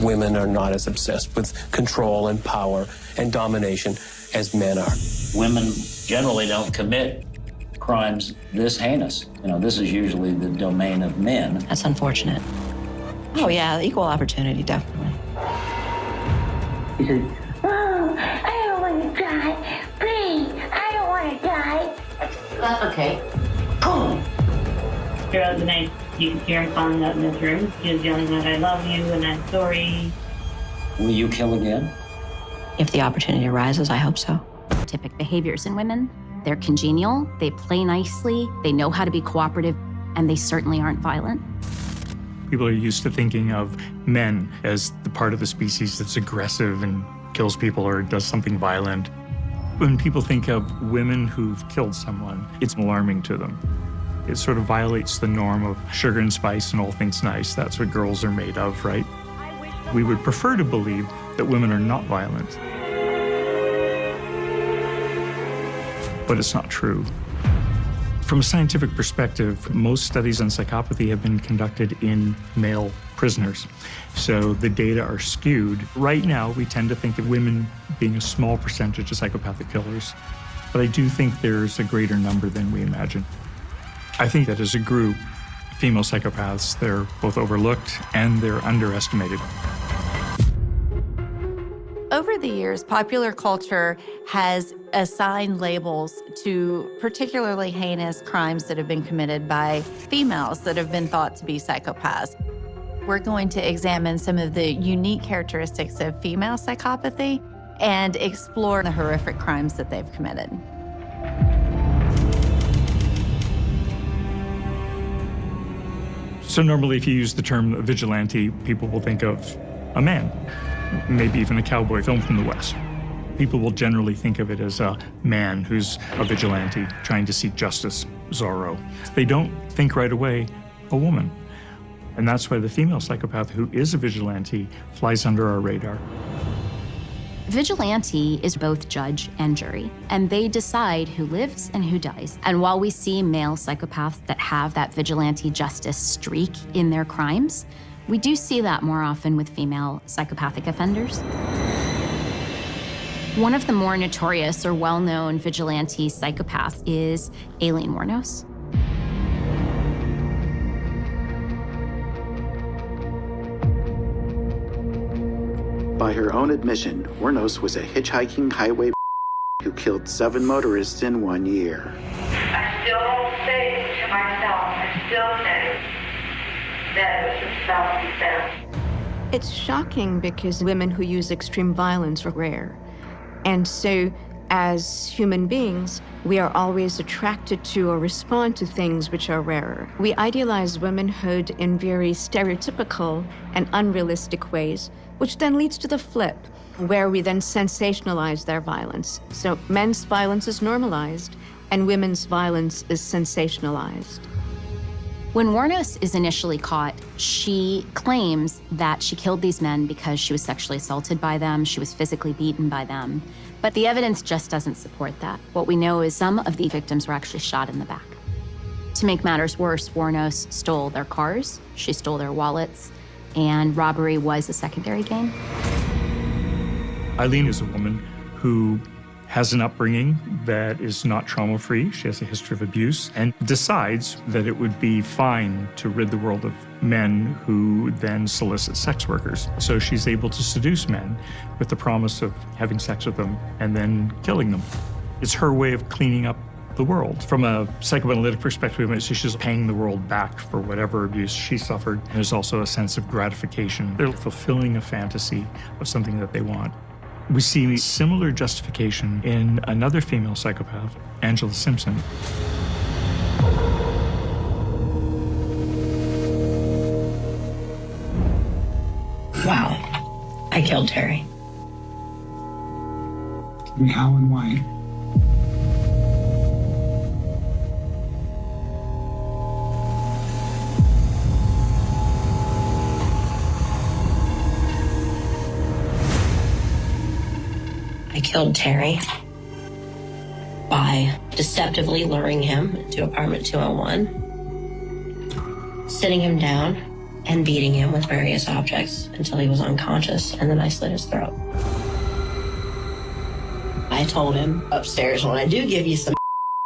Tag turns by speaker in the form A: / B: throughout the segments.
A: women are not as obsessed with control and power and domination as men are.
B: Women generally don't commit crimes this heinous. You know, this is usually the domain of men.
C: That's unfortunate. Oh yeah, equal opportunity, definitely.
D: He said, "Oh, I don't want to die. Please, I don't want to die."
C: That's okay.
D: Boom.
E: Throughout the night, you could hear him calling out in his room. He was yelling out, "I love you," and "I'm sorry."
B: Will you kill again?
C: If the opportunity arises, I hope so.
F: Typical behaviors in women. They're congenial, they play nicely, they know how to be cooperative, and they certainly aren't violent.
G: People are used to thinking of men as the part of the species that's aggressive and kills people or does something violent. When people think of women who've killed someone, it's alarming to them. It sort of violates the norm of sugar and spice and all things nice. That's what girls are made of, right? We would prefer to believe that women are not violent. But it's not true. From a scientific perspective, most studies on psychopathy have been conducted in male prisoners. So the data are skewed. Right now, we tend to think of women being a small percentage of psychopathic killers. But I do think there's a greater number than we imagine. I think that as a group, female psychopaths, they're both overlooked and they're underestimated.
H: Over the years, popular culture has assigned labels to particularly heinous crimes that have been committed by females that have been thought to be psychopaths. We're going to examine some of the unique characteristics of female psychopathy and explore the horrific crimes that they've committed.
G: So normally if you use the term vigilante, people will think of a man, maybe even a cowboy film from the West. People will generally think of it as a man who's a vigilante trying to seek justice, Zorro. They don't think right away a woman. And that's why the female psychopath who is a vigilante flies under our radar.
F: Vigilante is both judge and jury, and they decide who lives and who dies. And while we see male psychopaths that have that vigilante justice streak in their crimes, we do see that more often with female psychopathic offenders. One of the more notorious or well-known vigilante psychopaths is Aileen Wuornos.
I: By her own admission, Wuornos was a hitchhiking highway who killed 7 motorists in 1 year.
D: I still say to myself, I still say that it was just self-defense.
J: It's shocking because women who use extreme violence are rare. And so, as human beings, we are always attracted to or respond to things which are rarer. We idealize womanhood in very stereotypical and unrealistic ways, which then leads to the flip, where we then sensationalize their violence. So men's violence is normalized, and women's violence is sensationalized.
F: When Wuornos is initially caught, she claims that she killed these men because she was sexually assaulted by them, she was physically beaten by them. But the evidence just doesn't support that. What we know is some of the victims were actually shot in the back. To make matters worse, Wuornos stole their cars, she stole their wallets, and robbery was a secondary gain.
G: Aileen is a woman who has an upbringing that is not trauma-free. She has a history of abuse and decides that it would be fine to rid the world of men who then solicit sex workers. So she's able to seduce men with the promise of having sex with them and then killing them. It's her way of cleaning up the world. From a psychoanalytic perspective, she's paying the world back for whatever abuse she suffered. There's also a sense of gratification. They're fulfilling a fantasy of something that they want. We see similar justification in another female psychopath, Angela Simpson.
C: Wow, I killed Terry.
K: How and why?
C: I killed Terry by deceptively luring him to apartment 201, sitting him down,
K: and beating him with various objects until he was unconscious, and then I slit his throat. I told him upstairs, when I do give you some,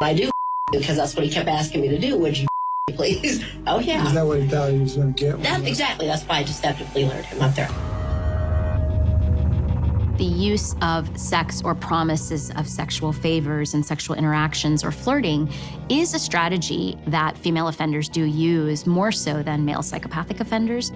K: I do, because that's what he kept asking me to do. Would you please? Oh, yeah.
L: Is that what he thought he was going to get?
K: Exactly. That's why I deceptively lured him up there.
F: The use of sex or promises of sexual favors and sexual interactions or flirting is a strategy that female offenders do use more so than male psychopathic offenders.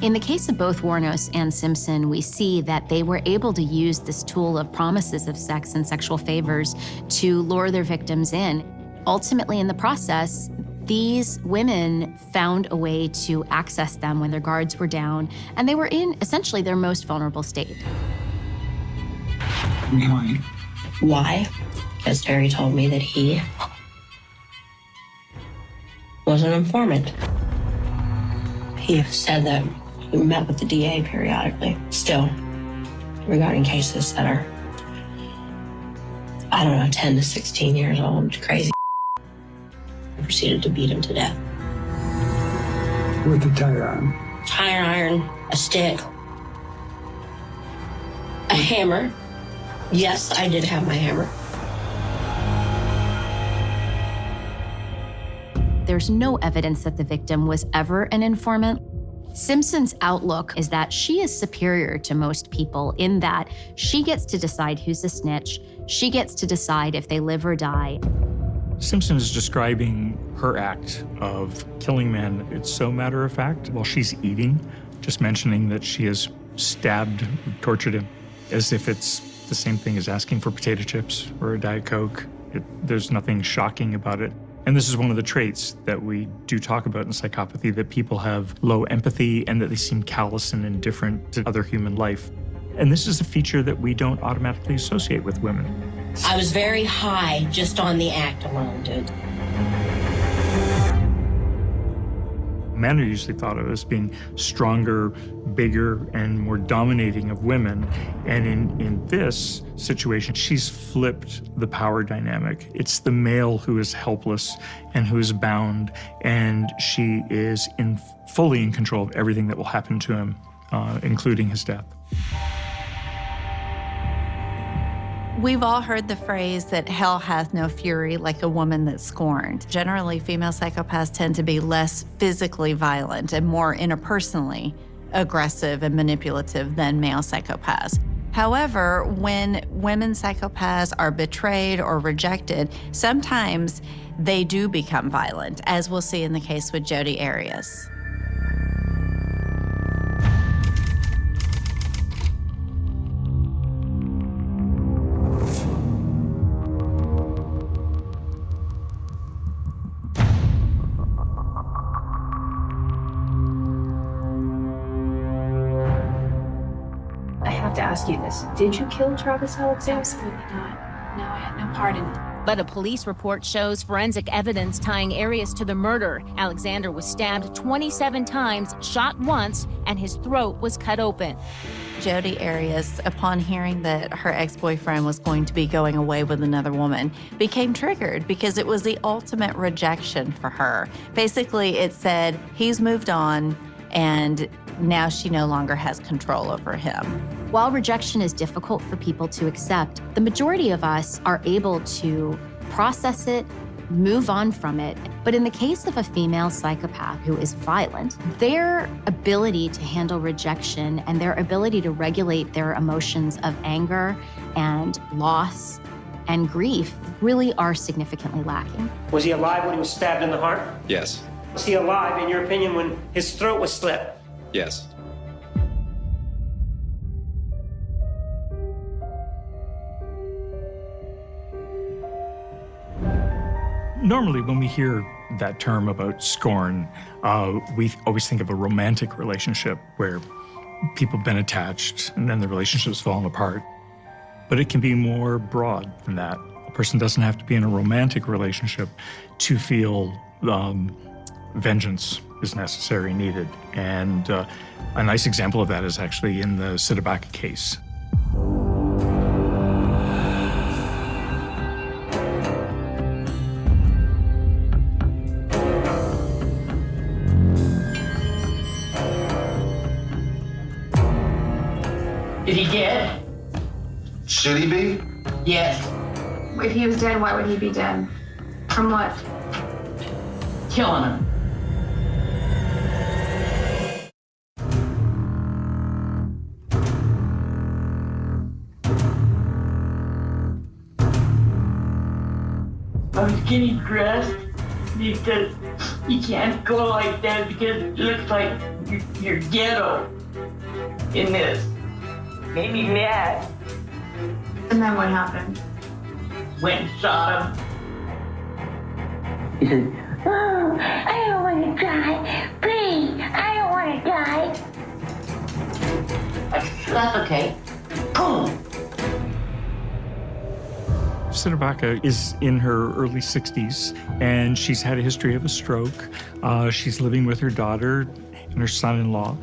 F: In the case of both Warnos and Simpson, we see that they were able to use this tool of promises of sex and sexual favors to lure their victims in. Ultimately, in the process, these women found a way to access them when their guards were down, and they were in essentially their most vulnerable state.
K: Why? Why? Because Terry told me that he was an informant. He said that he met with the DA periodically, still, regarding cases that are, I don't know, 10 to 16 years old, crazy. I proceeded to beat him to death.
L: With the tire iron?
K: Tire iron, a stick, a hammer. Yes, I did have my hammer.
F: There's no evidence that the victim was ever an informant. Simpson's outlook is that she is superior to most people in that she gets to decide who's a snitch. She gets to decide if they live or die.
G: Simpson is describing her act of killing men. It's so matter of fact while she's eating, just mentioning that she has stabbed, tortured him, as if it's the same thing as asking for potato chips or a Diet Coke. There's nothing shocking about it. And this is one of the traits that we do talk about in psychopathy, that people have low empathy and that they seem callous and indifferent to other human life. And this is a feature that we don't automatically associate with women.
K: I was very high just on the act alone, dude.
G: Men are usually thought of as being stronger, bigger, and more dominating of women. And in this situation, she's flipped the power dynamic. It's the male who is helpless and who is bound, and she is fully in control of everything that will happen to him, including his death.
H: We've all heard the phrase that hell hath no fury like a woman that's scorned. Generally, female psychopaths tend to be less physically violent and more interpersonally aggressive and manipulative than male psychopaths. However, when women psychopaths are betrayed or rejected, sometimes they do become violent, as we'll see in the case with Jodi Arias.
M: To ask you this. Did you kill Travis Alexander?
N: Absolutely not. No, I had no part in it.
O: But a police report shows forensic evidence tying Arias to the murder. Alexander was stabbed 27 times, shot once, and his throat was cut open.
H: Jodi Arias, upon hearing that her ex-boyfriend was going to be going away with another woman, became triggered because it was the ultimate rejection for her. Basically, it said, he's moved on, and now she no longer has control over him.
F: While rejection is difficult for people to accept, the majority of us are able to process it, move on from it. But in the case of a female psychopath who is violent, their ability to handle rejection and their ability to regulate their emotions of anger and loss and grief really are significantly lacking.
P: Was he alive when he was stabbed in the heart?
Q: Yes.
P: Was he alive, in your opinion, when his throat was slit?
Q: Yes.
G: Normally, when we hear that term about scorn, we always think of a romantic relationship where people have been attached and then the relationship's fallen apart. But it can be more broad than that. A person doesn't have to be in a romantic relationship to feel vengeance is necessary and needed. And a nice example of that is actually in the Sidabaka case.
Q: Is he dead?
R: Should he be?
Q: Yes.
M: If he was dead, why would he be dead? From what?
Q: Killing him. I was getting dressed because you can't go like that because it looks like you're ghetto in this. Made me mad.
M: And then what happened?
Q: Went and shot him.
K: He said, "Oh, I don't want to die. Please, I don't want to die."
Q: That's okay. Boom.
G: Sidibaka is in her early 60s, and she's had a history of a stroke. She's living with her daughter and her son-in-law.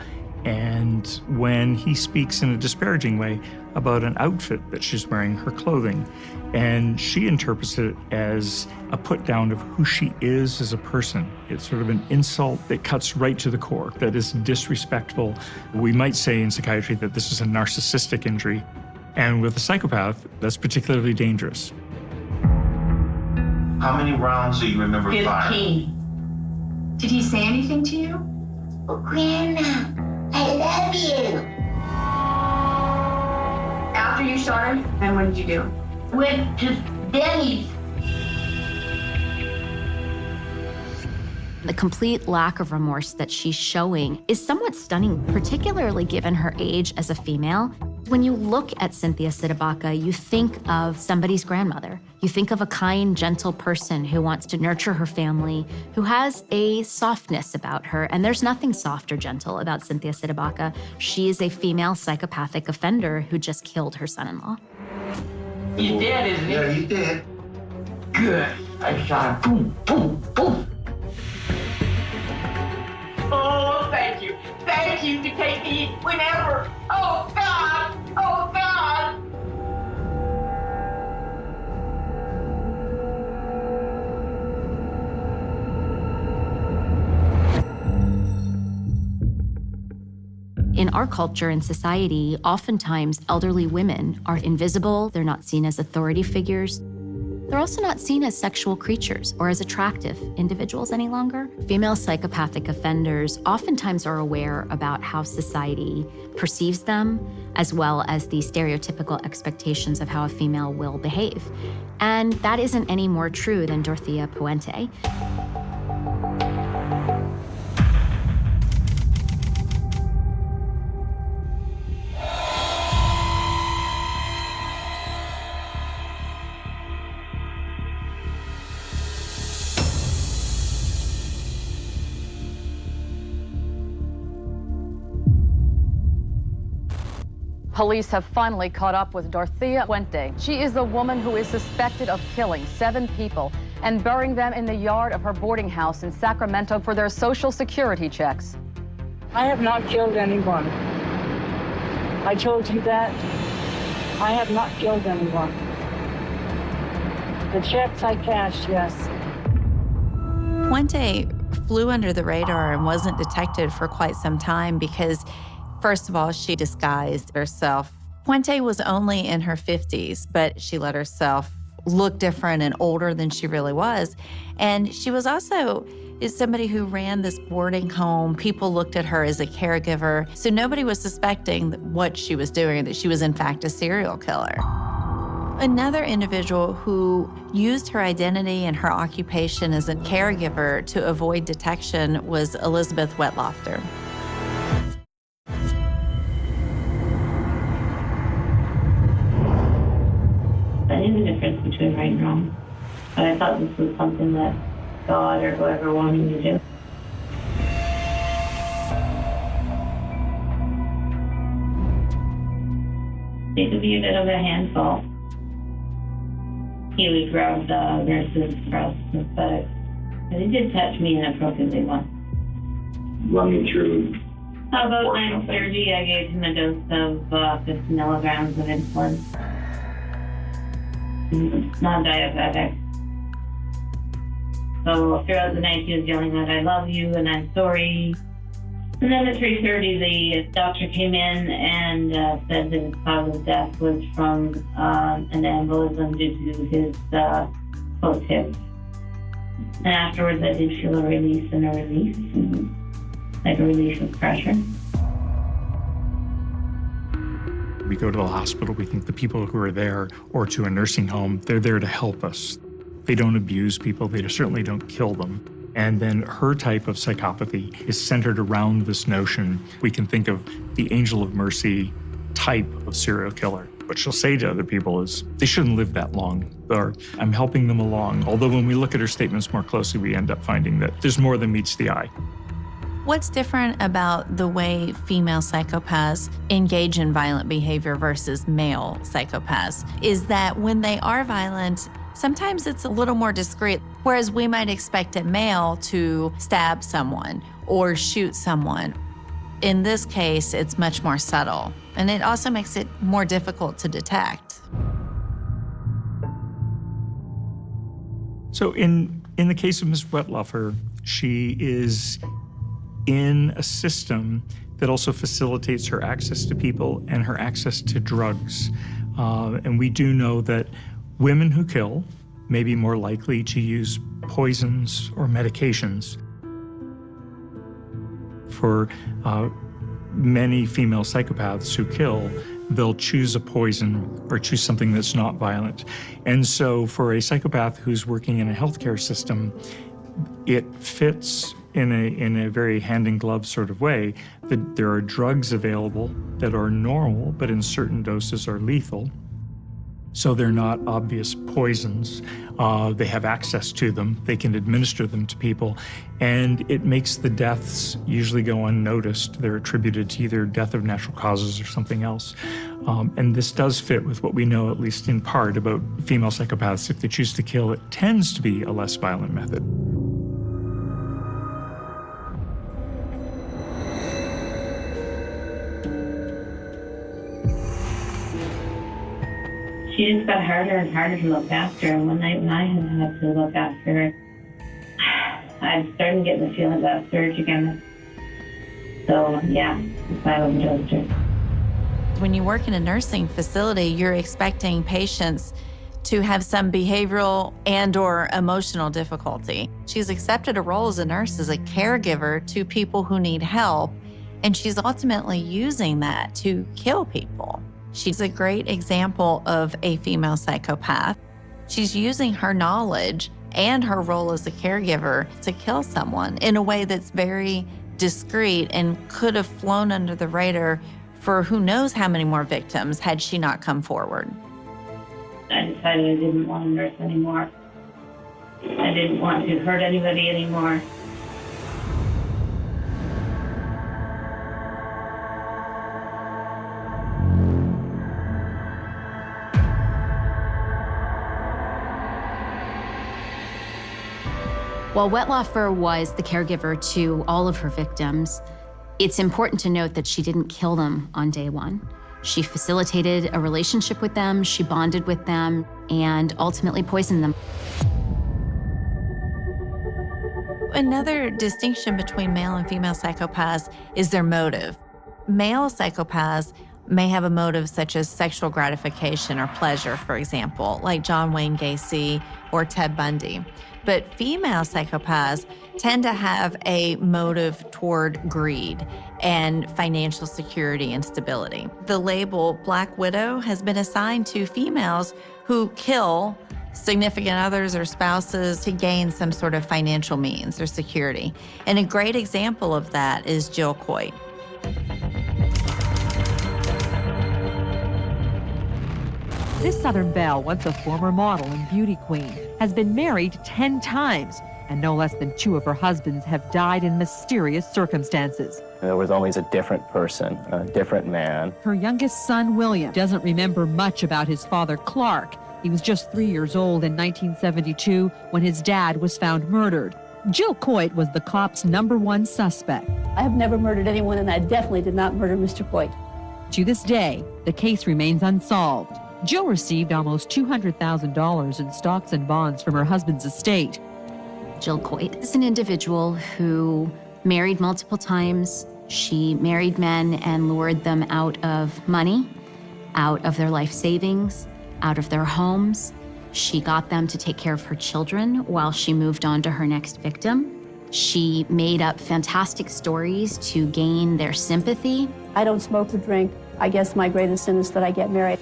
G: And when he speaks in a disparaging way about an outfit that she's wearing, her clothing, and she interprets it as a put down of who she is as a person. It's sort of an insult that cuts right to the core, that is disrespectful. We might say in psychiatry that this is a narcissistic injury. And with a psychopath, that's particularly dangerous.
R: How many rounds do you remember firing?
Q: 15.
M: Did he say anything to you?
K: Grandma, I love you.
M: After you shot him, then what did you do?
Q: Went to Denny's.
F: The complete lack of remorse that she's showing is somewhat stunning, particularly given her age as a female. When you look at Cynthia Sidibaka, you think of somebody's grandmother. You think of a kind, gentle person who wants to nurture her family, who has a softness about her, and there's nothing soft or gentle about Cynthia Sidibaka. She is a female psychopathic offender who just killed her son-in-law.
Q: He's dead, isn't he?
R: Yeah, he did.
Q: Good. I shot him. Boom, boom, boom. Oh, thank you. Thank you to take me whenever. Oh, God. Oh, God.
F: In our culture and society, oftentimes elderly women are invisible. They're not seen as authority figures. They're also not seen as sexual creatures or as attractive individuals any longer. Female psychopathic offenders oftentimes are aware about how society perceives them, as well as the stereotypical expectations of how a female will behave. And that isn't any more true than Dorothea Puente.
S: Police have finally caught up with Dorothea Puente. She is the woman who is suspected of killing 7 people and burying them in the yard of her boarding house in Sacramento for their Social Security checks.
T: I have not killed anyone. I told you that. I have not killed anyone. The checks I cashed, yes.
H: Puente flew under the radar and wasn't detected for quite some time because, first of all, she disguised herself. Puente was only in her 50s, but she let herself look different and older than she really was. And she was also somebody who ran this boarding home. People looked at her as a caregiver. So nobody was suspecting what she was doing, that she was in fact a serial killer. Another individual who used her identity and her occupation as a caregiver to avoid detection was Elizabeth Wetlofter.
E: I knew the difference between right and wrong, but I thought this was something that God or whoever wanted me to do. They could be a bit of a handful. He would grab the nurses across the aesthetics. But he did touch me inappropriately once.
R: Run me through.
E: About 9:30, I gave him a dose of 50 milligrams of insulin. Non-diabetic. So throughout the night, he was yelling out, "I love you," and "I'm sorry." And then at 3:30, the doctor came in and said that his cause of death was from an embolism due to his closed hips. And afterwards, I did feel a release, like a release of pressure.
G: We go to the hospital, we think the people who are there, or to a nursing home, they're there to help us. They don't abuse people, they certainly don't kill them. And then her type of psychopathy is centered around this notion. We can think of the angel of mercy type of serial killer. What she'll say to other people is, they shouldn't live that long, or I'm helping them along. Although when we look at her statements more closely, we end up finding that there's more than meets the eye.
H: What's different about the way female psychopaths engage in violent behavior versus male psychopaths is that when they are violent, sometimes it's a little more discreet, whereas we might expect a male to stab someone or shoot someone. In this case, it's much more subtle, and it also makes it more difficult to detect.
G: So in the case of Ms. Wetlaufer, she is in a system that also facilitates her access to people and her access to drugs. And we do know that women who kill may be more likely to use poisons or medications. For many female psychopaths who kill, they'll choose a poison or choose something that's not violent. And so for a psychopath who's working in a healthcare system, it fits in a very hand-in-glove sort of way that there are drugs available that are normal, but in certain doses are lethal. So they're not obvious poisons. They have access to them. They can administer them to people. And it makes the deaths usually go unnoticed. They're attributed to either death of natural causes or something else. And this does fit with what we know, at least in part, about female psychopaths. If they choose to kill, it tends to be a less violent method.
E: She just got harder and harder to look after, and one night when I had to look after her, I started getting the feeling about a surge again. So, yeah, I overdosed her.
H: When you work in a nursing facility, you're expecting patients to have some behavioral and/or emotional difficulty. She's accepted a role as a nurse, as a caregiver to people who need help, and she's ultimately using that to kill people. She's a great example of a female psychopath. She's using her knowledge and her role as a caregiver to kill someone in a way that's very discreet and could have flown under the radar for who knows how many more victims had she not come forward.
E: I decided I didn't want to nurse anymore. I didn't want to hurt anybody anymore.
F: While Wetlaufer was the caregiver to all of her victims, it's important to note that she didn't kill them on day one. She facilitated a relationship with them, she bonded with them, and ultimately poisoned them.
H: Another distinction between male and female psychopaths is their motive. Male psychopaths may have a motive such as sexual gratification or pleasure, for example, like John Wayne Gacy or Ted Bundy. But female psychopaths tend to have a motive toward greed and financial security and stability. The label Black Widow has been assigned to females who kill significant others or spouses to gain some sort of financial means or security. And a great example of that is Jill Coit.
U: This Southern belle, once a former model and beauty queen, has been married 10 times, and no less than 2 of her husbands have died in mysterious circumstances.
V: There was always a different person, a different man.
U: Her youngest son, William, doesn't remember much about his father, Clark. He was just 3 years old in 1972 when his dad was found murdered. Jill Coit was the cops' #1 suspect.
W: I have never murdered anyone, and I definitely did not murder Mr. Coit.
U: To this day, the case remains unsolved. Jill received almost $200,000 in stocks and bonds from her husband's estate.
F: Jill Coit is an individual who married multiple times. She married men and lured them out of money, out of their life savings, out of their homes. She got them to take care of her children while she moved on to her next victim. She made up fantastic stories to gain their sympathy.
W: I don't smoke or drink. I guess my greatest sin is that I get married.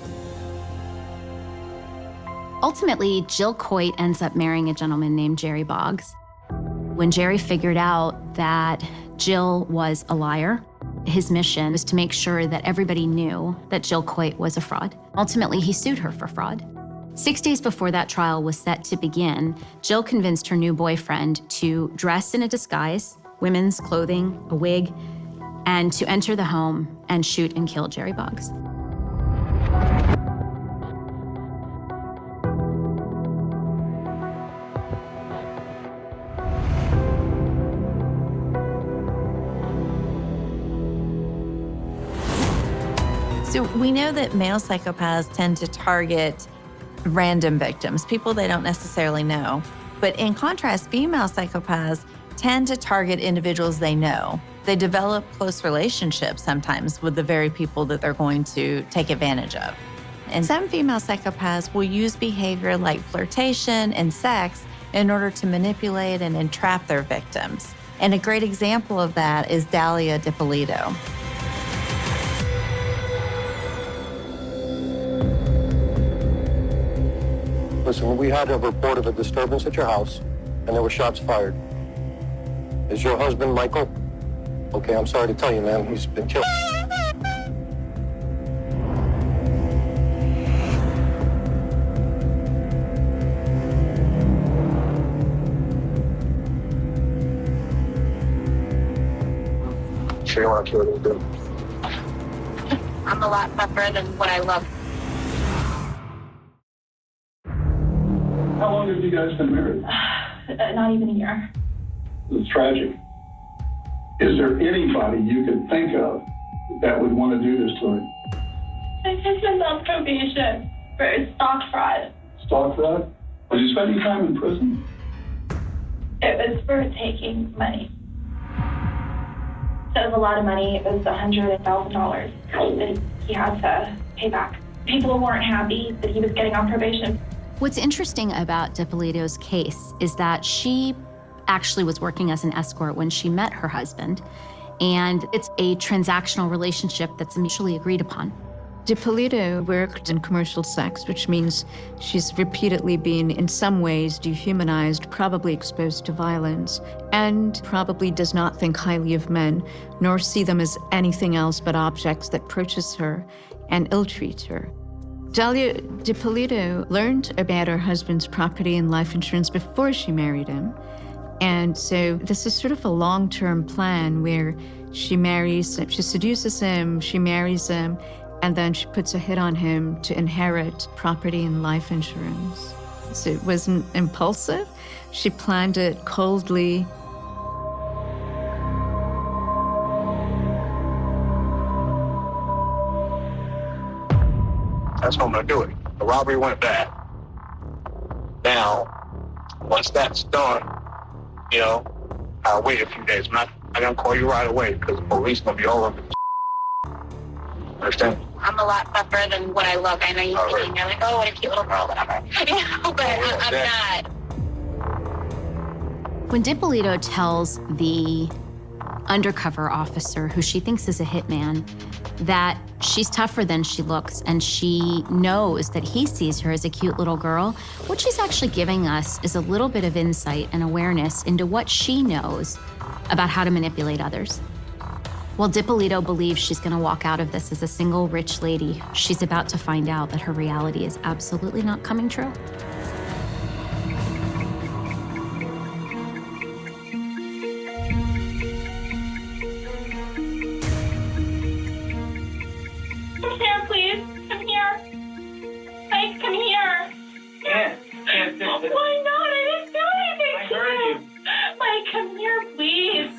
F: Ultimately, Jill Coit ends up marrying a gentleman named Jerry Boggs. When Jerry figured out that Jill was a liar, his mission was to make sure that everybody knew that Jill Coit was a fraud. Ultimately, he sued her for fraud. 6 days before that trial was set to begin, Jill convinced her new boyfriend to dress in a disguise, women's clothing, a wig, and to enter the home and shoot and kill Jerry Boggs.
H: So we know that male psychopaths tend to target random victims, people they don't necessarily know. But in contrast, female psychopaths tend to target individuals they know. They develop close relationships sometimes with the very people that they're going to take advantage of. And some female psychopaths will use behavior like flirtation and sex in order to manipulate and entrap their victims. And a great example of that is Dalia DiPolito.
A: Listen, we had a report of a disturbance at your house, and there were shots fired. Is your husband Michael? Okay, I'm sorry to tell you, man, he's been killed. Sure you want to kill him, dude?
B: I'm a lot tougher than what I love.
L: How long have you guys been married?
N: Not even a year.
L: It's tragic. Is there anybody you can think of that would want to do this to him?
N: My husband's on probation for stock fraud.
L: Stock fraud? Was he spending time in prison?
N: It was for taking money. So it was a lot of money. It was $100,000 that he had to pay back. People weren't happy that he was getting on probation.
F: What's interesting about DiPolito's case is that she actually was working as an escort when she met her husband, and it's a transactional relationship that's mutually agreed upon.
J: DiPolito worked in commercial sex, which means she's repeatedly been, in some ways, dehumanized, probably exposed to violence, and probably does not think highly of men, nor see them as anything else but objects that purchase her and ill-treat her. Dalia DiPolito learned about her husband's property and life insurance before she married him. And so this is sort of a long-term plan where she seduces him, she marries him, and then she puts a hit on him to inherit property and life insurance. So it wasn't impulsive. She planned it coldly.
A: That's how I'm gonna do it. The robbery went bad. Now, once that's done, you know, I'll wait a few days. I'm not gonna call you right away because the police gonna be all over the Understand?
B: I'm a lot tougher than what I look. I know you think you're like, oh, what a cute little girl, whatever. But I'm not.
F: When DiPolito tells the undercover officer, who she thinks is a hitman, that she's tougher than she looks, and she knows that he sees her as a cute little girl, what she's actually giving us is a little bit of insight and awareness into what she knows about how to manipulate others. While DiPolito believes she's going to walk out of this as a single rich lady, she's about to find out that her reality is absolutely not coming true.
N: Come here, please. Come here. Mike, come here.
P: Can't.
N: Why not? I didn't do anything.
P: I heard you.
N: Mike, come here, please.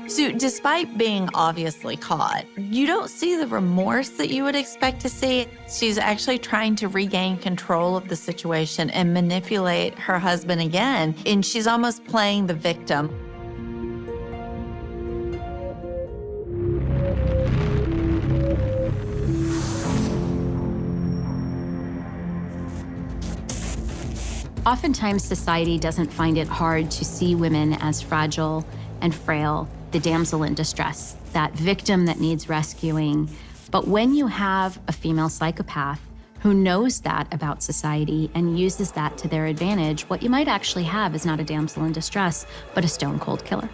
H: So despite being obviously caught, you don't see the remorse that you would expect to see. She's actually trying to regain control of the situation and manipulate her husband again. And she's almost playing the victim.
F: Oftentimes, society doesn't find it hard to see women as fragile and frail, the damsel in distress, that victim that needs rescuing. But when you have a female psychopath who knows that about society and uses that to their advantage, what you might actually have is not a damsel in distress, but a stone-cold killer,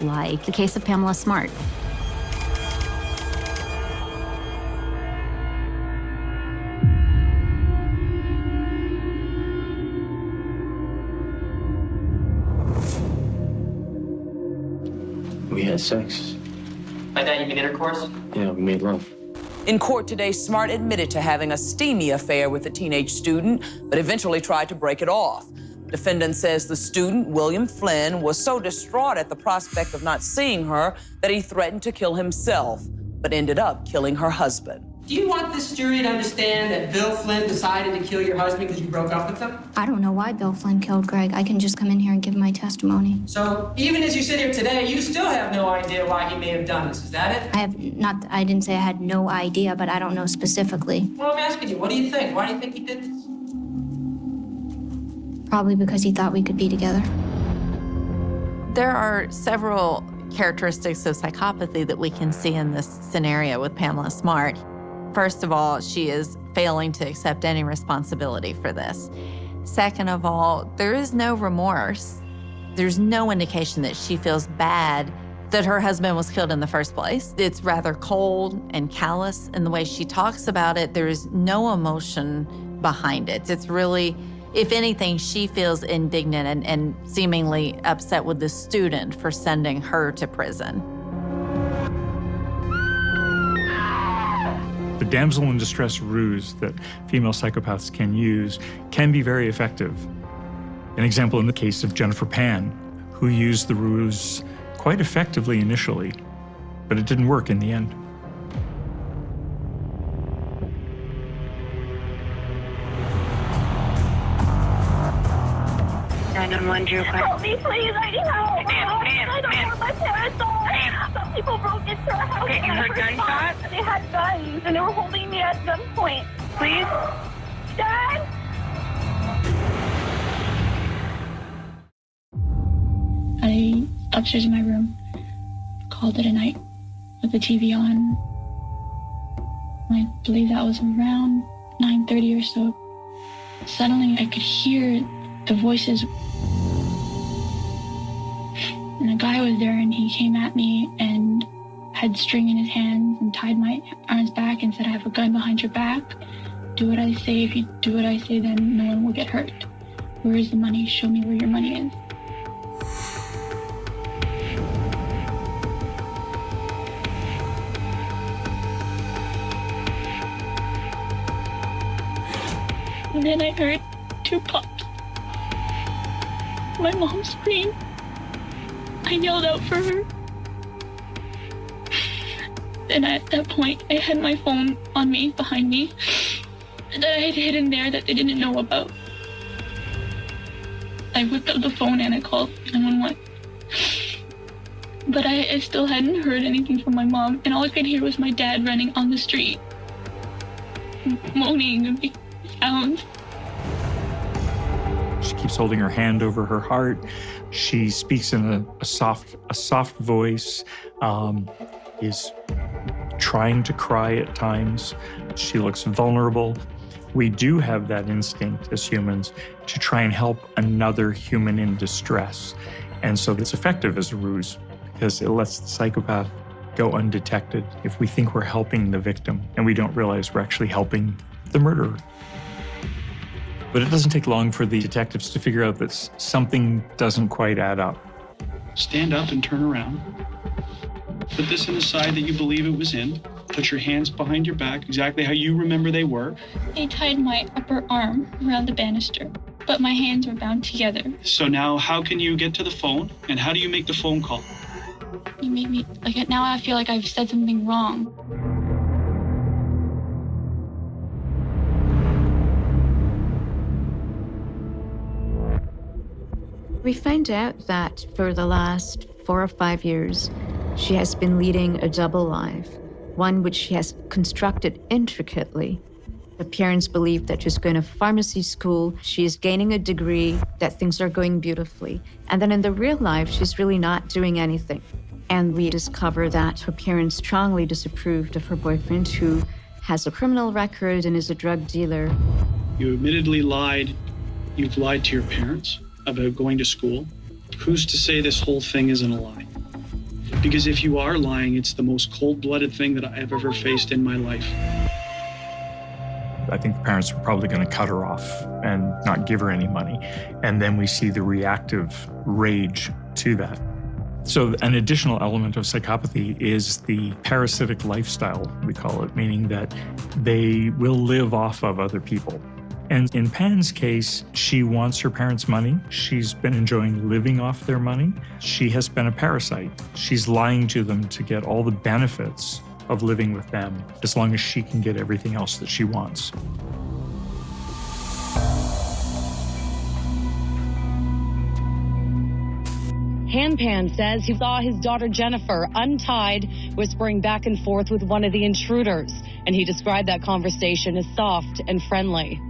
F: like the case of Pamela Smart.
C: We had sex.
P: By that you mean intercourse?
C: Yeah, we made love.
D: In court today, Smart admitted to having a steamy affair with a teenage student, but eventually tried to break it off. Defendant says the student, William Flynn, was so distraught at the prospect of not seeing her that he threatened to kill himself, but ended up killing her husband.
I: Do you want this jury to understand that Bill Flynn decided to kill your husband because you broke up with him?
X: I don't know why Bill Flynn killed Greg. I can just come in here and give my testimony.
I: So even as you sit here today, you still have no idea why he may have done this. Is that it?
X: I didn't say I had no idea, but I don't know specifically.
I: Well, I'm asking you, what do you think? Why do you think he did this?
X: Probably because he thought we could be together.
H: There are several characteristics of psychopathy that we can see in this scenario with Pamela Smart. First of all, she is failing to accept any responsibility for this. Second of all, there is no remorse. There's no indication that she feels bad that her husband was killed in the first place. It's rather cold and callous in the way she talks about it. There is no emotion behind it. It's really, if anything, she feels indignant and seemingly upset with the student for sending her to prison.
G: The damsel in distress ruse that female psychopaths can use can be very effective. An example in the case of Jennifer Pan, who used the ruse quite effectively initially, but it didn't work in the end.
B: Help me, please. I need help. I don't know my parents are. Some people broke into our house. Okay, you heard gunshots? They had guns, and they were holding me at gunpoint. Please? Dad?
N: I, upstairs in my room, called it a night with the TV on. I believe that was around 9:30 or so. Suddenly, I could hear the voices. And a guy was there, and he came at me and had string in his hands and tied my arms back and said, I have a gun behind your back. Do what I say. If you do what I say, then no one will get hurt. Where is the money? Show me where your money is. And then I heard 2 pops. My mom screamed. I yelled out for her. And at that point, I had my phone on me, behind me, that I had hidden there that they didn't know about. I whipped up the phone and I called 911. But I still hadn't heard anything from my mom, and all I could hear was my dad running on the street, moaning and making sounds.
G: She keeps holding her hand over her heart. She speaks in a soft voice, is trying to cry at times. She looks vulnerable. We do have that instinct as humans to try and help another human in distress. And so it's effective as a ruse because it lets the psychopath go undetected if we think we're helping the victim and we don't realize we're actually helping the murderer. But it doesn't take long for the detectives to figure out that something doesn't quite add up.
Y: Stand up and turn around. Put this in the side that you believe it was in. Put your hands behind your back, exactly how you remember they were.
N: They tied my upper arm around the banister, but my hands were bound together.
Y: So now how can you get to the phone, and how do you make the phone call?
N: You made me, now I feel like I've said something wrong.
J: We find out that for the last 4 or 5 years, she has been leading a double life, one which she has constructed intricately The parents believe that she's going to pharmacy school, she's gaining a degree, that things are going beautifully. And then in the real life, she's really not doing anything. And we discover that her parents strongly disapproved of her boyfriend, who has a criminal record and is a drug dealer.
Y: You admittedly lied. You've lied to your parents about going to school. Who's to say this whole thing isn't a lie? Because if you are lying, it's the most cold-blooded thing that I've ever faced in my life.
G: I think the parents were probably going to cut her off and not give her any money. And then we see the reactive rage to that. So an additional element of psychopathy is the parasitic lifestyle, we call it, meaning that they will live off of other people. And in Pan's case, she wants her parents' money. She's been enjoying living off their money. She has been a parasite. She's lying to them to get all the benefits of living with them, as long as she can get everything else that she wants.
C: Pan says he saw his daughter Jennifer untied, whispering back and forth with one of the intruders, and he described that conversation as soft and friendly.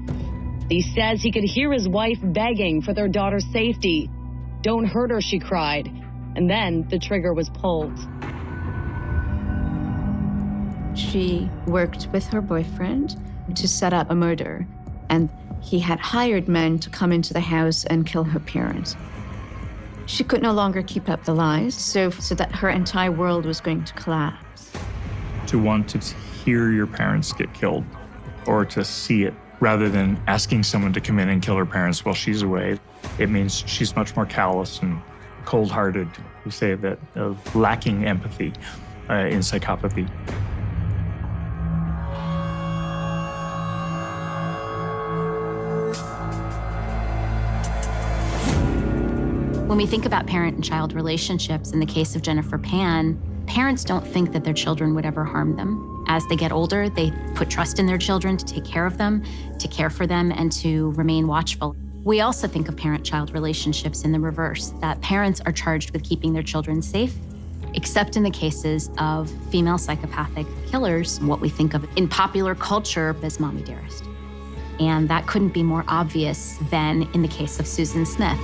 C: He says he could hear his wife begging for their daughter's safety. "Don't hurt her," she cried, and then the trigger was pulled.
J: She worked with her boyfriend to set up a murder, and he had hired men to come into the house and kill her parents. She could no longer keep up the lies, so that her entire world was going to collapse.
G: To want to hear your parents get killed, or to see it, rather than asking someone to come in and kill her parents while she's away, it means she's much more callous and cold-hearted. We say that of lacking empathy in psychopathy.
F: When we think about parent and child relationships, in the case of Jennifer Pan, parents don't think that their children would ever harm them. As they get older, they put trust in their children to take care of them, to care for them, and to remain watchful. We also think of parent-child relationships in the reverse, that parents are charged with keeping their children safe, except in the cases of female psychopathic killers, what we think of in popular culture as mommy dearest. And that couldn't be more obvious than in the case of Susan Smith.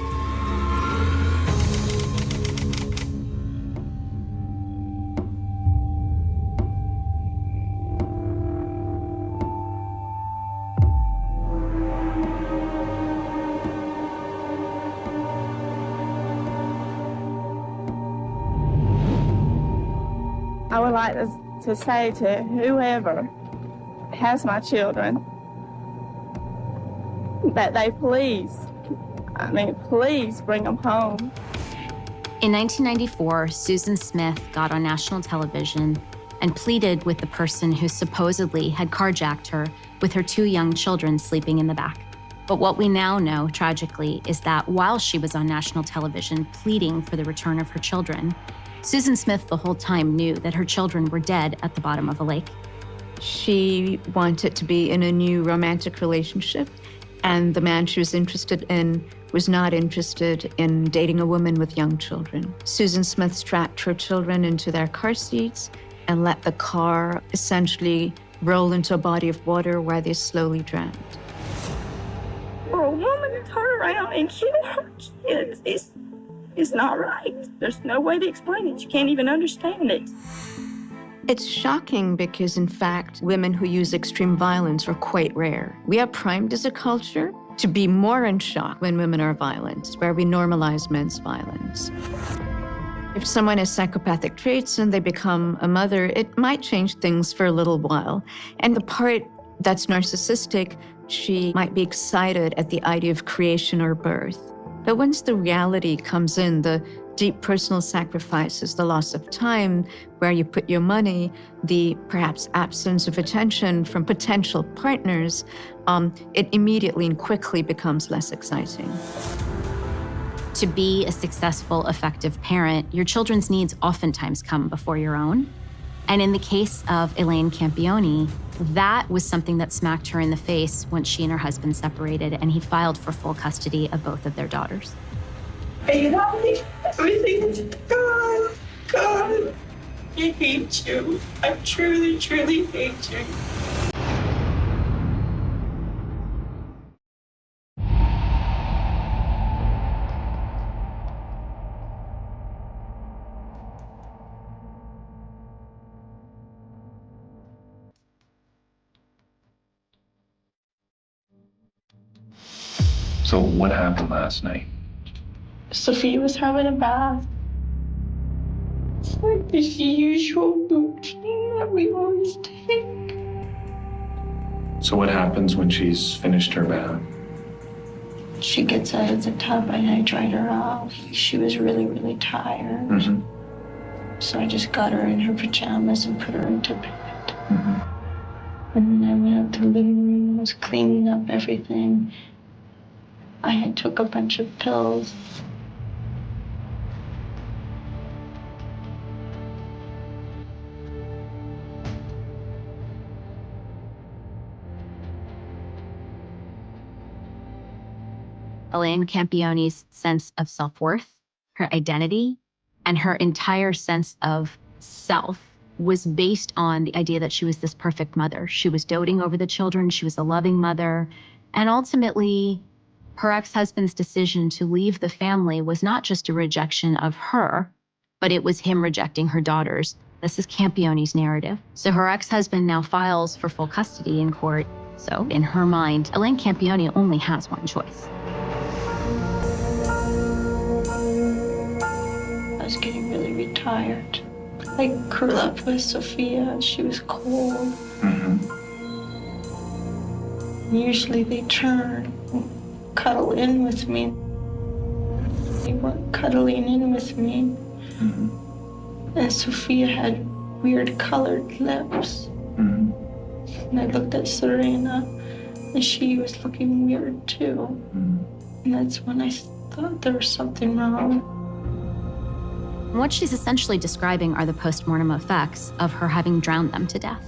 B: I would like to say to whoever has my children that they please bring them home.
F: In 1994, Susan Smith got on national television and pleaded with the person who supposedly had carjacked her with her 2 young children sleeping in the back. But what we now know, tragically, is that while she was on national television pleading for the return of her children, Susan Smith the whole time knew that her children were dead at the bottom of a lake.
J: She wanted to be in a new romantic relationship, and the man she was interested in was not interested in dating a woman with young children. Susan Smith strapped her children into their car seats and let the car essentially roll into a body of water where they slowly drowned.
B: For a woman to turn around and kill her kids is not right. There's no way to explain it. You can't even understand it.
J: It's shocking because, in fact, women who use extreme violence are quite rare. We are primed as a culture to be more in shock when women are violent, where we normalize men's violence. If someone has psychopathic traits and they become a mother, it might change things for a little while. And the part that's narcissistic, she might be excited at the idea of creation or birth. But once the reality comes in, the deep personal sacrifices, the loss of time, where you put your money, the perhaps absence of attention from potential partners, it immediately and quickly becomes less exciting.
F: To be a successful, effective parent, your children's needs oftentimes come before your own. And in the case of Elaine Campione, that was something that smacked her in the face when she and her husband separated, and he filed for full custody of both of their daughters.
B: And you know, everything, God, I hate you. I truly, truly hate you.
K: So what happened last night?
N: Sophia was having a bath. It's like the usual routine that we always take.
K: So what happens when she's finished her bath?
N: She gets out of the tub and I dried her off. She was really, really tired.
K: Mm-hmm.
N: So I just got her in her pajamas and put her into bed.
K: Mm-hmm.
N: And then I went up to the living room and was cleaning up everything. I had took a bunch of pills.
F: Elaine Campione's sense of self-worth, her identity, and her entire sense of self was based on the idea that she was this perfect mother. She was doting over the children, she was a loving mother, and ultimately, her ex-husband's decision to leave the family was not just a rejection of her, but it was him rejecting her daughters. This is Campione's narrative. So her ex-husband now files for full custody in court. So in her mind, Elaine Campione only has one choice.
N: I was getting really retired. I curled up with Sophia. She was cold.
K: Mm-hmm.
N: Usually they turn and cuddle in with me. They weren't cuddling in with me.
K: Mm-hmm.
N: And Sophia had weird colored lips.
K: Mm-hmm.
N: And I looked at Serena, and she was looking weird too.
K: Mm-hmm.
N: And that's when I thought there was something wrong.
F: What she's essentially describing are the postmortem effects of her having drowned them to death.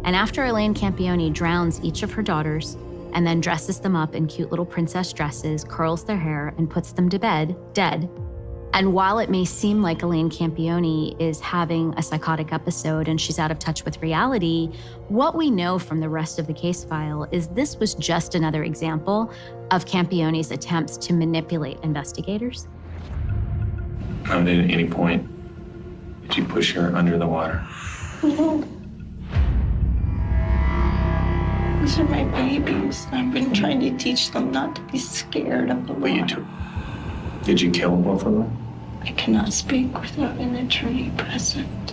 F: And after Elaine Campione drowns each of her daughters and then dresses them up in cute little princess dresses, curls their hair, and puts them to bed, dead. And while it may seem like Elaine Campione is having a psychotic episode and she's out of touch with reality, what we know from the rest of the case file is this was just another example of Campione's attempts to manipulate investigators.
K: At any point, did you push her under the water?
N: No. These are my babies. I've been trying to teach them not to be scared of the water.
K: Did you kill both of them?
N: I cannot speak without an attorney present.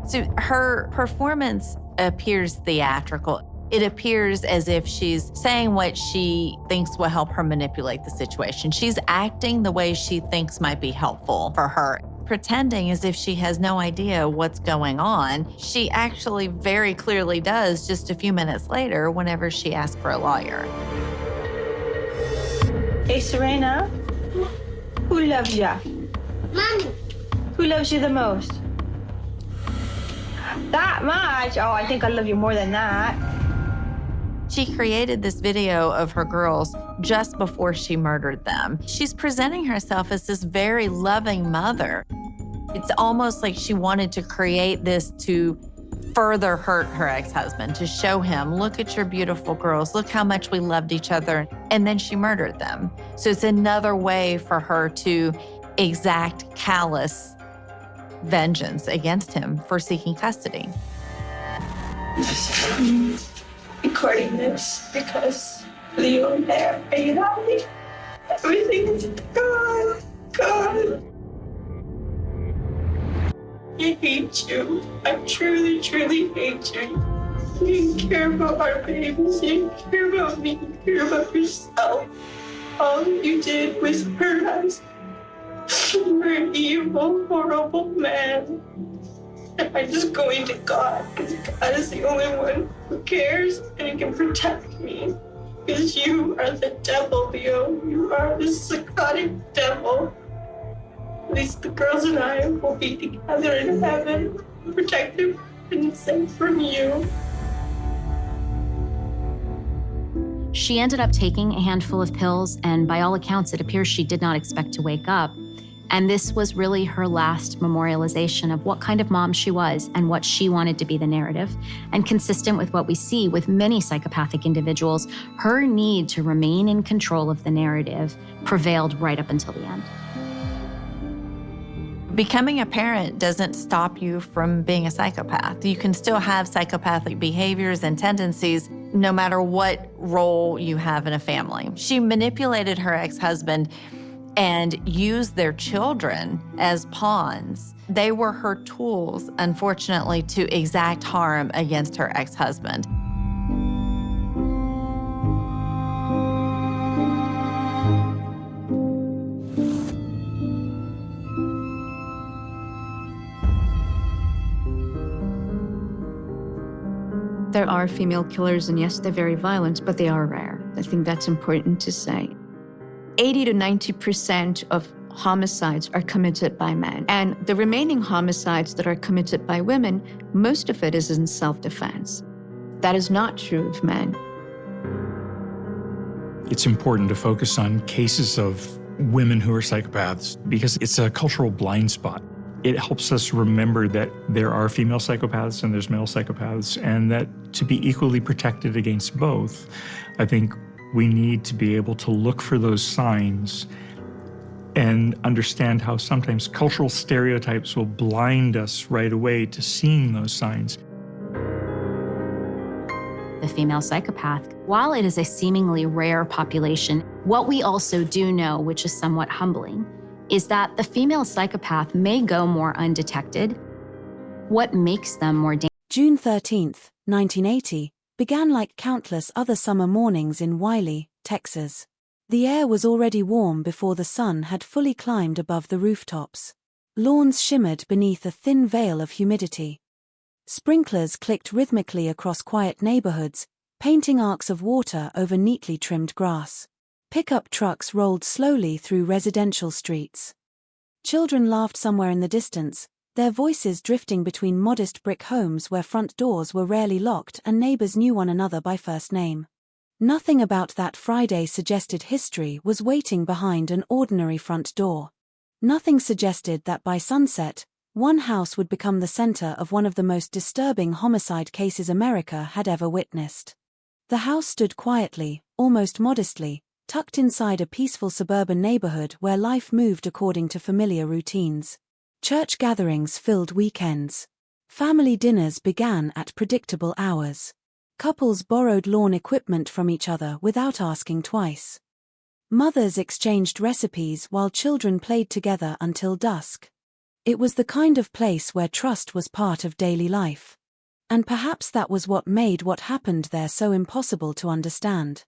H: So her performance appears theatrical. It appears as if she's saying what she thinks will help her manipulate the situation. She's acting the way she thinks might be helpful for her, pretending as if she has no idea what's going on. She actually very clearly does just a few minutes later whenever she asks for a lawyer.
M: Hey, Serena, who loves ya?
X: Mommy.
M: Who loves you the most? That much? Oh, I think I love you more than that.
H: She created this video of her girls just before she murdered them. She's presenting herself as this very loving mother. It's almost like she wanted to create this to further hurt her ex-husband, to show him, look at your beautiful girls, look how much we loved each other. And then she murdered them. So it's another way for her to exact callous vengeance against him for seeking custody.
M: Recording this because Leo and there, you know, everything's gone, gone. I hate you. I truly, truly hate you. You didn't care about our babies. You didn't care about me. You care about yourself. All you did was hurt us. You were an evil, horrible man. And I'm just going to God, because God is the only one who cares and who can protect me. Because you are the devil, Leo. You are the psychotic devil. At least the girls and I will be together in heaven, protected and safe from you.
F: She ended up taking a handful of pills, and by all accounts, it appears she did not expect to wake up. And this was really her last memorialization of what kind of mom she was and what she wanted to be the narrative. And consistent with what we see with many psychopathic individuals, her need to remain in control of the narrative prevailed right up until the end.
H: Becoming a parent doesn't stop you from being a psychopath. You can still have psychopathic behaviors and tendencies no matter what role you have in a family. She manipulated her ex-husband and used their children as pawns. They were her tools, unfortunately, to exact harm against her ex-husband.
J: There are female killers, and yes, they're very violent, but they are rare. I think that's important to say. 80 to 90% of homicides are committed by men. And the remaining homicides that are committed by women, most of it is in self-defense. That is not true of men.
G: It's important to focus on cases of women who are psychopaths because it's a cultural blind spot. It helps us remember that there are female psychopaths and there's male psychopaths, and that to be equally protected against both, I think we need to be able to look for those signs and understand how sometimes cultural stereotypes will blind us right away to seeing those signs.
F: The female psychopath, while it is a seemingly rare population, what we also do know, which is somewhat humbling, is that the female psychopath may go more undetected. What makes them more dangerous?
O: June 13th, 1980, began like countless other summer mornings in Wiley, Texas. The air was already warm before the sun had fully climbed above the rooftops. Lawns shimmered beneath a thin veil of humidity. Sprinklers clicked rhythmically across quiet neighborhoods, painting arcs of water over neatly trimmed grass. Pickup trucks rolled slowly through residential streets. Children laughed somewhere in the distance, their voices drifting between modest brick homes where front doors were rarely locked and neighbors knew one another by first name. Nothing about that Friday suggested history was waiting behind an ordinary front door. Nothing suggested that by sunset, one house would become the center of one of the most disturbing homicide cases America had ever witnessed. The house stood quietly, almost modestly, tucked inside a peaceful suburban neighborhood where life moved according to familiar routines. Church gatherings filled weekends. Family dinners began at predictable hours. Couples borrowed lawn equipment from each other without asking twice. Mothers exchanged recipes while children played together until dusk. It was the kind of place where trust was part of daily life. And perhaps that was what made what happened there so impossible to understand.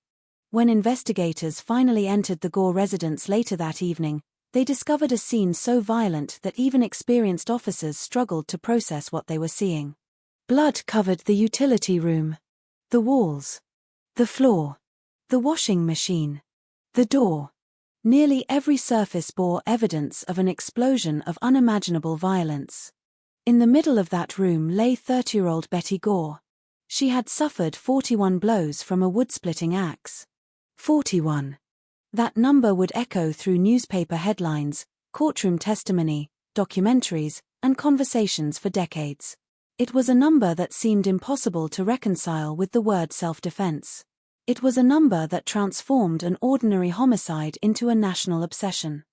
O: When investigators finally entered the Gore residence later that evening, they discovered a scene so violent that even experienced officers struggled to process what they were seeing. Blood covered the utility room, the walls, the floor, the washing machine, the door. Nearly every surface bore evidence of an explosion of unimaginable violence. In the middle of that room lay 30-year-old Betty Gore. She had suffered 41 blows from a wood-splitting axe. 41. That number would echo through newspaper headlines, courtroom testimony, documentaries, and conversations for decades. It was a number that seemed impossible to reconcile with the word self-defense. It was a number that transformed an ordinary homicide into a national obsession.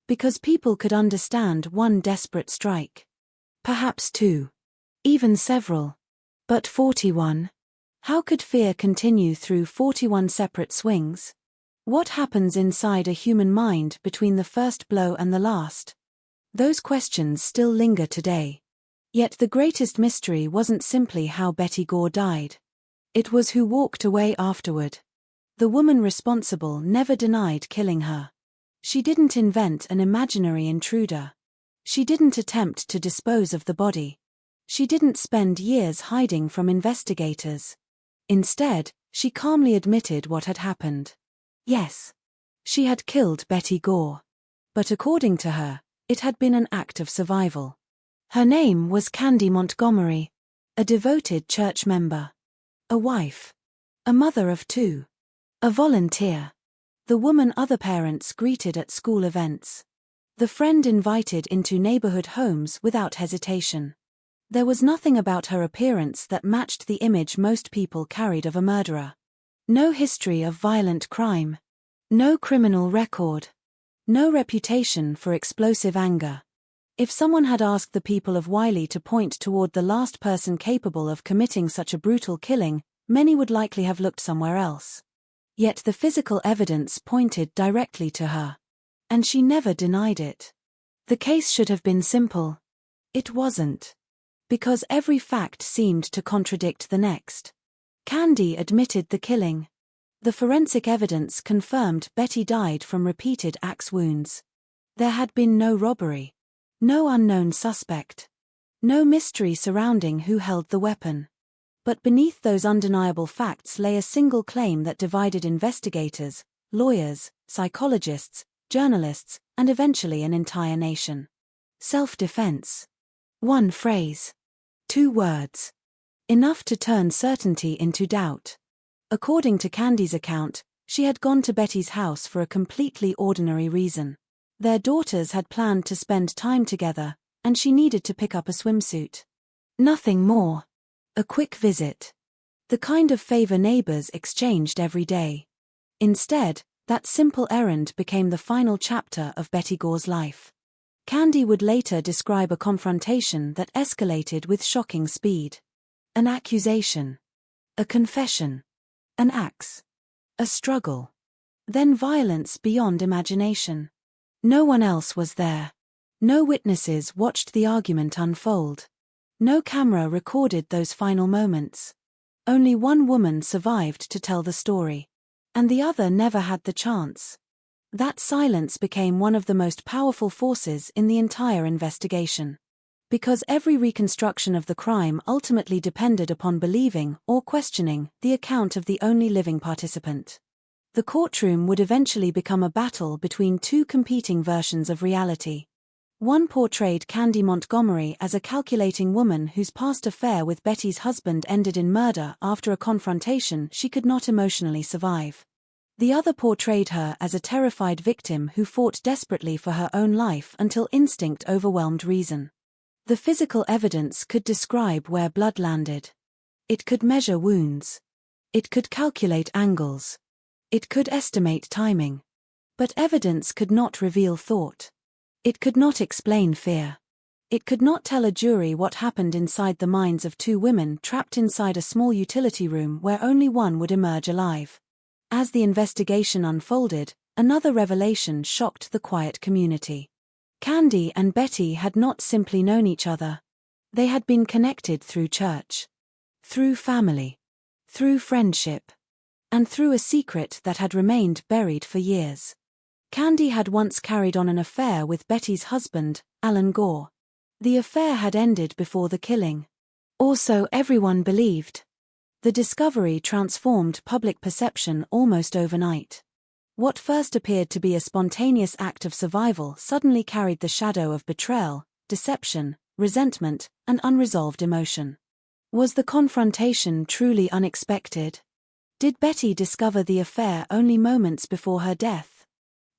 O: Because people could understand one desperate strike. Perhaps two. Even several. But 41? How could fear continue through 41 separate swings? What happens inside a human mind between the first blow and the last? Those questions still linger today. Yet the greatest mystery wasn't simply how Betty Gore died. It was who walked away afterward. The woman responsible never denied killing her. She didn't invent an imaginary intruder. She didn't attempt to dispose of the body. She didn't spend years hiding from investigators. Instead, she calmly admitted what had happened. Yes, she had killed Betty Gore. But according to her, it had been an act of survival. Her name was Candy Montgomery, a devoted church member, a wife, a mother of two, a volunteer, the woman other parents greeted at school events, the friend invited into neighborhood homes without hesitation. There was nothing about her appearance that matched the image most people carried of a murderer. No history of violent crime. No criminal record. No reputation for explosive anger. If someone had asked the people of Wiley to point toward the last person capable of committing such a brutal killing, many would likely have looked somewhere else. Yet the physical evidence pointed directly to her. And she never denied it. The case should have been simple. It wasn't. Because every fact seemed to contradict the next. Candy admitted the killing. The forensic evidence confirmed Betty died from repeated axe wounds. There had been no robbery. No unknown suspect. No mystery surrounding who held the weapon. But beneath those undeniable facts lay a single claim that divided investigators, lawyers, psychologists, journalists, and eventually an entire nation. Self-defense. One phrase. 2 words. Enough to turn certainty into doubt. According to Candy's account, she had gone to Betty's house for a completely ordinary reason. Their daughters had planned to spend time together, and she needed to pick up a swimsuit. Nothing more. A quick visit. The kind of favor neighbors exchanged every day. Instead, that simple errand became the final chapter of Betty Gore's life. Candy would later describe a confrontation that escalated with shocking speed. An accusation. A confession. An axe. A struggle. Then violence beyond imagination. No one else was there. No witnesses watched the argument unfold. No camera recorded those final moments. Only one woman survived to tell the story. And the other never had the chance. That silence became one of the most powerful forces in the entire investigation. Because every reconstruction of the crime ultimately depended upon believing or questioning the account of the only living participant. The courtroom would eventually become a battle between 2 competing versions of reality. One portrayed Candy Montgomery as a calculating woman whose past affair with Betty's husband ended in murder after a confrontation she could not emotionally survive. The other portrayed her as a terrified victim who fought desperately for her own life until instinct overwhelmed reason. The physical evidence could describe where blood landed. It could measure wounds. It could calculate angles. It could estimate timing. But evidence could not reveal thought. It could not explain fear. It could not tell a jury what happened inside the minds of 2 women trapped inside a small utility room where only one would emerge alive. As the investigation unfolded, another revelation shocked the quiet community. Candy and Betty had not simply known each other. They had been connected through church. Through family. Through friendship. And through a secret that had remained buried for years. Candy had once carried on an affair with Betty's husband, Alan Gore. The affair had ended before the killing. Or so everyone believed. The discovery transformed public perception almost overnight. What first appeared to be a spontaneous act of survival suddenly carried the shadow of betrayal, deception, resentment, and unresolved emotion. Was the confrontation truly unexpected? Did Betty discover the affair only moments before her death?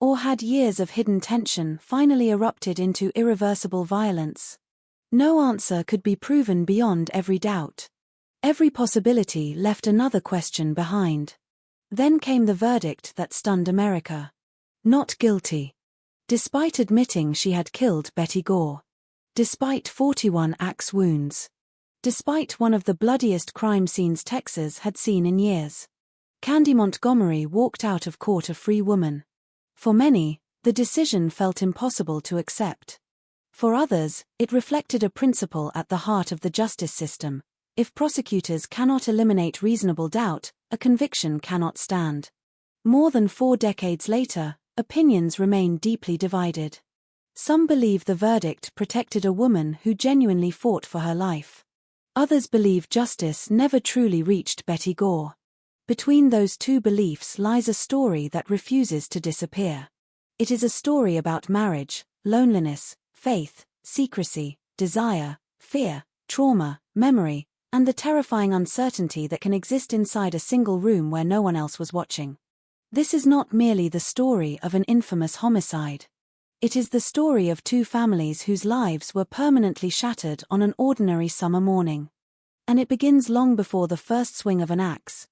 O: Or had years of hidden tension finally erupted into irreversible violence? No answer could be proven beyond every doubt. Every possibility left another question behind. Then came the verdict that stunned America. Not guilty. Despite admitting she had killed Betty Gore. Despite 41 axe wounds. Despite one of the bloodiest crime scenes Texas had seen in years. Candy Montgomery walked out of court a free woman. For many, the decision felt impossible to accept. For others, it reflected a principle at the heart of the justice system. If prosecutors cannot eliminate reasonable doubt, a conviction cannot stand. More than 4 decades later, opinions remain deeply divided. Some believe the verdict protected a woman who genuinely fought for her life. Others believe justice never truly reached Betty Gore. Between those 2 beliefs lies a story that refuses to disappear. It is a story about marriage, loneliness, faith, secrecy, desire, fear, trauma, memory, and the terrifying uncertainty that can exist inside a single room where no one else was watching. This is not merely the story of an infamous homicide. It is the story of 2 families whose lives were permanently shattered on an ordinary summer morning. And it begins long before the first swing of an axe.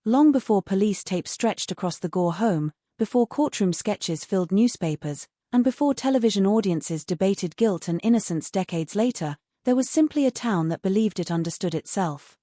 O: Long before police tape stretched across the Gore home, before courtroom sketches filled newspapers, and before television audiences debated guilt and innocence decades later, there was simply a town that believed it understood itself.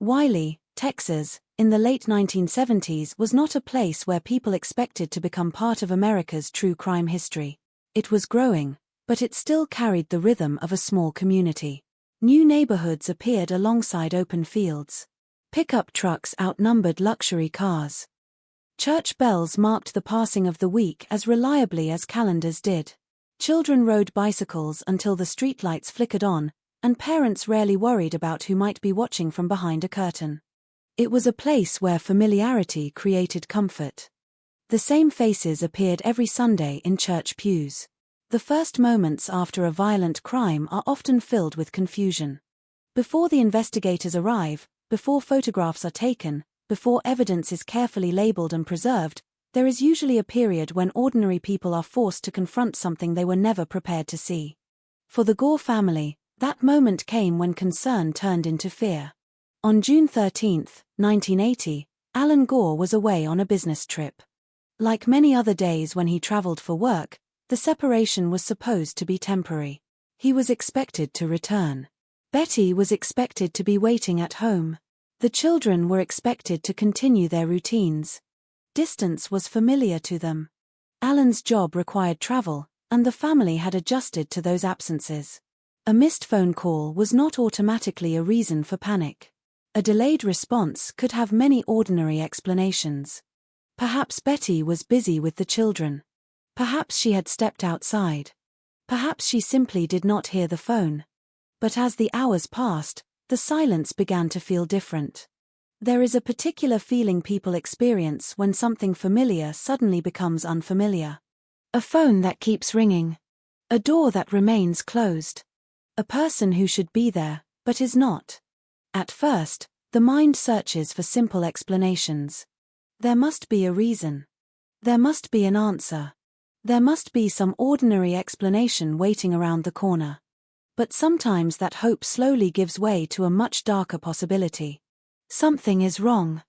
O: Wylie, Texas, in the late 1970s was not a place where people expected to become part of America's true crime history. It was growing, but it still carried the rhythm of a small community. New neighborhoods appeared alongside open fields. Pickup trucks outnumbered luxury cars. Church bells marked the passing of the week as reliably as calendars did. Children rode bicycles until the streetlights flickered on, and parents rarely worried about who might be watching from behind a curtain. It was a place where familiarity created comfort. The same faces appeared every Sunday in church pews. The first moments after a violent crime are often filled with confusion. Before the investigators arrive, before photographs are taken, before evidence is carefully labeled and preserved, there is usually a period when ordinary people are forced to confront something they were never prepared to see. For the Gore family, that moment came when concern turned into fear. On June 13, 1980, Alan Gore was away on a business trip. Like many other days when he traveled for work, the separation was supposed to be temporary. He was expected to return. Betty was expected to be waiting at home. The children were expected to continue their routines. Distance was familiar to them. Alan's job required travel, and the family had adjusted to those absences. A missed phone call was not automatically a reason for panic. A delayed response could have many ordinary explanations. Perhaps Betty was busy with the children. Perhaps she had stepped outside. Perhaps she simply did not hear the phone. But as the hours passed, the silence began to feel different. There is a particular feeling people experience when something familiar suddenly becomes unfamiliar. A phone that keeps ringing. A door that remains closed. A person who should be there, but is not. At first, the mind searches for simple explanations. There must be a reason. There must be an answer. There must be some ordinary explanation waiting around the corner. But sometimes that hope slowly gives way to a much darker possibility. Something is wrong.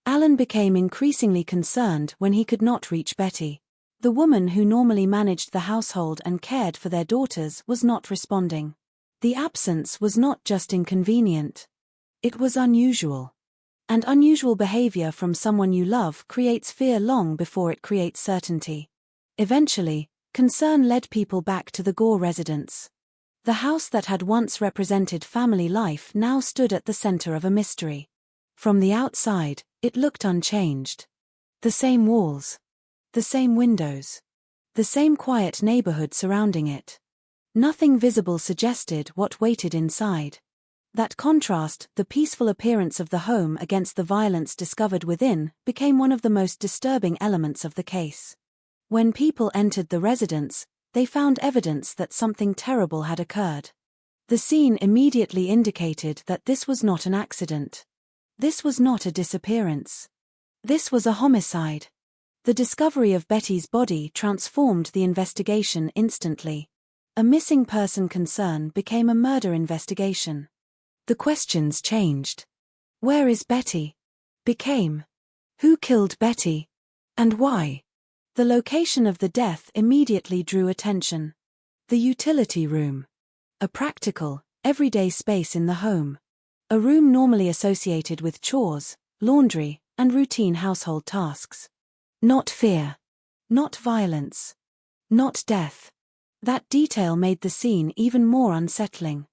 O: Alan became increasingly concerned when he could not reach Betty. The woman who normally managed the household and cared for their daughters was not responding. The absence was not just inconvenient. It was unusual. And unusual behavior from someone you love creates fear long before it creates certainty. Eventually, concern led people back to the Gore residence. The house that had once represented family life now stood at the center of a mystery. From the outside, it looked unchanged. The same walls. The same windows. The same quiet neighborhood surrounding it. Nothing visible suggested what waited inside. That contrast, the peaceful appearance of the home against the violence discovered within, became one of the most disturbing elements of the case. When people entered the residence, they found evidence that something terrible had occurred. The scene immediately indicated that this was not an accident. This was not a disappearance. This was a homicide. The discovery of Betty's body transformed the investigation instantly. A missing person concern became a murder investigation. The questions changed. Where is Betty? Became. Who killed Betty? And why? The location of the death immediately drew attention. The utility room. A practical, everyday space in the home. A room normally associated with chores, laundry, and routine household tasks. Not fear. Not violence. Not death. That detail made the scene even more unsettling.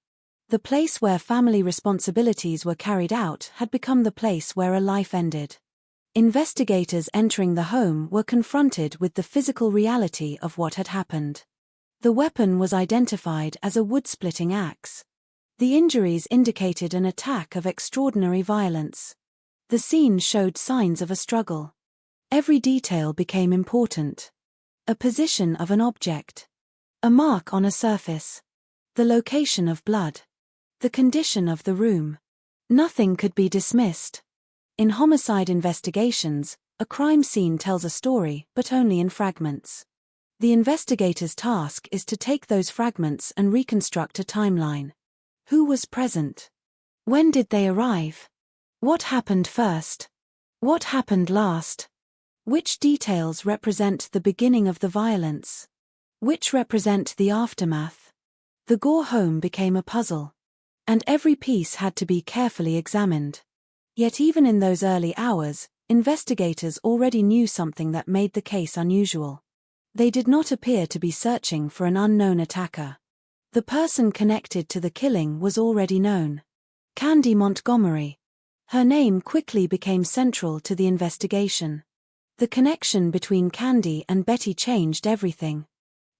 O: The place where family responsibilities were carried out had become the place where a life ended. Investigators entering the home were confronted with the physical reality of what had happened. The weapon was identified as a wood-splitting axe. The injuries indicated an attack of extraordinary violence. The scene showed signs of a struggle. Every detail became important. A position of an object. A mark on a surface. The location of blood. The condition of the room. Nothing could be dismissed. In homicide investigations, a crime scene tells a story, but only in fragments. The investigator's task is to take those fragments and reconstruct a timeline. Who was present? When did they arrive? What happened first? What happened last? Which details represent the beginning of the violence? Which represent the aftermath? The Gore home became a puzzle, and every piece had to be carefully examined. Yet even in those early hours, investigators already knew something that made the case unusual. They did not appear to be searching for an unknown attacker. The person connected to the killing was already known. Candy Montgomery. Her name quickly became central to the investigation. The connection between Candy and Betty changed everything.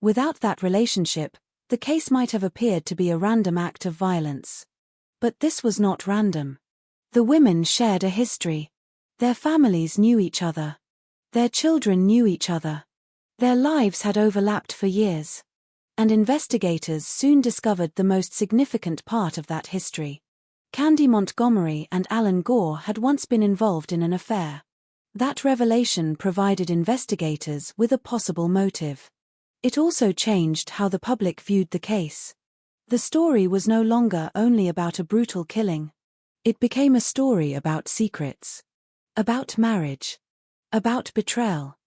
O: Without that relationship, the case might have appeared to be a random act of violence. But this was not random. The women shared a history. Their families knew each other. Their children knew each other. Their lives had overlapped for years. And investigators soon discovered the most significant part of that history. Candy Montgomery and Alan Gore had once been involved in an affair. That revelation provided investigators with a possible motive. It also changed how the public viewed the case. The story was no longer only about a brutal killing. It became a story about secrets. About marriage. About betrayal.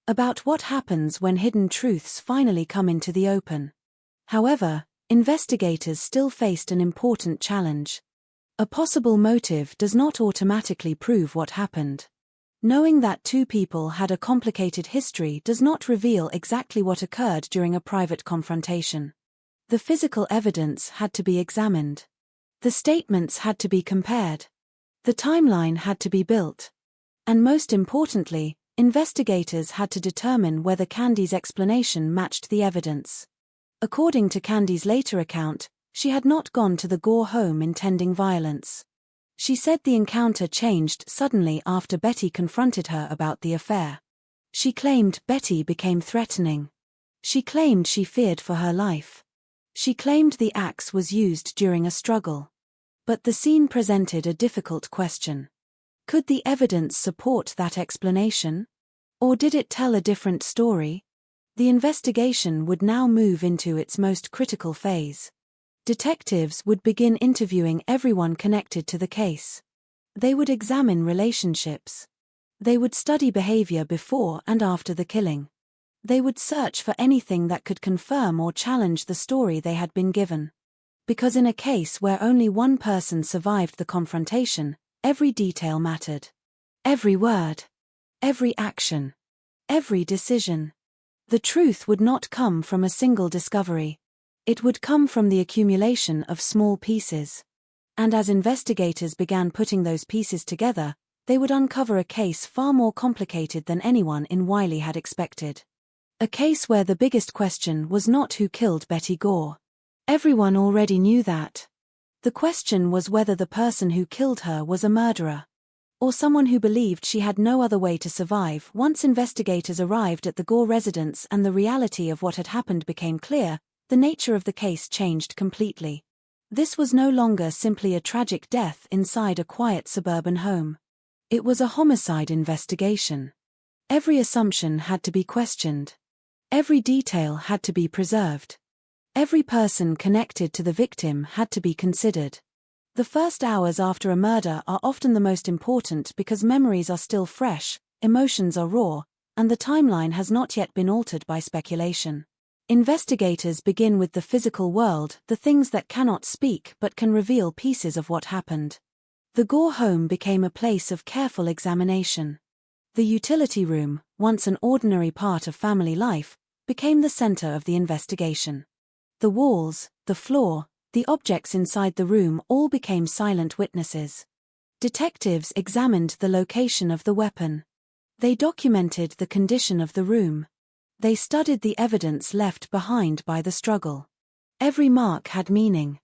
O: About what happens when hidden truths finally come into the open. However, investigators still faced an important challenge. A possible motive does not automatically prove what happened. Knowing that two people had a complicated history does not reveal exactly what occurred during a private confrontation. The physical evidence had to be examined. The statements had to be compared. The timeline had to be built. And most importantly, investigators had to determine whether Candy's explanation matched the evidence. According to Candy's later account, she had not gone to the Gore home intending violence. She said the encounter changed suddenly after Betty confronted her about the affair. She claimed Betty became threatening. She claimed she feared for her life. She claimed the axe was used during a struggle. But the scene presented a difficult question. Could the evidence support that explanation? Or did it tell a different story? The investigation would now move into its most critical phase. Detectives would begin interviewing everyone connected to the case. They would examine relationships. They would study behavior before and after the killing. They would search for anything that could confirm or challenge the story they had been given. Because in a case where only one person survived the confrontation, every detail mattered. Every word. Every action. Every decision. The truth would not come from a single discovery. It would come from the accumulation of small pieces. And as investigators began putting those pieces together, they would uncover a case far more complicated than anyone in Wiley had expected. A case where the biggest question was not who killed Betty Gore. Everyone already knew that. The question was whether the person who killed her was a murderer. Or someone who believed she had no other way to survive. Once investigators arrived at the Gore residence and the reality of what had happened became clear, the nature of the case changed completely. This was no longer simply a tragic death inside a quiet suburban home. It was a homicide investigation. Every assumption had to be questioned. Every detail had to be preserved. Every person connected to the victim had to be considered. The first hours after a murder are often the most important because memories are still fresh, emotions are raw, and the timeline has not yet been altered by speculation. Investigators begin with the physical world, the things that cannot speak but can reveal pieces of what happened. The Gore home became a place of careful examination. The utility room, once an ordinary part of family life, became the center of the investigation. The walls, the floor, the objects inside the room all became silent witnesses. Detectives examined the location of the weapon. They documented the condition of the room. They studied the evidence left behind by the struggle. Every mark had meaning.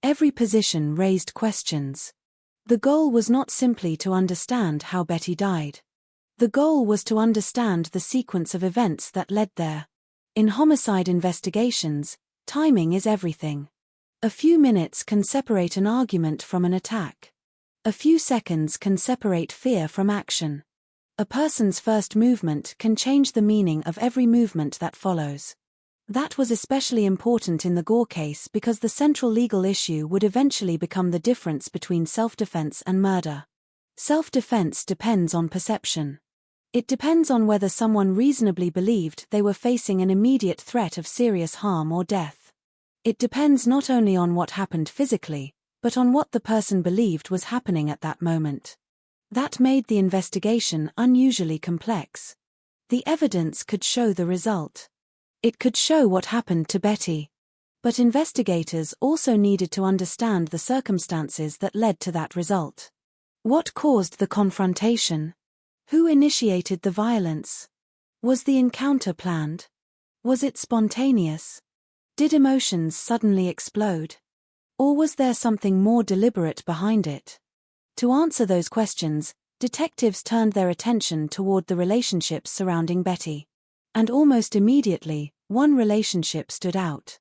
O: Every position raised questions. The goal was not simply to understand how Betty died. The goal was to understand the sequence of events that led there. In homicide investigations, timing is everything. A few minutes can separate an argument from an attack. A few seconds can separate fear from action. A person's first movement can change the meaning of every movement that follows. That was especially important in the Gore case because the central legal issue would eventually become the difference between self-defense and murder. Self-defense depends on perception. It depends on whether someone reasonably believed they were facing an immediate threat of serious harm or death. It depends not only on what happened physically, but on what the person believed was happening at that moment. That made the investigation unusually complex. The evidence could show the result. It could show what happened to Betty. But investigators also needed to understand the circumstances that led to that result. What caused the confrontation? Who initiated the violence? Was the encounter planned? Was it spontaneous? Did emotions suddenly explode? Or was there something more deliberate behind it? To answer those questions, detectives turned their attention toward the relationships surrounding Betty. And almost immediately, one relationship stood out.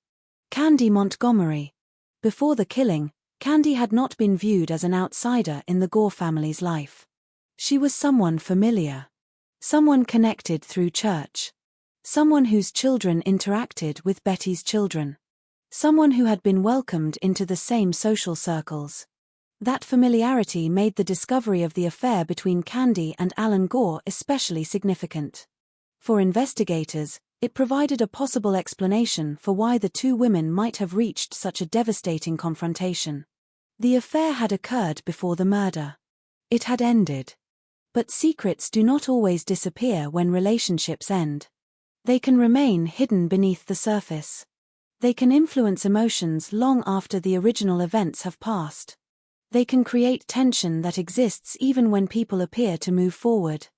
O: Candy Montgomery. Before the killing, Candy had not been viewed as an outsider in the Gore family's life. She was someone familiar. Someone connected through church. Someone whose children interacted with Betty's children. Someone who had been welcomed into the same social circles. That familiarity made the discovery of the affair between Candy and Alan Gore especially significant. For investigators, it provided a possible explanation for why the two women might have reached such a devastating confrontation. The affair had occurred before the murder. It had ended. But secrets do not always disappear when relationships end. They can remain hidden beneath the surface. They can influence emotions long after the original events have passed. They can create tension that exists even when people appear to move forward.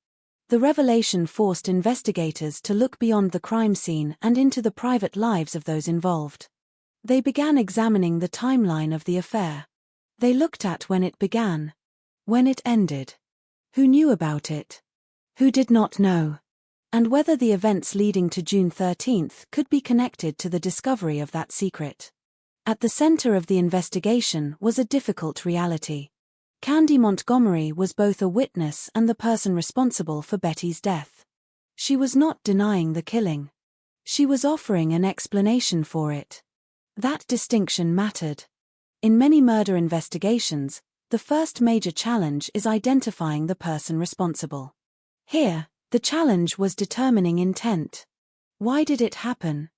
O: The revelation forced investigators to look beyond the crime scene and into the private lives of those involved. They began examining the timeline of the affair. They looked at when it began, when it ended, who knew about it, who did not know, and whether the events leading to June 13th could be connected to the discovery of that secret. At the center of the investigation was a difficult reality. Candy Montgomery was both a witness and the person responsible for Betty's death. She was not denying the killing. She was offering an explanation for it. That distinction mattered. In many murder investigations, the first major challenge is identifying the person responsible. Here, the challenge was determining intent. Why did it happen?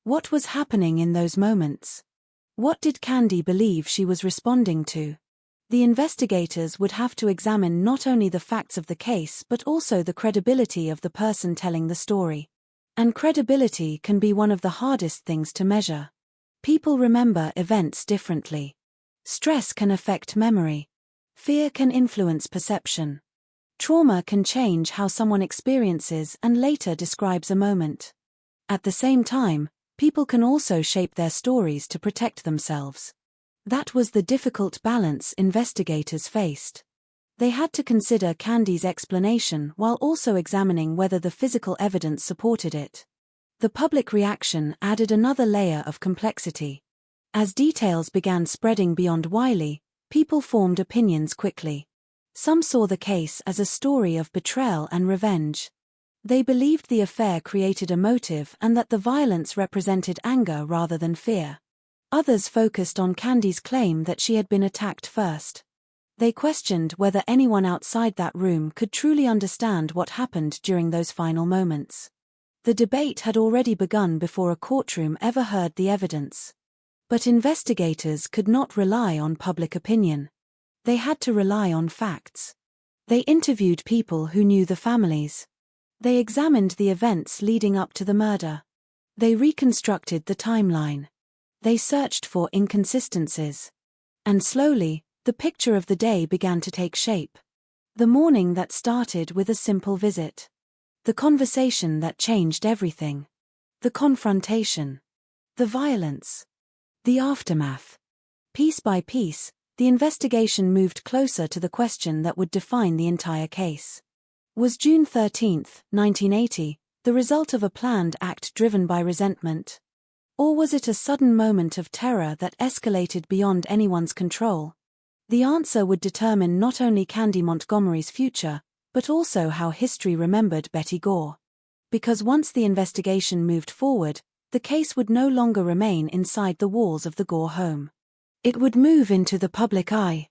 O: What was happening in those moments? What did Candy believe she was responding to? The investigators would have to examine not only the facts of the case but also the credibility of the person telling the story. And credibility can be one of the hardest things to measure. People remember events differently. Stress can affect memory. Fear can influence perception. Trauma can change how someone experiences and later describes a moment. At the same time, people can also shape their stories to protect themselves. That was the difficult balance investigators faced. They had to consider Candy's explanation while also examining whether the physical evidence supported it. The public reaction added another layer of complexity. As details began spreading beyond Wiley, people formed opinions quickly. Some saw the case as a story of betrayal and revenge. They believed the affair created a motive and that the violence represented anger rather than fear. Others focused on Candy's claim that she had been attacked first. They questioned whether anyone outside that room could truly understand what happened during those final moments. The debate had already begun before a courtroom ever heard the evidence. But investigators could not rely on public opinion. They had to rely on facts. They interviewed people who knew the families. They examined the events leading up to the murder. They reconstructed the timeline. They searched for inconsistencies. And slowly, the picture of the day began to take shape. The morning that started with a simple visit. The conversation that changed everything. The confrontation. The violence. The aftermath. Piece by piece, the investigation moved closer to the question that would define the entire case. Was June 13, 1980, the result of a planned act driven by resentment? Or was it a sudden moment of terror that escalated beyond anyone's control? The answer would determine not only Candy Montgomery's future, but also how history remembered Betty Gore. Because once the investigation moved forward, the case would no longer remain inside the walls of the Gore home. It would move into the public eye.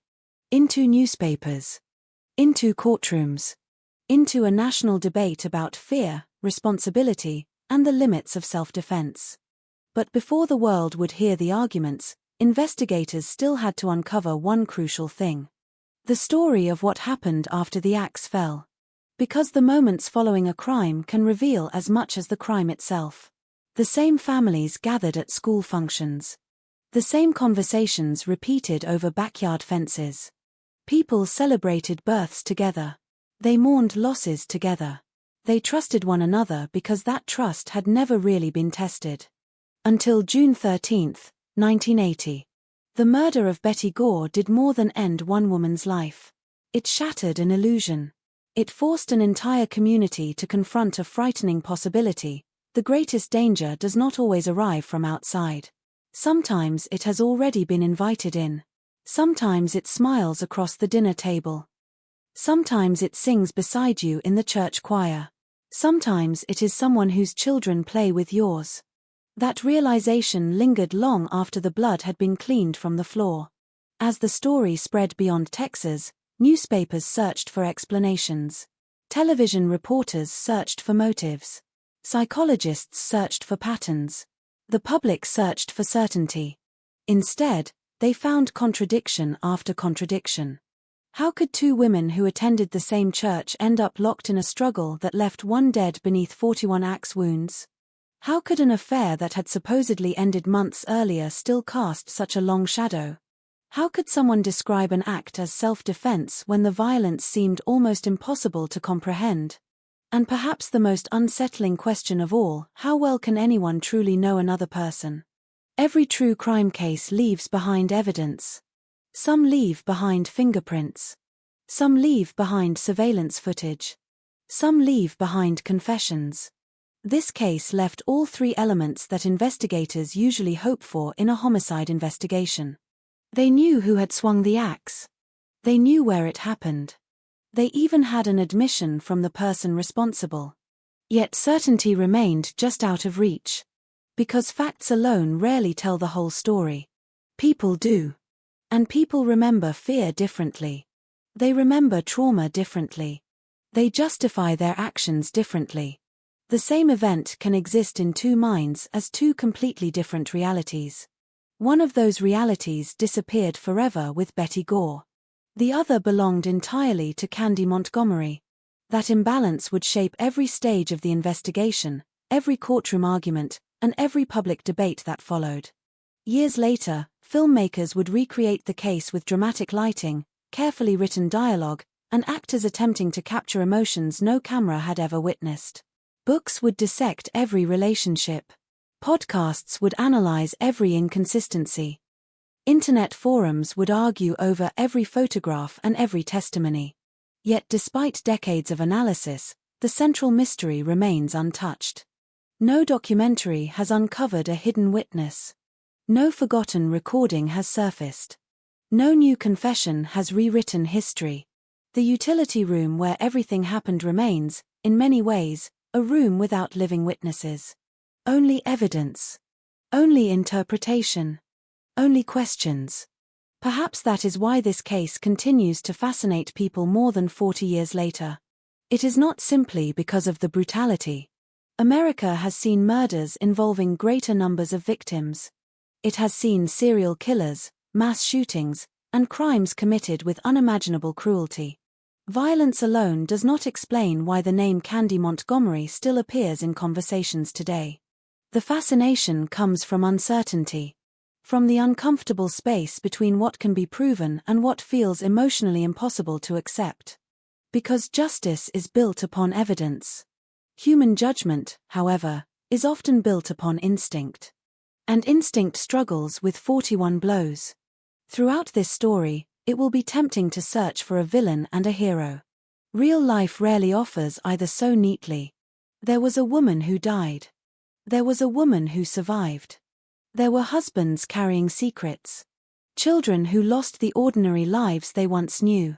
O: Into newspapers. Into courtrooms. into a national debate about fear, responsibility, and the limits of self-defense. But before the world would hear the arguments, investigators still had to uncover one crucial thing: the story of what happened after the axe fell. Because the moments following a crime can reveal as much as the crime itself. The same families gathered at school functions. The same conversations repeated over backyard fences. People celebrated births together. They mourned losses together. They trusted one another because that trust had never really been tested. Until June 13, 1980. The murder of Betty Gore did more than end one woman's life. It shattered an illusion. It forced an entire community to confront a frightening possibility: the greatest danger does not always arrive from outside. Sometimes it has already been invited in. Sometimes it smiles across the dinner table. Sometimes it sings beside you in the church choir. Sometimes it is someone whose children play with yours. That realization lingered long after the blood had been cleaned from the floor. As the story spread beyond Texas, newspapers searched for explanations. Television reporters searched for motives. Psychologists searched for patterns. The public searched for certainty. Instead, they found contradiction after contradiction. How could two women who attended the same church end up locked in a struggle that left one dead beneath 41 axe wounds? How could an affair that had supposedly ended months earlier still cast such a long shadow? How could someone describe an act as self-defense when the violence seemed almost impossible to comprehend? And perhaps the most unsettling question of all: how well can anyone truly know another person? Every true crime case leaves behind evidence. Some leave behind fingerprints. Some leave behind surveillance footage. Some leave behind confessions. This case left all three elements that investigators usually hope for in a homicide investigation. They knew who had swung the axe. They knew where it happened. They even had an admission from the person responsible. Yet certainty remained just out of reach. Because facts alone rarely tell the whole story. People do. And people remember fear differently. They remember trauma differently. They justify their actions differently. The same event can exist in two minds as two completely different realities. One of those realities disappeared forever with Betty Gore. The other belonged entirely to Candy Montgomery. That imbalance would shape every stage of the investigation, every courtroom argument, and every public debate that followed. Years later, filmmakers would recreate the case with dramatic lighting, carefully written dialogue, and actors attempting to capture emotions no camera had ever witnessed. Books would dissect every relationship. Podcasts would analyze every inconsistency. Internet forums would argue over every photograph and every testimony. Yet despite decades of analysis, the central mystery remains untouched. No documentary has uncovered a hidden witness. No forgotten recording has surfaced. No new confession has rewritten history. The utility room where everything happened remains, in many ways, a room without living witnesses. Only evidence. Only interpretation. Only questions. Perhaps that is why this case continues to fascinate people more than 40 years later. It is not simply because of the brutality. America has seen murders involving greater numbers of victims. It has seen serial killers, mass shootings, and crimes committed with unimaginable cruelty. Violence alone does not explain why the name Candy Montgomery still appears in conversations today. The fascination comes from uncertainty. From the uncomfortable space between what can be proven and what feels emotionally impossible to accept. Because justice is built upon evidence. Human judgment, however, is often built upon instinct. And instinct struggles with 41 blows. Throughout this story, it will be tempting to search for a villain and a hero. Real life rarely offers either so neatly. There was a woman who died. There was a woman who survived. There were husbands carrying secrets. Children who lost the ordinary lives they once knew.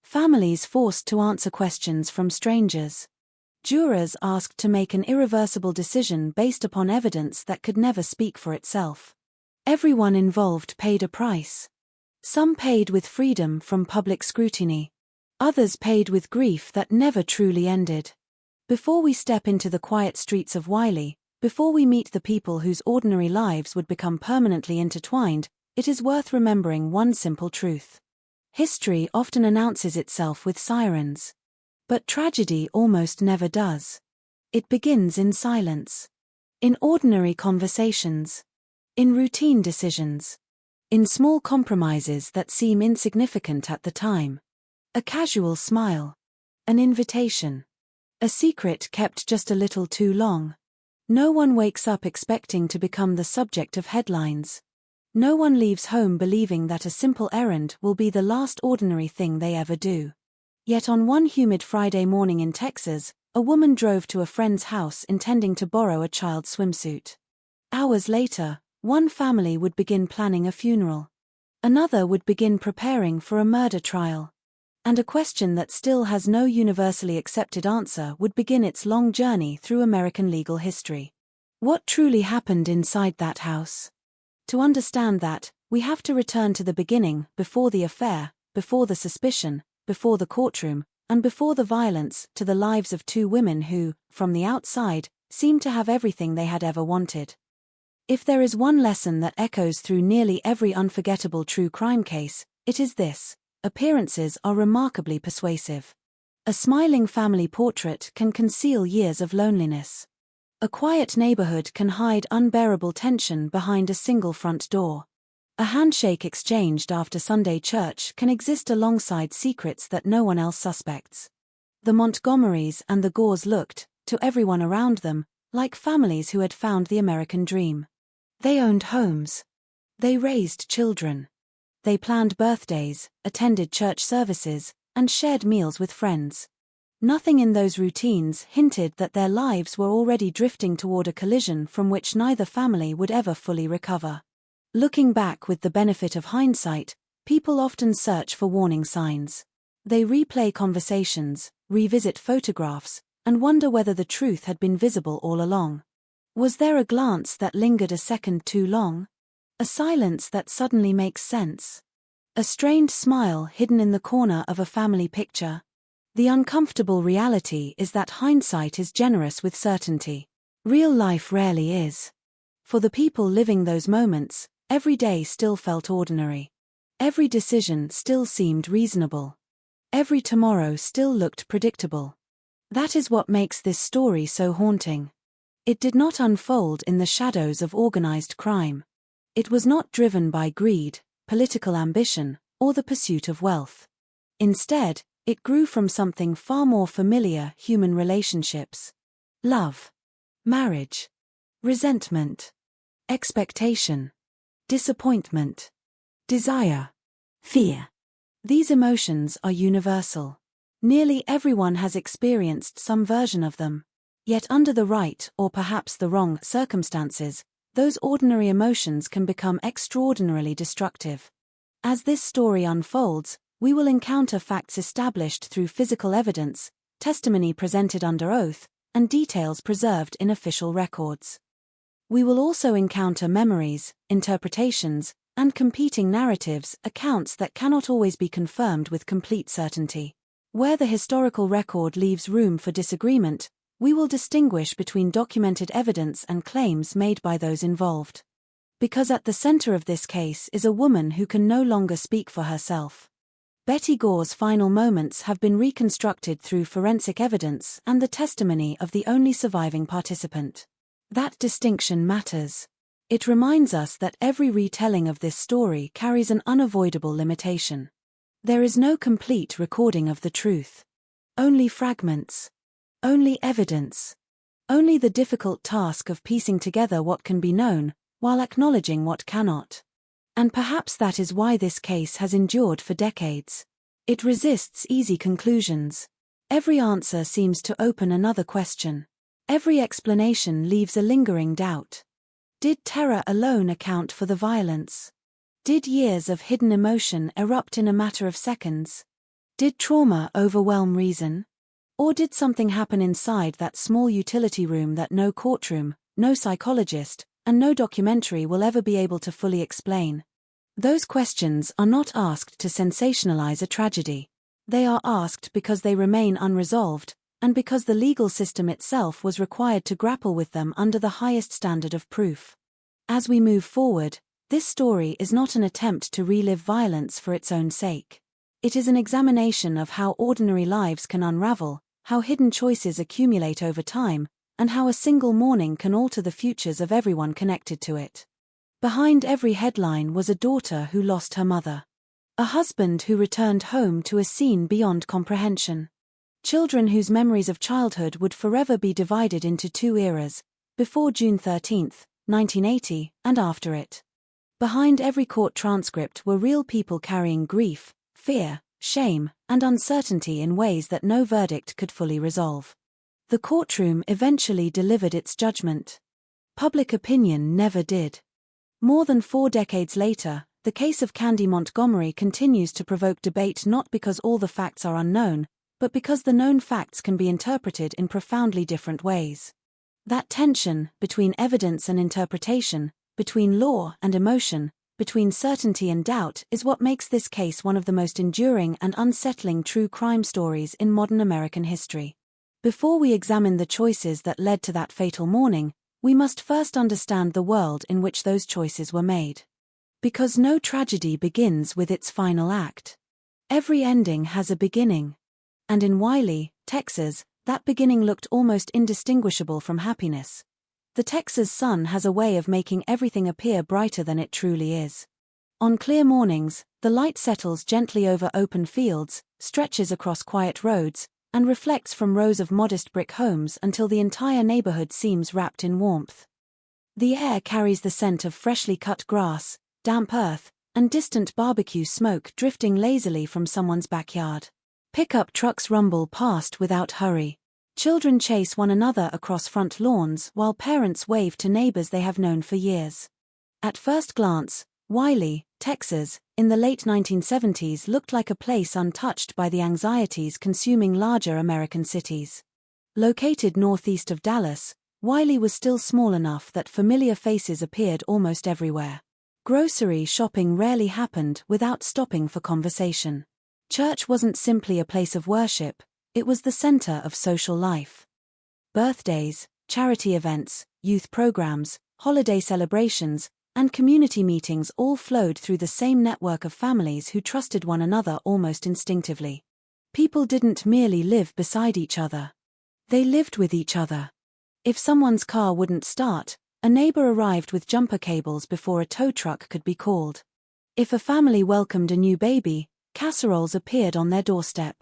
O: Families forced to answer questions from strangers. Jurors asked to make an irreversible decision based upon evidence that could never speak for itself. Everyone involved paid a price. Some paid with freedom from public scrutiny. Others paid with grief that never truly ended. Before we step into the quiet streets of Wiley, before we meet the people whose ordinary lives would become permanently intertwined, it is worth remembering one simple truth. History often announces itself with sirens. But tragedy almost never does. It begins in silence. In ordinary conversations. In routine decisions. In small compromises that seem insignificant at the time. A casual smile. An invitation. A secret kept just a little too long. No one wakes up expecting to become the subject of headlines. No one leaves home believing that a simple errand will be the last ordinary thing they ever do. Yet on one humid Friday morning in Texas, a woman drove to a friend's house intending to borrow a child's swimsuit. Hours later, one family would begin planning a funeral. Another would begin preparing for a murder trial. And a question that still has no universally accepted answer would begin its long journey through American legal history. What truly happened inside that house? To understand that, we have to return to the beginning, before the affair, before the suspicion, before the courtroom, and before the violence, to the lives of two women who, from the outside, seemed to have everything they had ever wanted. If there is one lesson that echoes through nearly every unforgettable true crime case, it is this: appearances are remarkably persuasive. A smiling family portrait can conceal years of loneliness. A quiet neighborhood can hide unbearable tension behind a single front door. A handshake exchanged after Sunday church can exist alongside secrets that no one else suspects. The Montgomerys and the Gores looked, to everyone around them, like families who had found the American dream. They owned homes. They raised children. They planned birthdays, attended church services, and shared meals with friends. Nothing in those routines hinted that their lives were already drifting toward a collision from which neither family would ever fully recover. Looking back with the benefit of hindsight, people often search for warning signs. They replay conversations, revisit photographs, and wonder whether the truth had been visible all along. Was there a glance that lingered a second too long? A silence that suddenly makes sense? A strained smile hidden in the corner of a family picture? The uncomfortable reality is that hindsight is generous with certainty. Real life rarely is. For the people living those moments, every day still felt ordinary. Every decision still seemed reasonable. Every tomorrow still looked predictable. That is what makes this story so haunting. It did not unfold in the shadows of organized crime. It was not driven by greed, political ambition, or the pursuit of wealth. Instead, it grew from something far more familiar: human relationships. Love. Marriage. Resentment. Expectation. Disappointment. Desire. Fear. These emotions are universal. Nearly everyone has experienced some version of them. Yet under the right, or perhaps the wrong, circumstances, those ordinary emotions can become extraordinarily destructive. As this story unfolds, we will encounter facts established through physical evidence, testimony presented under oath, and details preserved in official records. We will also encounter memories, interpretations, and competing narratives, accounts that cannot always be confirmed with complete certainty. Where the historical record leaves room for disagreement, we will distinguish between documented evidence and claims made by those involved. Because at the center of this case is a woman who can no longer speak for herself. Betty Gore's final moments have been reconstructed through forensic evidence and the testimony of the only surviving participant. That distinction matters. It reminds us that every retelling of this story carries an unavoidable limitation. There is no complete recording of the truth. Only fragments. Only evidence. Only the difficult task of piecing together what can be known, while acknowledging what cannot. And perhaps that is why this case has endured for decades. It resists easy conclusions. Every answer seems to open another question. Every explanation leaves a lingering doubt. Did terror alone account for the violence? Did years of hidden emotion erupt in a matter of seconds? Did trauma overwhelm reason? Or did something happen inside that small utility room that no courtroom, no psychologist, and no documentary will ever be able to fully explain? Those questions are not asked to sensationalize a tragedy. They are asked because they remain unresolved, and because the legal system itself was required to grapple with them under the highest standard of proof. As we move forward, this story is not an attempt to relive violence for its own sake. It is an examination of how ordinary lives can unravel, how hidden choices accumulate over time, and how a single morning can alter the futures of everyone connected to it. Behind every headline was a daughter who lost her mother. A husband who returned home to a scene beyond comprehension. Children whose memories of childhood would forever be divided into two eras, before June 13, 1980, and after it. Behind every court transcript were real people carrying grief, fear, shame, and uncertainty in ways that no verdict could fully resolve. The courtroom eventually delivered its judgment. Public opinion never did. More than 4 decades later, the case of Candy Montgomery continues to provoke debate, not because all the facts are unknown, but because the known facts can be interpreted in profoundly different ways. That tension between evidence and interpretation, between law and emotion, between certainty and doubt is what makes this case one of the most enduring and unsettling true crime stories in modern American history. Before we examine the choices that led to that fatal morning, we must first understand the world in which those choices were made. Because no tragedy begins with its final act. Every ending has a beginning. And in Wiley, Texas, that beginning looked almost indistinguishable from happiness. The Texas sun has a way of making everything appear brighter than it truly is. On clear mornings, the light settles gently over open fields, stretches across quiet roads, and reflects from rows of modest brick homes until the entire neighborhood seems wrapped in warmth. The air carries the scent of freshly cut grass, damp earth, and distant barbecue smoke drifting lazily from someone's backyard. Pickup trucks rumble past without hurry. Children chase one another across front lawns while parents wave to neighbors they have known for years. At first glance, Wiley, Texas, in the late 1970s looked like a place untouched by the anxieties consuming larger American cities. Located northeast of Dallas, Wiley was still small enough that familiar faces appeared almost everywhere. Grocery shopping rarely happened without stopping for conversation. Church wasn't simply a place of worship, it was the center of social life. Birthdays, charity events, youth programs, holiday celebrations, and community meetings all flowed through the same network of families who trusted one another almost instinctively. People didn't merely live beside each other. They lived with each other. If someone's car wouldn't start, a neighbor arrived with jumper cables before a tow truck could be called. If a family welcomed a new baby, casseroles appeared on their doorstep.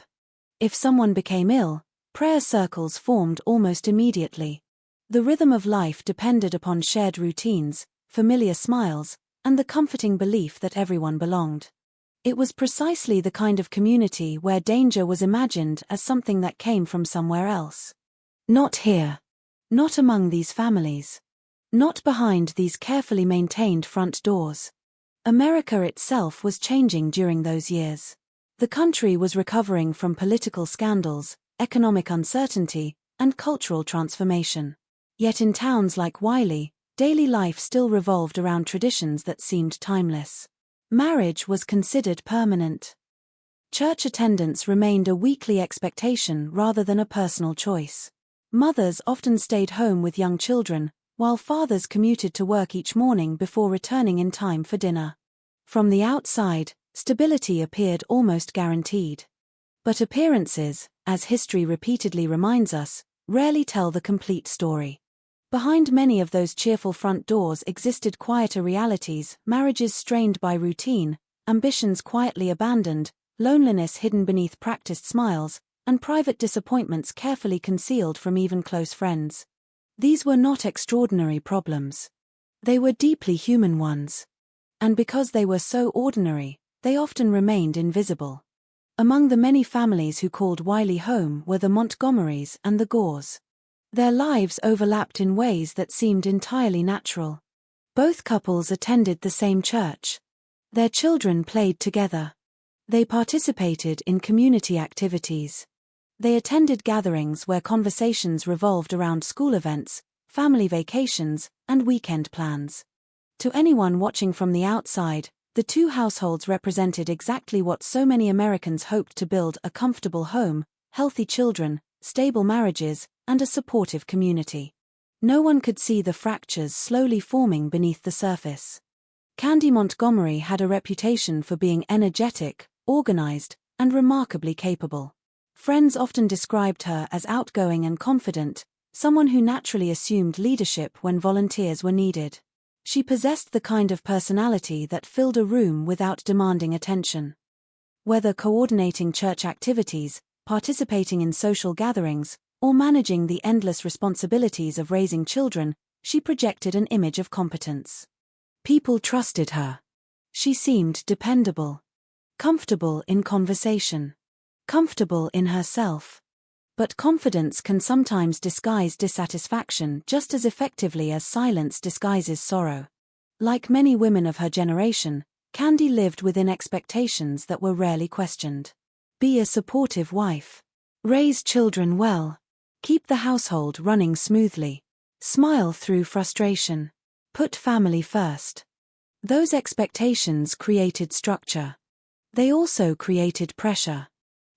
O: If someone became ill, prayer circles formed almost immediately. The rhythm of life depended upon shared routines, familiar smiles, and the comforting belief that everyone belonged. It was precisely the kind of community where danger was imagined as something that came from somewhere else. Not here. Not among these families. Not behind these carefully maintained front doors. America itself was changing during those years. The country was recovering from political scandals, economic uncertainty, and cultural transformation. Yet in towns like Wiley, daily life still revolved around traditions that seemed timeless. Marriage was considered permanent. Church attendance remained a weekly expectation rather than a personal choice. Mothers often stayed home with young children, while fathers commuted to work each morning before returning in time for dinner. From the outside, stability appeared almost guaranteed. But appearances, as history repeatedly reminds us, rarely tell the complete story. Behind many of those cheerful front doors existed quieter realities, marriages strained by routine, ambitions quietly abandoned, loneliness hidden beneath practiced smiles, and private disappointments carefully concealed from even close friends. These were not extraordinary problems. They were deeply human ones. And because they were so ordinary, they often remained invisible. Among the many families who called Wiley home were the Montgomerys and the Gores. Their lives overlapped in ways that seemed entirely natural. Both couples attended the same church. Their children played together. They participated in community activities. They attended gatherings where conversations revolved around school events, family vacations, and weekend plans. To anyone watching from the outside, The two households represented exactly what so many Americans hoped to build: a comfortable home, healthy children, stable marriages, and a supportive community. No one could see the fractures slowly forming beneath the surface. Candy Montgomery had a reputation for being energetic, organized, and remarkably capable. Friends often described her as outgoing and confident, someone who naturally assumed leadership when volunteers were needed. She possessed the kind of personality that filled a room without demanding attention. Whether coordinating church activities, participating in social gatherings, or managing the endless responsibilities of raising children, she projected an image of competence. People trusted her. She seemed dependable. Comfortable in conversation. Comfortable in herself. But confidence can sometimes disguise dissatisfaction just as effectively as silence disguises sorrow. Like many women of her generation, Candy lived within expectations that were rarely questioned. Be a supportive wife. Raise children well. Keep the household running smoothly. Smile through frustration. Put family first. Those expectations created structure. They also created pressure.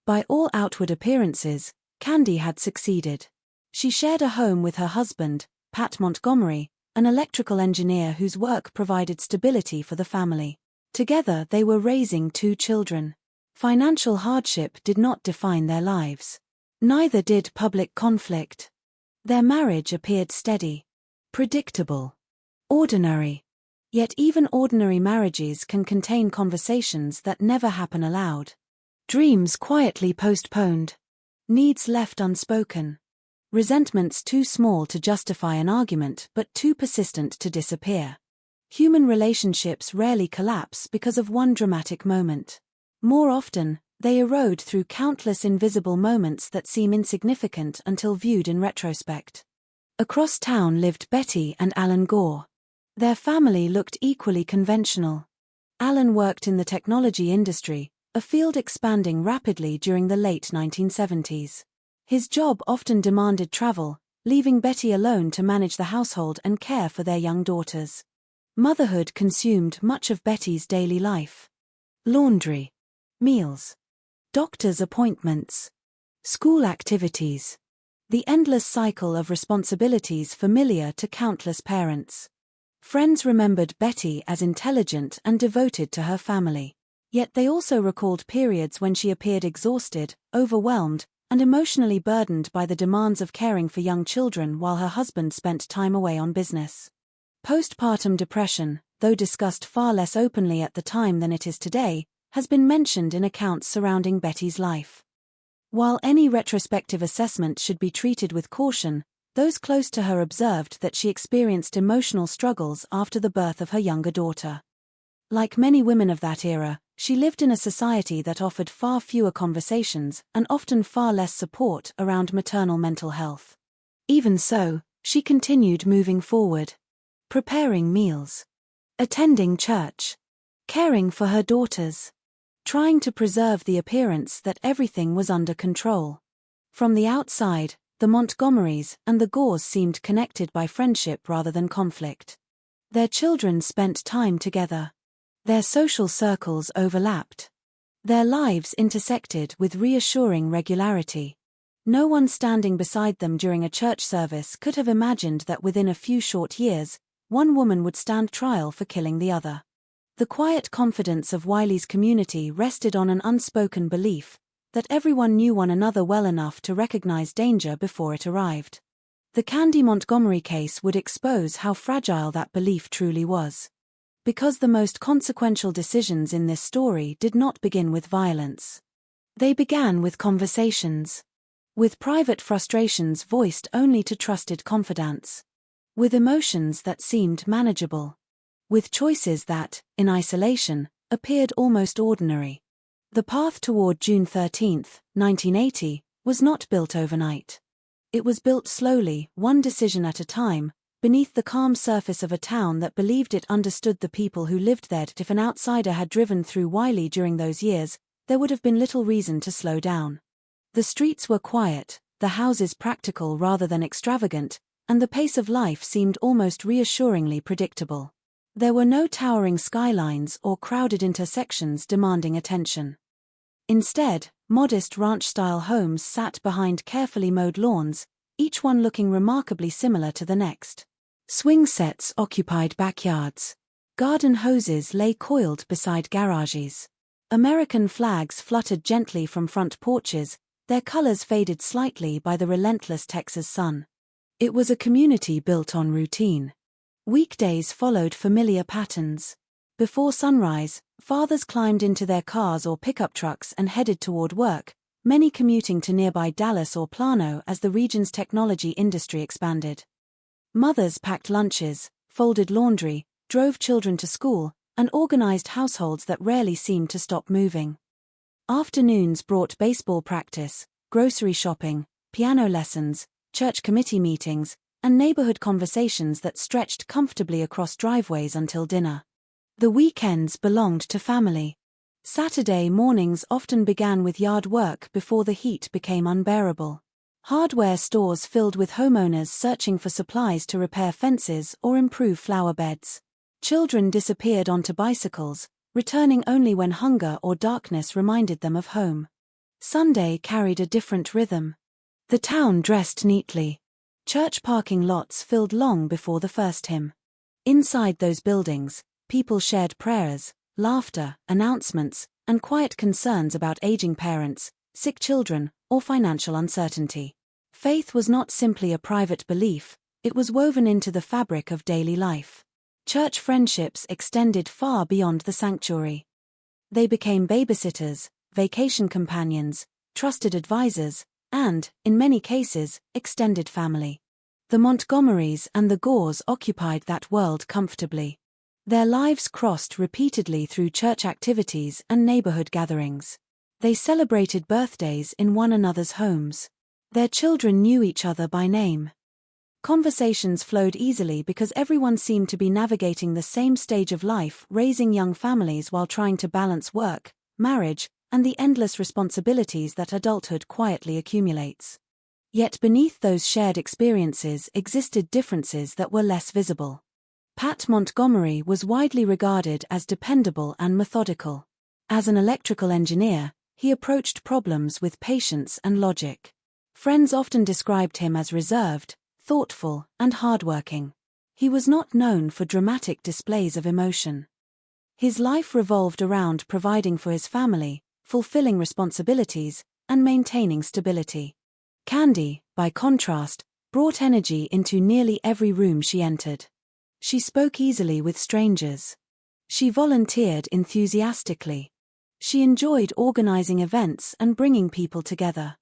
O: By all outward appearances, Candy had succeeded. She shared a home with her husband, Pat Montgomery, an electrical engineer whose work provided stability for the family. Together they were raising 2 children. Financial hardship did not define their lives. Neither did public conflict. Their marriage appeared steady, predictable, ordinary. Yet even ordinary marriages can contain conversations that never happen aloud. Dreams quietly postponed. Needs left unspoken. Resentments too small to justify an argument but too persistent to disappear. Human relationships rarely collapse because of one dramatic moment. More often, they erode through countless invisible moments that seem insignificant until viewed in retrospect. Across town lived Betty and Alan Gore. Their family looked equally conventional. Alan worked in the technology industry, a field expanding rapidly during the late 1970s. His job often demanded travel, leaving Betty alone to manage the household and care for their young daughters. Motherhood consumed much of Betty's daily life. Laundry, meals, doctor's appointments, school activities. The endless cycle of responsibilities familiar to countless parents. Friends remembered Betty as intelligent and devoted to her family. Yet they also recalled periods when she appeared exhausted, overwhelmed, and emotionally burdened by the demands of caring for young children while her husband spent time away on business. Postpartum depression, though discussed far less openly at the time than it is today, has been mentioned in accounts surrounding Betty's life. While any retrospective assessment should be treated with caution, those close to her observed that she experienced emotional struggles after the birth of her younger daughter. Like many women of that era, she lived in a society that offered far fewer conversations and often far less support around maternal mental health. Even so, she continued moving forward. Preparing meals. Attending church. Caring for her daughters. Trying to preserve the appearance that everything was under control. From the outside, the Montgomerys and the Gores seemed connected by friendship rather than conflict. Their children spent time together. Their social circles overlapped. Their lives intersected with reassuring regularity. No one standing beside them during a church service could have imagined that within a few short years, one woman would stand trial for killing the other. The quiet confidence of Wiley's community rested on an unspoken belief that everyone knew one another well enough to recognize danger before it arrived. The Candy Montgomery case would expose how fragile that belief truly was. Because the most consequential decisions in this story did not begin with violence. They began with conversations. With private frustrations voiced only to trusted confidants. With emotions that seemed manageable. With choices that, in isolation, appeared almost ordinary. The path toward June 13, 1980, was not built overnight. It was built slowly, one decision at a time, beneath the calm surface of a town that believed it understood the people who lived there. If an outsider had driven through Wiley during those years, there would have been little reason to slow down. The streets were quiet, the houses practical rather than extravagant, and the pace of life seemed almost reassuringly predictable. There were no towering skylines or crowded intersections demanding attention. Instead, modest ranch-style homes sat behind carefully mowed lawns, each one looking remarkably similar to the next. Swing sets occupied backyards. Garden hoses lay coiled beside garages. American flags fluttered gently from front porches, their colors faded slightly by the relentless Texas sun. It was a community built on routine. Weekdays followed familiar patterns. Before sunrise, fathers climbed into their cars or pickup trucks and headed toward work, many commuting to nearby Dallas or Plano as the region's technology industry expanded. Mothers packed lunches, folded laundry, drove children to school, and organized households that rarely seemed to stop moving. Afternoons brought baseball practice, grocery shopping, piano lessons, church committee meetings, and neighborhood conversations that stretched comfortably across driveways until dinner. The weekends belonged to family. Saturday mornings often began with yard work before the heat became unbearable. Hardware stores filled with homeowners searching for supplies to repair fences or improve flower beds. Children disappeared onto bicycles, returning only when hunger or darkness reminded them of home. Sunday carried a different rhythm. The town dressed neatly. Church parking lots filled long before the first hymn. Inside those buildings, people shared prayers, laughter, announcements, and quiet concerns about aging parents, sick children, or financial uncertainty. Faith was not simply a private belief, it was woven into the fabric of daily life. Church friendships extended far beyond the sanctuary. They became babysitters, vacation companions, trusted advisors, and, in many cases, extended family. The Montgomerys and the Gores occupied that world comfortably. Their lives crossed repeatedly through church activities and neighborhood gatherings. They celebrated birthdays in one another's homes. Their children knew each other by name. Conversations flowed easily because everyone seemed to be navigating the same stage of life, raising young families while trying to balance work, marriage, and the endless responsibilities that adulthood quietly accumulates. Yet beneath those shared experiences existed differences that were less visible. Pat Montgomery was widely regarded as dependable and methodical. As an electrical engineer, he approached problems with patience and logic. Friends often described him as reserved, thoughtful, and hardworking. He was not known for dramatic displays of emotion. His life revolved around providing for his family, fulfilling responsibilities, and maintaining stability. Candy, by contrast, brought energy into nearly every room she entered. She spoke easily with strangers. She volunteered enthusiastically. She enjoyed organizing events and bringing people together.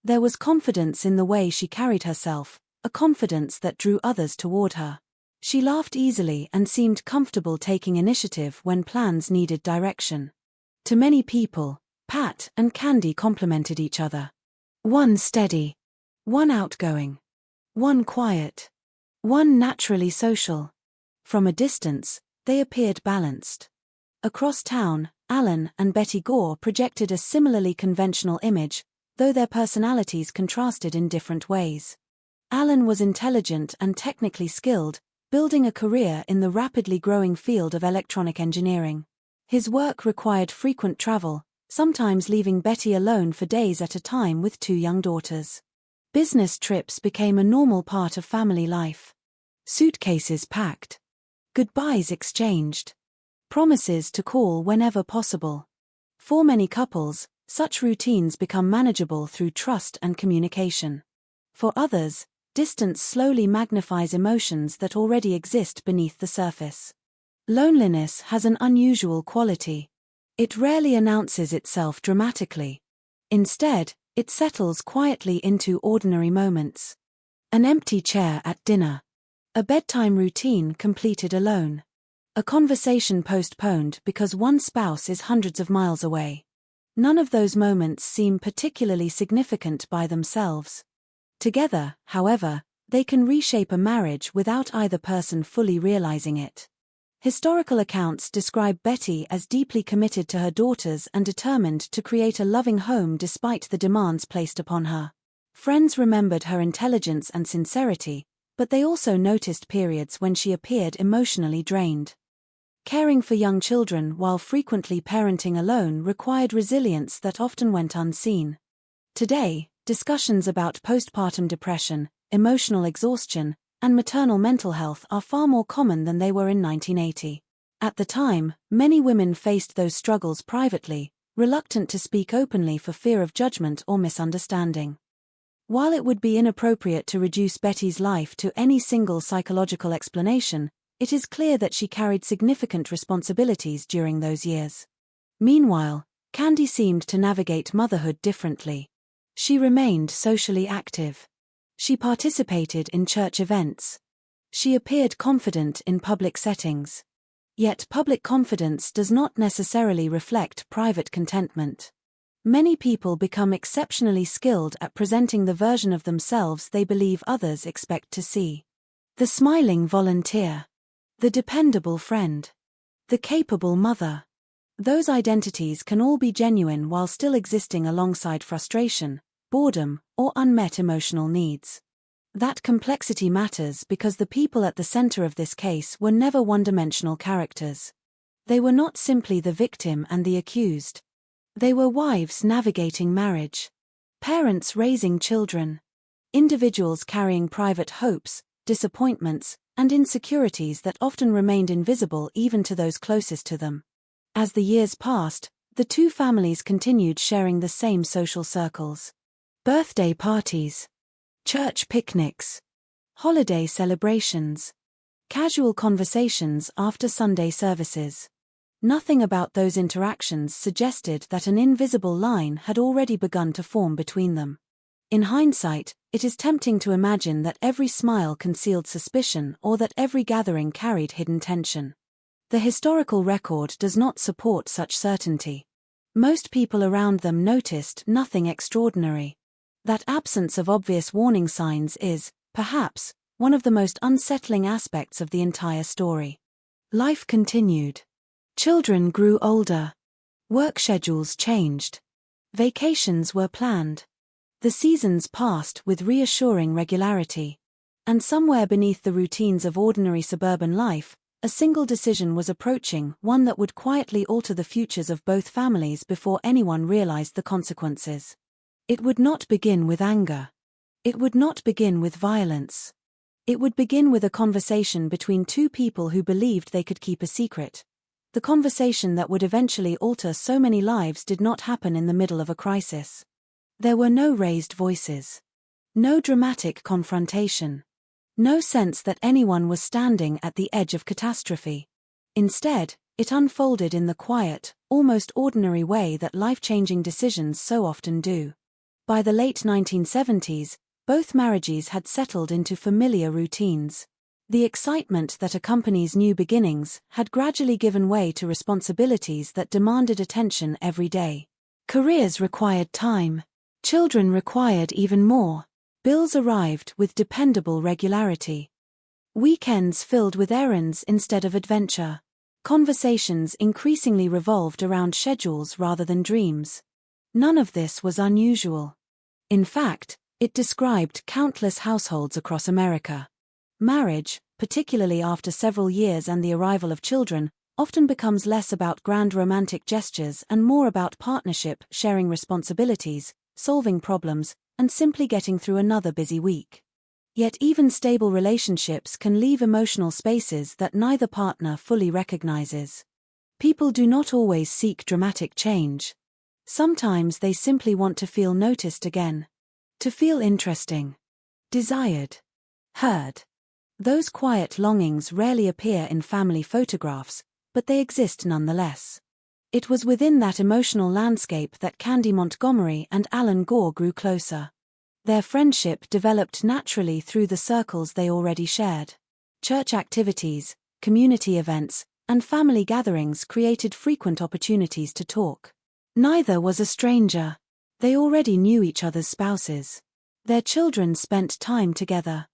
O: There was confidence in the way she carried herself, a confidence that drew others toward her. She laughed easily and seemed comfortable taking initiative when plans needed direction. To many people, Pat and Candy complemented each other. One steady, one outgoing, one quiet, one naturally social. From a distance, they appeared balanced. Across town, Alan and Betty Gore projected a similarly conventional image, though their personalities contrasted in different ways. Alan was intelligent and technically skilled, building a career in the rapidly growing field of electronic engineering. His work required frequent travel, sometimes leaving Betty alone for days at a time with 2 young daughters. Business trips became a normal part of family life. Suitcases packed. Goodbyes exchanged. Promises to call whenever possible. For many couples, such routines become manageable through trust and communication. For others, distance slowly magnifies emotions that already exist beneath the surface. Loneliness has an unusual quality. It rarely announces itself dramatically. Instead, it settles quietly into ordinary moments. An empty chair at dinner. A bedtime routine completed alone. A conversation postponed because one spouse is hundreds of miles away. None of those moments seem particularly significant by themselves. Together, however, they can reshape a marriage without either person fully realizing it. Historical accounts describe Betty as deeply committed to her daughters and determined to create a loving home despite the demands placed upon her. Friends remembered her intelligence and sincerity, but they also noticed periods when she appeared emotionally drained. Caring for young children while frequently parenting alone required resilience that often went unseen. Today, discussions about postpartum depression, emotional exhaustion, and maternal mental health are far more common than they were in 1980. At the time, many women faced those struggles privately, reluctant to speak openly for fear of judgment or misunderstanding. While it would be inappropriate to reduce Betty's life to any single psychological explanation, it is clear that she carried significant responsibilities during those years. Meanwhile, Candy seemed to navigate motherhood differently. She remained socially active. She participated in church events. She appeared confident in public settings. Yet public confidence does not necessarily reflect private contentment. Many people become exceptionally skilled at presenting the version of themselves they believe others expect to see. The smiling volunteer. The dependable friend. The capable mother. Those identities can all be genuine while still existing alongside frustration, boredom, or unmet emotional needs. That complexity matters because the people at the center of this case were never one-dimensional characters. They were not simply the victim and the accused. They were wives navigating marriage, parents raising children, individuals carrying private hopes, disappointments, and insecurities that often remained invisible even to those closest to them. As the years passed, the two families continued sharing the same social circles. Birthday parties, church picnics, holiday celebrations, casual conversations after Sunday services. Nothing about those interactions suggested that an invisible line had already begun to form between them. In hindsight, it is tempting to imagine that every smile concealed suspicion or that every gathering carried hidden tension. The historical record does not support such certainty. Most people around them noticed nothing extraordinary. That absence of obvious warning signs is, perhaps, one of the most unsettling aspects of the entire story. Life continued. Children grew older. Work schedules changed. Vacations were planned. The seasons passed with reassuring regularity. And somewhere beneath the routines of ordinary suburban life, a single decision was approaching, one that would quietly alter the futures of both families before anyone realized the consequences. It would not begin with anger. It would not begin with violence. It would begin with a conversation between two people who believed they could keep a secret. The conversation that would eventually alter so many lives did not happen in the middle of a crisis. There were no raised voices. No dramatic confrontation. No sense that anyone was standing at the edge of catastrophe. Instead, it unfolded in the quiet, almost ordinary way that life-changing decisions so often do. By the late 1970s, both marriages had settled into familiar routines. The excitement that accompanies new beginnings had gradually given way to responsibilities that demanded attention every day. Careers required time. Children required even more. Bills arrived with dependable regularity. Weekends filled with errands instead of adventure. Conversations increasingly revolved around schedules rather than dreams. None of this was unusual. In fact, it described countless households across America. Marriage, particularly after several years and the arrival of children, often becomes less about grand romantic gestures and more about partnership, sharing responsibilities, solving problems, and simply getting through another busy week. Yet even stable relationships can leave emotional spaces that neither partner fully recognizes. People do not always seek dramatic change. Sometimes they simply want to feel noticed again. To feel interesting. Desired. Heard. Those quiet longings rarely appear in family photographs, but they exist nonetheless. It was within that emotional landscape that Candy Montgomery and Alan Gore grew closer. Their friendship developed naturally through the circles they already shared. Church activities, community events, and family gatherings created frequent opportunities to talk. Neither was a stranger. They already knew each other's spouses. Their children spent time together.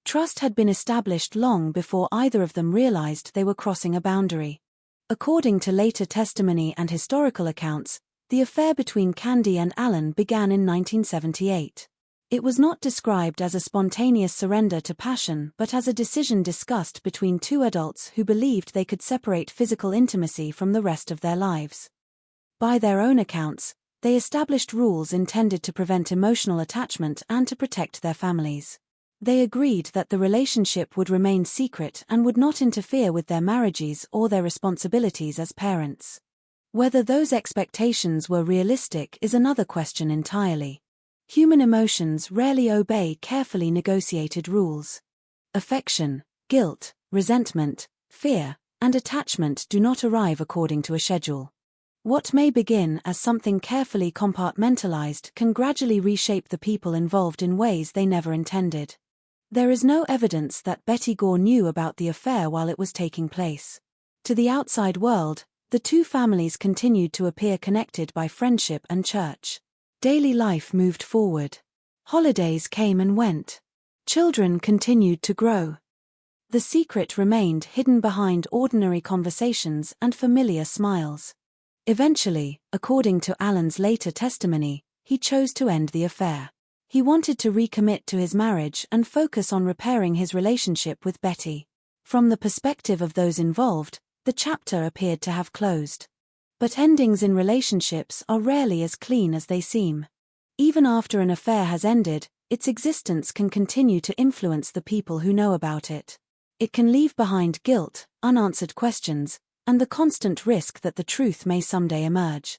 O: Trust had been established long before either of them realized they were crossing a boundary. According to later testimony and historical accounts, the affair between Candy and Alan began in 1978. It was not described as a spontaneous surrender to passion but as a decision discussed between two adults who believed they could separate physical intimacy from the rest of their lives. By their own accounts, they established rules intended to prevent emotional attachment and to protect their families. They agreed that the relationship would remain secret and would not interfere with their marriages or their responsibilities as parents. Whether those expectations were realistic is another question entirely. Human emotions rarely obey carefully negotiated rules. Affection, guilt, resentment, fear, and attachment do not arrive according to a schedule. What may begin as something carefully compartmentalized can gradually reshape the people involved in ways they never intended. There is no evidence that Betty Gore knew about the affair while it was taking place. To the outside world, the two families continued to appear connected by friendship and church. Daily life moved forward. Holidays came and went. Children continued to grow. The secret remained hidden behind ordinary conversations and familiar smiles. Eventually, according to Allen's later testimony, he chose to end the affair. He wanted to recommit to his marriage and focus on repairing his relationship with Betty. From the perspective of those involved, the chapter appeared to have closed. But endings in relationships are rarely as clean as they seem. Even after an affair has ended, its existence can continue to influence the people who know about it. It can leave behind guilt, unanswered questions, and the constant risk that the truth may someday emerge.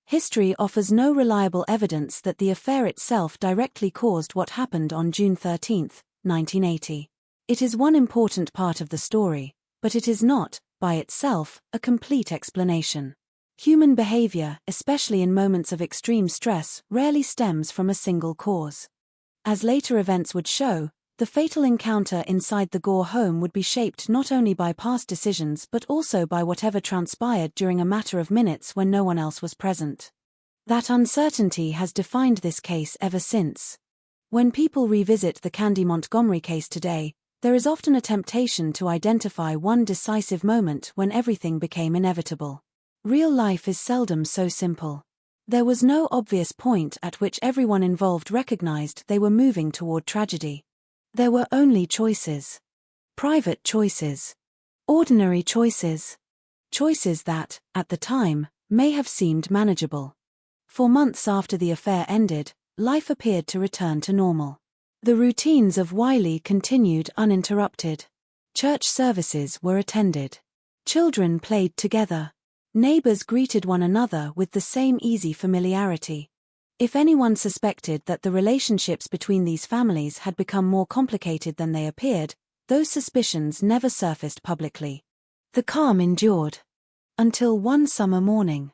O: History offers no reliable evidence that the affair itself directly caused what happened on June 13, 1980. It is one important part of the story, but it is not, by itself, a complete explanation. Human behavior, especially in moments of extreme stress, rarely stems from a single cause. As later events would show, the fatal encounter inside the Gore home would be shaped not only by past decisions but also by whatever transpired during a matter of minutes when no one else was present. That uncertainty has defined this case ever since. When people revisit the Candy Montgomery case today, there is often a temptation to identify one decisive moment when everything became inevitable. Real life is seldom so simple. There was no obvious point at which everyone involved recognized they were moving toward tragedy. There were only choices. Private choices. Ordinary choices. Choices that, at the time, may have seemed manageable. For months after the affair ended, life appeared to return to normal. The routines of Wiley continued uninterrupted. Church services were attended. Children played together. Neighbors greeted one another with the same easy familiarity. If anyone suspected that the relationships between these families had become more complicated than they appeared, those suspicions never surfaced publicly. The calm endured. Until one summer morning.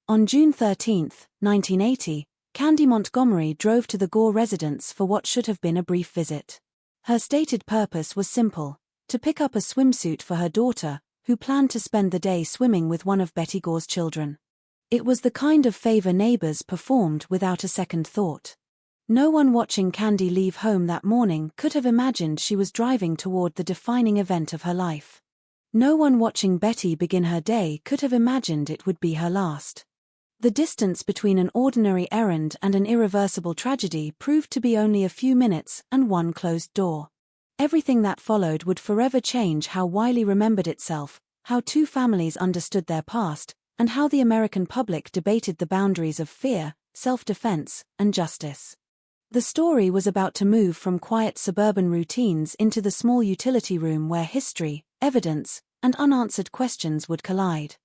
O: On June 13, 1980, Candy Montgomery drove to the Gore residence for what should have been a brief visit. Her stated purpose was simple: to pick up a swimsuit for her daughter, who planned to spend the day swimming with one of Betty Gore's children. It was the kind of favor neighbors performed without a second thought. No one watching Candy leave home that morning could have imagined she was driving toward the defining event of her life. No one watching Betty begin her day could have imagined it would be her last. The distance between an ordinary errand and an irreversible tragedy proved to be only a few minutes and one closed door. Everything that followed would forever change how Wiley remembered itself, how two families understood their past, and how the American public debated the boundaries of fear, self-defense, and justice. The story was about to move from quiet suburban routines into the small utility room where history, evidence, and unanswered questions would collide.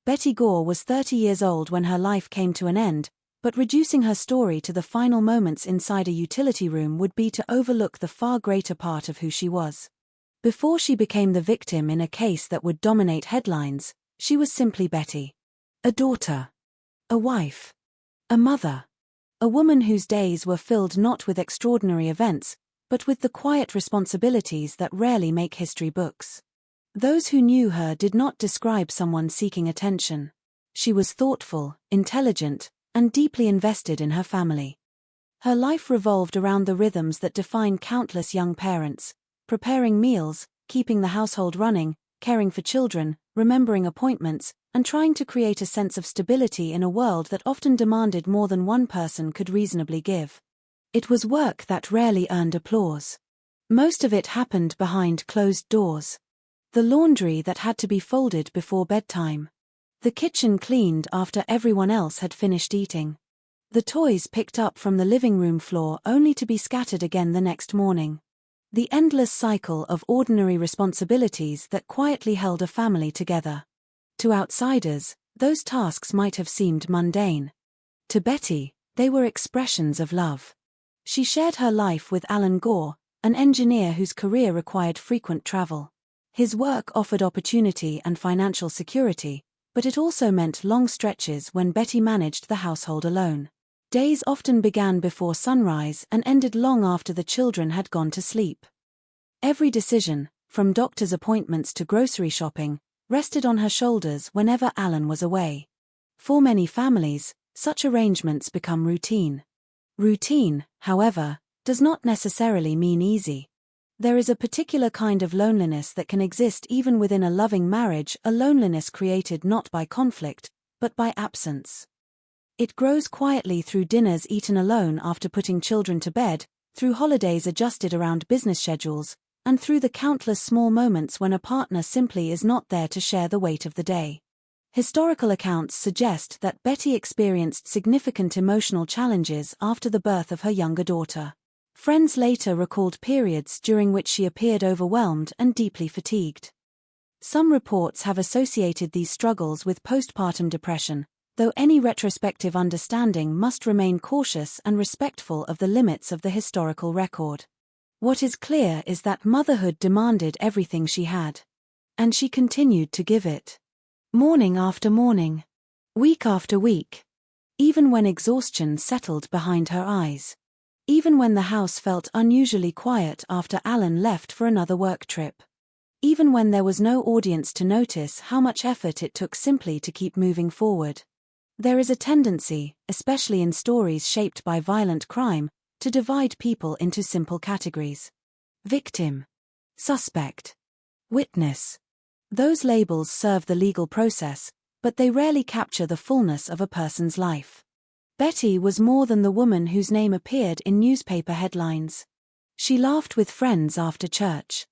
O: Betty Gore was 30 years old when her life came to an end, but reducing her story to the final moments inside a utility room would be to overlook the far greater part of who she was. Before she became the victim in a case that would dominate headlines, she was simply Betty. A daughter. A wife. A mother. A woman whose days were filled not with extraordinary events, but with the quiet responsibilities that rarely make history books. Those who knew her did not describe someone seeking attention. She was thoughtful, intelligent, and deeply invested in her family. Her life revolved around the rhythms that define countless young parents: preparing meals, keeping the household running, caring for children, remembering appointments, and trying to create a sense of stability in a world that often demanded more than one person could reasonably give. It was work that rarely earned applause. Most of it happened behind closed doors. The laundry that had to be folded before bedtime. The kitchen cleaned after everyone else had finished eating. The toys picked up from the living room floor only to be scattered again the next morning. The endless cycle of ordinary responsibilities that quietly held a family together. To outsiders, those tasks might have seemed mundane. To Betty, they were expressions of love. She shared her life with Alan Gore, an engineer whose career required frequent travel. His work offered opportunity and financial security, but it also meant long stretches when Betty managed the household alone. Days often began before sunrise and ended long after the children had gone to sleep. Every decision, from doctor's appointments to grocery shopping, rested on her shoulders whenever Alan was away. For many families, such arrangements become routine. Routine, however, does not necessarily mean easy. There is a particular kind of loneliness that can exist even within a loving marriage, a loneliness created not by conflict, but by absence. It grows quietly through dinners eaten alone after putting children to bed, through holidays adjusted around business schedules, and through the countless small moments when a partner simply is not there to share the weight of the day. Historical accounts suggest that Betty experienced significant emotional challenges after the birth of her younger daughter. Friends later recalled periods during which she appeared overwhelmed and deeply fatigued. Some reports have associated these struggles with postpartum depression, though any retrospective understanding must remain cautious and respectful of the limits of the historical record. What is clear is that motherhood demanded everything she had. And she continued to give it. Morning after morning. Week after week. Even when exhaustion settled behind her eyes. Even when the house felt unusually quiet after Alan left for another work trip. Even when there was no audience to notice how much effort it took simply to keep moving forward. There is a tendency, especially in stories shaped by violent crime, to divide people into simple categories. Victim. Suspect. Witness. Those labels serve the legal process, but they rarely capture the fullness of a person's life. Betty was more than the woman whose name appeared in newspaper headlines. She laughed with friends after church.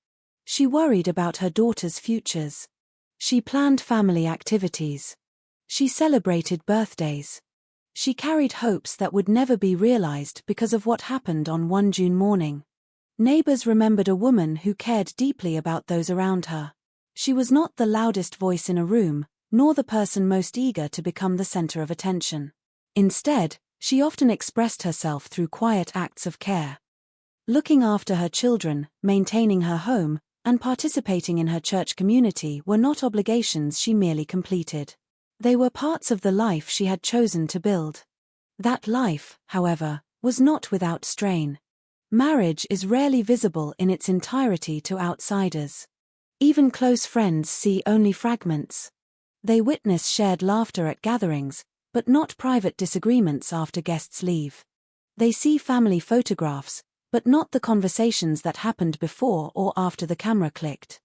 O: She worried about her daughter's futures. She planned family activities. She celebrated birthdays. She carried hopes that would never be realized because of what happened on one June morning. Neighbors remembered a woman who cared deeply about those around her. She was not the loudest voice in a room, nor the person most eager to become the center of attention. Instead, she often expressed herself through quiet acts of care. Looking after her children, maintaining her home, and participating in her church community were not obligations she merely completed. They were parts of the life she had chosen to build. That life, however, was not without strain. Marriage is rarely visible in its entirety to outsiders. Even close friends see only fragments. They witness shared laughter at gatherings, but not private disagreements after guests leave. They see family photographs, but not the conversations that happened before or after the camera clicked.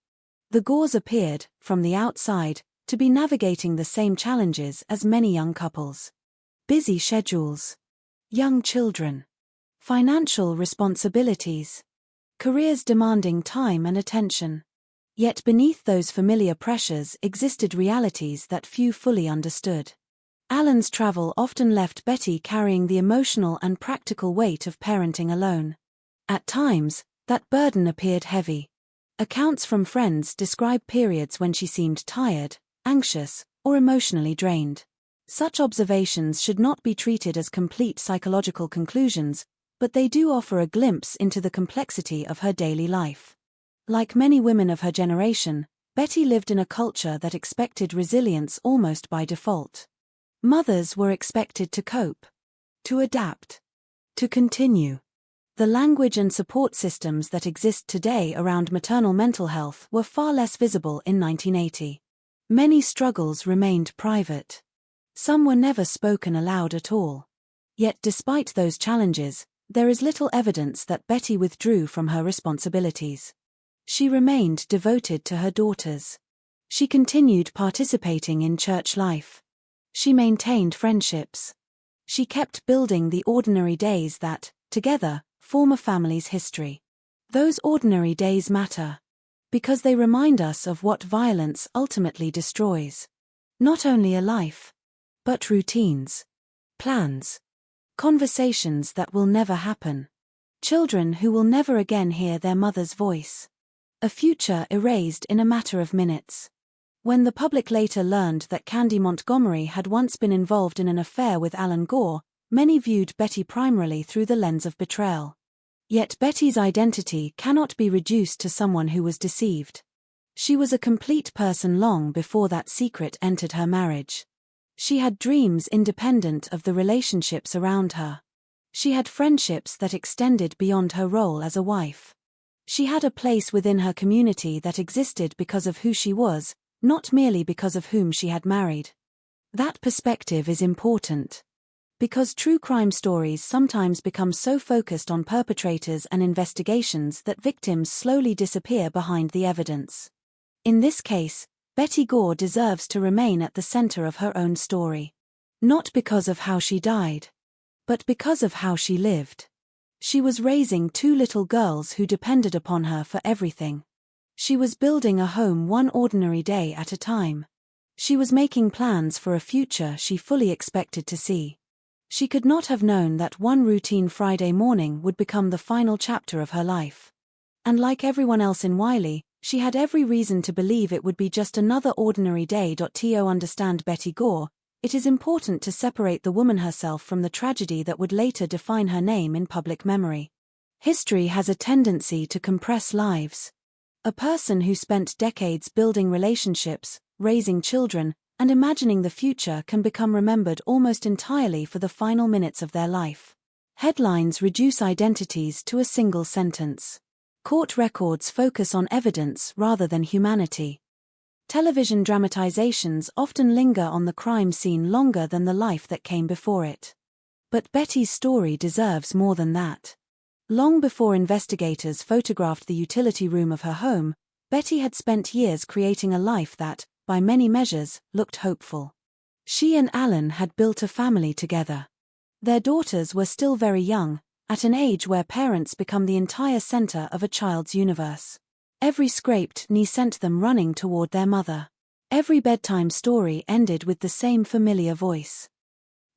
O: The Gores appeared, from the outside, to be navigating the same challenges as many young couples. Busy schedules. Young children. Financial responsibilities. Careers demanding time and attention. Yet beneath those familiar pressures existed realities that few fully understood. Alan's travel often left Betty carrying the emotional and practical weight of parenting alone. At times, that burden appeared heavy. Accounts from friends describe periods when she seemed tired, anxious, or emotionally drained. Such observations should not be treated as complete psychological conclusions, but they do offer a glimpse into the complexity of her daily life. Like many women of her generation, Betty lived in a culture that expected resilience almost by default. Mothers were expected to cope, to adapt, to continue. The language and support systems that exist today around maternal mental health were far less visible in 1980. Many struggles remained private. Some were never spoken aloud at all. Yet despite those challenges, there is little evidence that Betty withdrew from her responsibilities. She remained devoted to her daughters. She continued participating in church life. She maintained friendships. She kept building the ordinary days that, together, form a family's history. Those ordinary days matter because they remind us of what violence ultimately destroys. Not only a life, but routines, plans, conversations that will never happen, children who will never again hear their mother's voice, a future erased in a matter of minutes. When the public later learned that Candy Montgomery had once been involved in an affair with Alan Gore, many viewed Betty primarily through the lens of betrayal. Yet Betty's identity cannot be reduced to someone who was deceived. She was a complete person long before that secret entered her marriage. She had dreams independent of the relationships around her. She had friendships that extended beyond her role as a wife. She had a place within her community that existed because of who she was, not merely because of whom she had married. That perspective is important, because true crime stories sometimes become so focused on perpetrators and investigations that victims slowly disappear behind the evidence. In this case, Betty Gore deserves to remain at the center of her own story. Not because of how she died, but because of how she lived. She was raising two little girls who depended upon her for everything. She was building a home one ordinary day at a time. She was making plans for a future she fully expected to see. She could not have known that one routine Friday morning would become the final chapter of her life. And like everyone else in Wiley, she had every reason to believe it would be just another ordinary day. To understand Betty Gore, it is important to separate the woman herself from the tragedy that would later define her name in public memory. History has a tendency to compress lives. A person who spent decades building relationships, raising children, and imagining the future can become remembered almost entirely for the final minutes of their life. Headlines reduce identities to a single sentence. Court records focus on evidence rather than humanity. Television dramatizations often linger on the crime scene longer than the life that came before it. But Betty's story deserves more than that. Long before investigators photographed the utility room of her home, Betty had spent years creating a life that, by many measures, looked hopeful. She and Alan had built a family together. Their daughters were still very young, at an age where parents become the entire center of a child's universe. Every scraped knee sent them running toward their mother. Every bedtime story ended with the same familiar voice.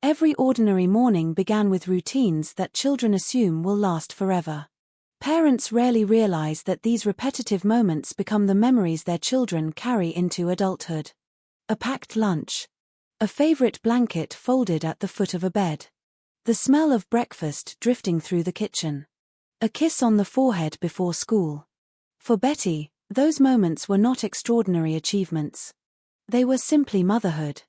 O: Every ordinary morning began with routines that children assume will last forever. Parents rarely realize that these repetitive moments become the memories their children carry into adulthood. A packed lunch. A favorite blanket folded at the foot of a bed. The smell of breakfast drifting through the kitchen. A kiss on the forehead before school. For Betty, those moments were not extraordinary achievements. They were simply motherhood.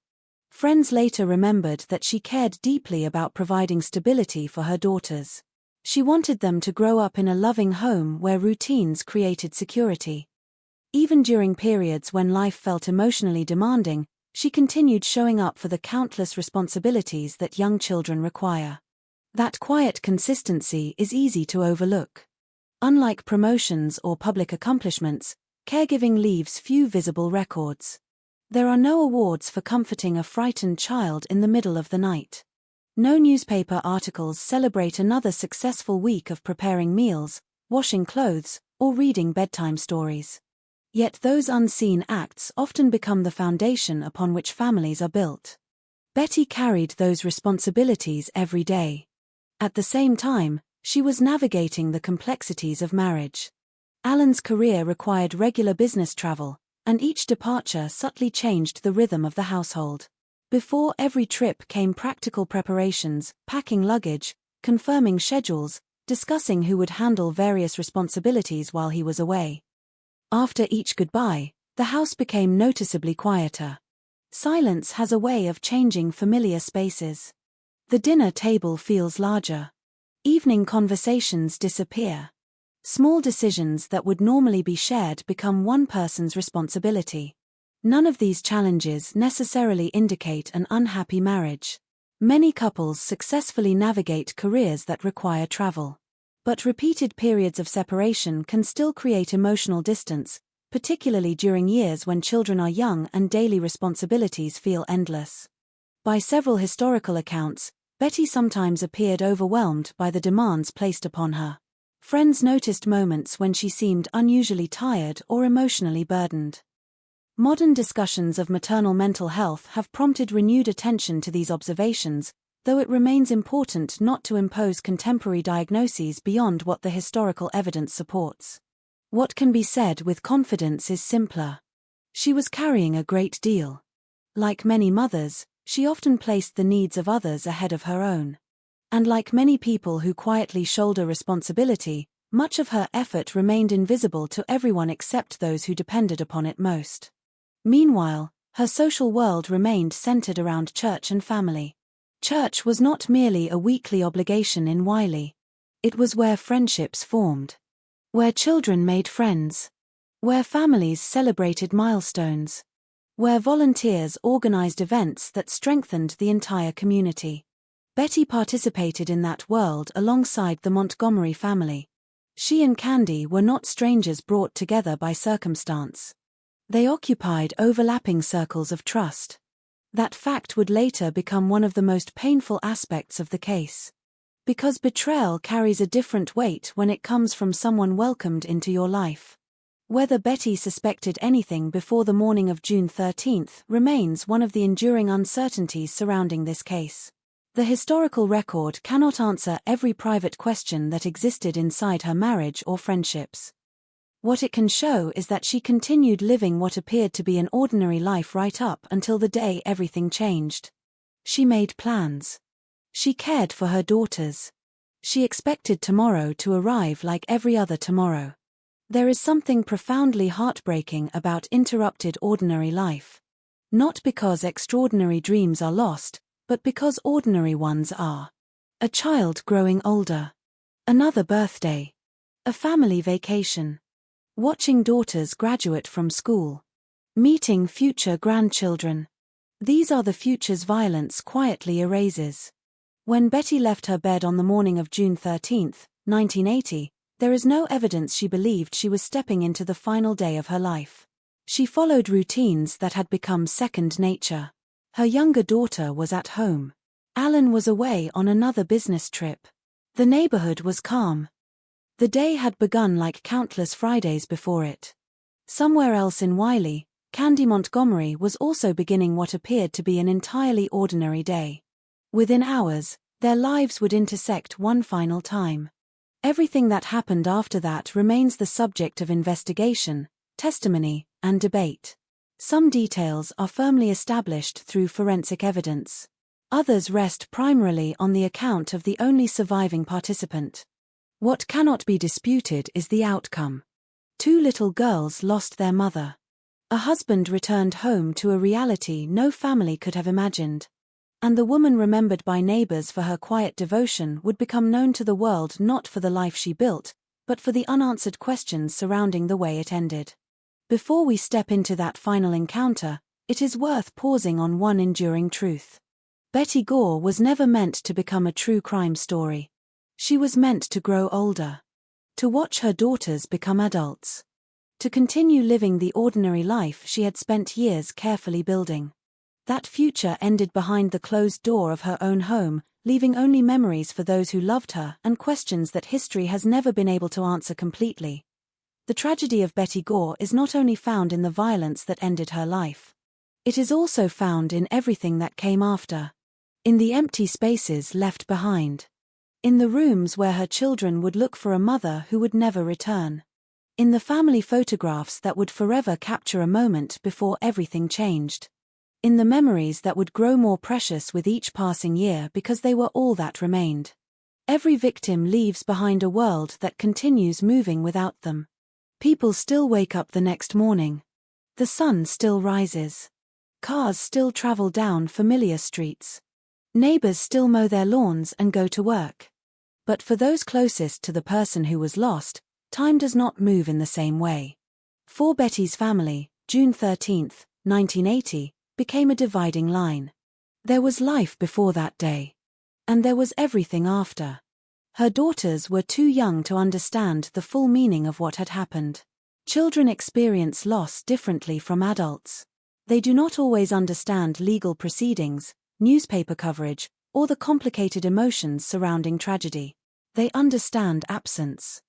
O: Friends later remembered that she cared deeply about providing stability for her daughters. She wanted them to grow up in a loving home where routines created security. Even during periods when life felt emotionally demanding, she continued showing up for the countless responsibilities that young children require. That quiet consistency is easy to overlook. Unlike promotions or public accomplishments, caregiving leaves few visible records. There are no awards for comforting a frightened child in the middle of the night. No newspaper articles celebrate another successful week of preparing meals, washing clothes, or reading bedtime stories. Yet those unseen acts often become the foundation upon which families are built. Betty carried those responsibilities every day. At the same time, she was navigating the complexities of marriage. Alan's career required regular business travel, and each departure subtly changed the rhythm of the household. Before every trip came practical preparations, packing luggage, confirming schedules, discussing who would handle various responsibilities while he was away. After each goodbye, the house became noticeably quieter. Silence has a way of changing familiar spaces. The dinner table feels larger. Evening conversations disappear. Small decisions that would normally be shared become one person's responsibility. None of these challenges necessarily indicate an unhappy marriage. Many couples successfully navigate careers that require travel. But repeated periods of separation can still create emotional distance, particularly during years when children are young and daily responsibilities feel endless. By several historical accounts, Betty sometimes appeared overwhelmed by the demands placed upon her. Friends noticed moments when she seemed unusually tired or emotionally burdened. Modern discussions of maternal mental health have prompted renewed attention to these observations, though it remains important not to impose contemporary diagnoses beyond what the historical evidence supports. What can be said with confidence is simpler. She was carrying a great deal. Like many mothers, she often placed the needs of others ahead of her own. And like many people who quietly shoulder responsibility, much of her effort remained invisible to everyone except those who depended upon it most. Meanwhile, her social world remained centered around church and family. Church was not merely a weekly obligation in Wiley. It was where friendships formed. Where children made friends. Where families celebrated milestones. Where volunteers organized events that strengthened the entire community. Betty participated in that world alongside the Montgomery family. She and Candy were not strangers brought together by circumstance. They occupied overlapping circles of trust. That fact would later become one of the most painful aspects of the case. Because betrayal carries a different weight when it comes from someone welcomed into your life. Whether Betty suspected anything before the morning of June 13th remains one of the enduring uncertainties surrounding this case. The historical record cannot answer every private question that existed inside her marriage or friendships. What it can show is that she continued living what appeared to be an ordinary life right up until the day everything changed. She made plans. She cared for her daughters. She expected tomorrow to arrive like every other tomorrow. There is something profoundly heartbreaking about interrupted ordinary life. Not because extraordinary dreams are lost, but because ordinary ones are. A child growing older. Another birthday. A family vacation. Watching daughters graduate from school. Meeting future grandchildren. These are the futures violence quietly erases. When Betty left her bed on the morning of June 13, 1980, there is no evidence she believed she was stepping into the final day of her life. She followed routines that had become second nature. Her younger daughter was at home. Alan was away on another business trip. The neighborhood was calm. The day had begun like countless Fridays before it. Somewhere else in Wiley, Candy Montgomery was also beginning what appeared to be an entirely ordinary day. Within hours, their lives would intersect one final time. Everything that happened after that remains the subject of investigation, testimony, and debate. Some details are firmly established through forensic evidence. Others rest primarily on the account of the only surviving participant. What cannot be disputed is the outcome. 2 little girls lost their mother. A husband returned home to a reality no family could have imagined. And the woman remembered by neighbors for her quiet devotion would become known to the world not for the life she built, but for the unanswered questions surrounding the way it ended. Before we step into that final encounter, it is worth pausing on one enduring truth. Betty Gore was never meant to become a true crime story. She was meant to grow older. To watch her daughters become adults. To continue living the ordinary life she had spent years carefully building. That future ended behind the closed door of her own home, leaving only memories for those who loved her and questions that history has never been able to answer completely. The tragedy of Betty Gore is not only found in the violence that ended her life. It is also found in everything that came after. In the empty spaces left behind. In the rooms where her children would look for a mother who would never return. In the family photographs that would forever capture a moment before everything changed. In the memories that would grow more precious with each passing year because they were all that remained. Every victim leaves behind a world that continues moving without them. People still wake up the next morning. The sun still rises. Cars still travel down familiar streets. Neighbors still mow their lawns and go to work. But for those closest to the person who was lost, time does not move in the same way. For Betty's family, June 13, 1980, became a dividing line. There was life before that day. And there was everything after. Her daughters were too young to understand the full meaning of what had happened. Children experience loss differently from adults. They do not always understand legal proceedings, newspaper coverage, or the complicated emotions surrounding tragedy. They understand absence.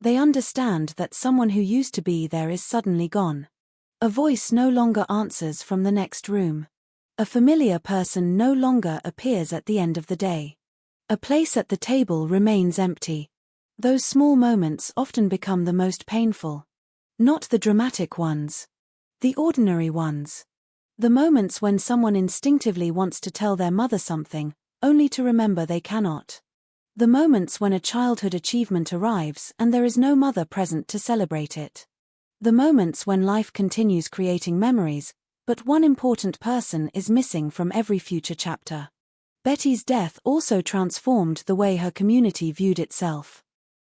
O: They understand that someone who used to be there is suddenly gone. A voice no longer answers from the next room. A familiar person no longer appears at the end of the day. A place at the table remains empty. Those small moments often become the most painful. Not the dramatic ones. The ordinary ones. The moments when someone instinctively wants to tell their mother something, only to remember they cannot. The moments when a childhood achievement arrives and there is no mother present to celebrate it. The moments when life continues creating memories, but one important person is missing from every future chapter. Betty's death also transformed the way her community viewed itself.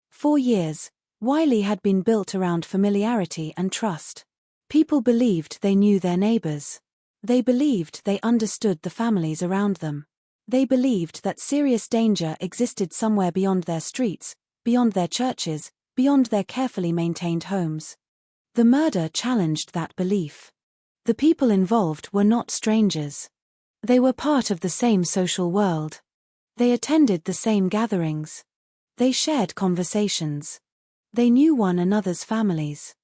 O: For years, Wiley had been built around familiarity and trust. People believed they knew their neighbors. They believed they understood the families around them. They believed that serious danger existed somewhere beyond their streets, beyond their churches, beyond their carefully maintained homes. The murder challenged that belief. The people involved were not strangers. They were part of the same social world. They attended the same gatherings. They shared conversations. They knew one another's families.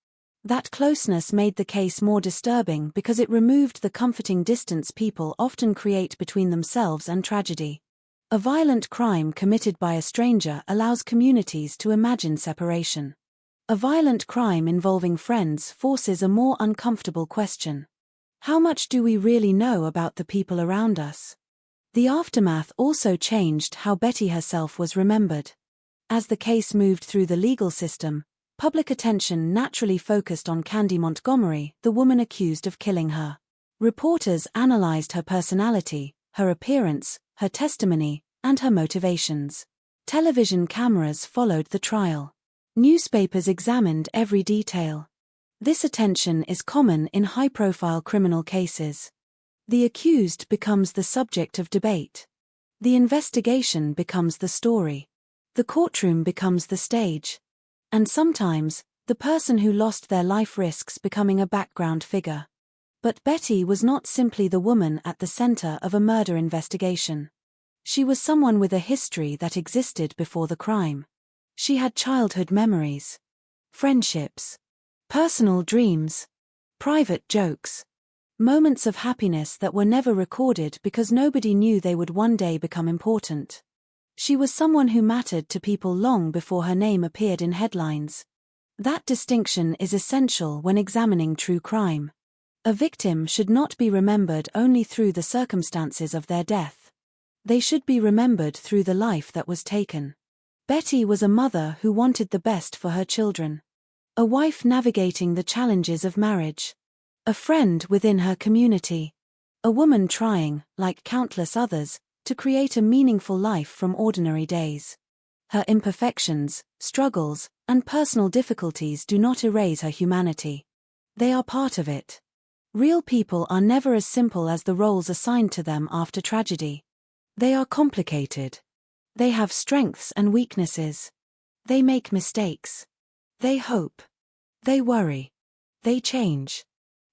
O: That closeness made the case more disturbing because it removed the comforting distance people often create between themselves and tragedy. A violent crime committed by a stranger allows communities to imagine separation. A violent crime involving friends forces a more uncomfortable question. How much do we really know about the people around us? The aftermath also changed how Betty herself was remembered. As the case moved through the legal system, public attention naturally focused on Candy Montgomery, the woman accused of killing her. Reporters analyzed her personality, her appearance, her testimony, and her motivations. Television cameras followed the trial. Newspapers examined every detail. This attention is common in high-profile criminal cases. The accused becomes the subject of debate. The investigation becomes the story. The courtroom becomes the stage. And sometimes, the person who lost their life risks becoming a background figure. But Betty was not simply the woman at the center of a murder investigation. She was someone with a history that existed before the crime. She had childhood memories, friendships, personal dreams, private jokes, moments of happiness that were never recorded because nobody knew they would one day become important. She was someone who mattered to people long before her name appeared in headlines. That distinction is essential when examining true crime. A victim should not be remembered only through the circumstances of their death. They should be remembered through the life that was taken. Betty was a mother who wanted the best for her children. A wife navigating the challenges of marriage. A friend within her community. A woman trying, like countless others, to create a meaningful life from ordinary days. Her imperfections, struggles, and personal difficulties do not erase her humanity. They are part of it. Real people are never as simple as the roles assigned to them after tragedy. They are complicated. They have strengths and weaknesses. They make mistakes. They hope. They worry. They change.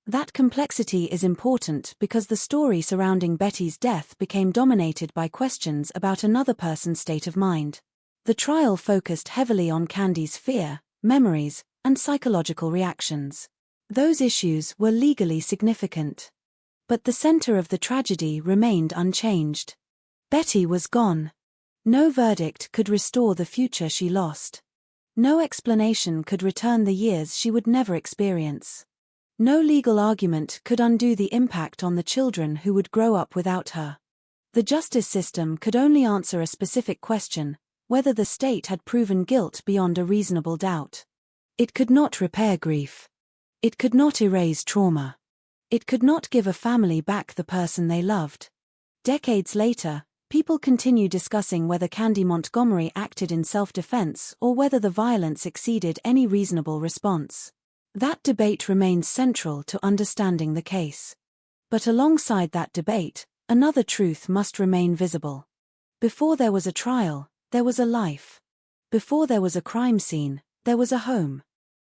O: That complexity is important because the story surrounding Betty's death became dominated by questions about another person's state of mind. The trial focused heavily on Candy's fear, memories, and psychological reactions. Those issues were legally significant. But the center of the tragedy remained unchanged. Betty was gone. No verdict could restore the future she lost. No explanation could return the years she would never experience. No legal argument could undo the impact on the children who would grow up without her. The justice system could only answer a specific question, whether the state had proven guilt beyond a reasonable doubt. It could not repair grief. It could not erase trauma. It could not give a family back the person they loved. Decades later, people continue discussing whether Candy Montgomery acted in self-defense or whether the violence exceeded any reasonable response. That debate remains central to understanding the case. But alongside that debate, another truth must remain visible. Before there was a trial, there was a life. Before there was a crime scene, there was a home.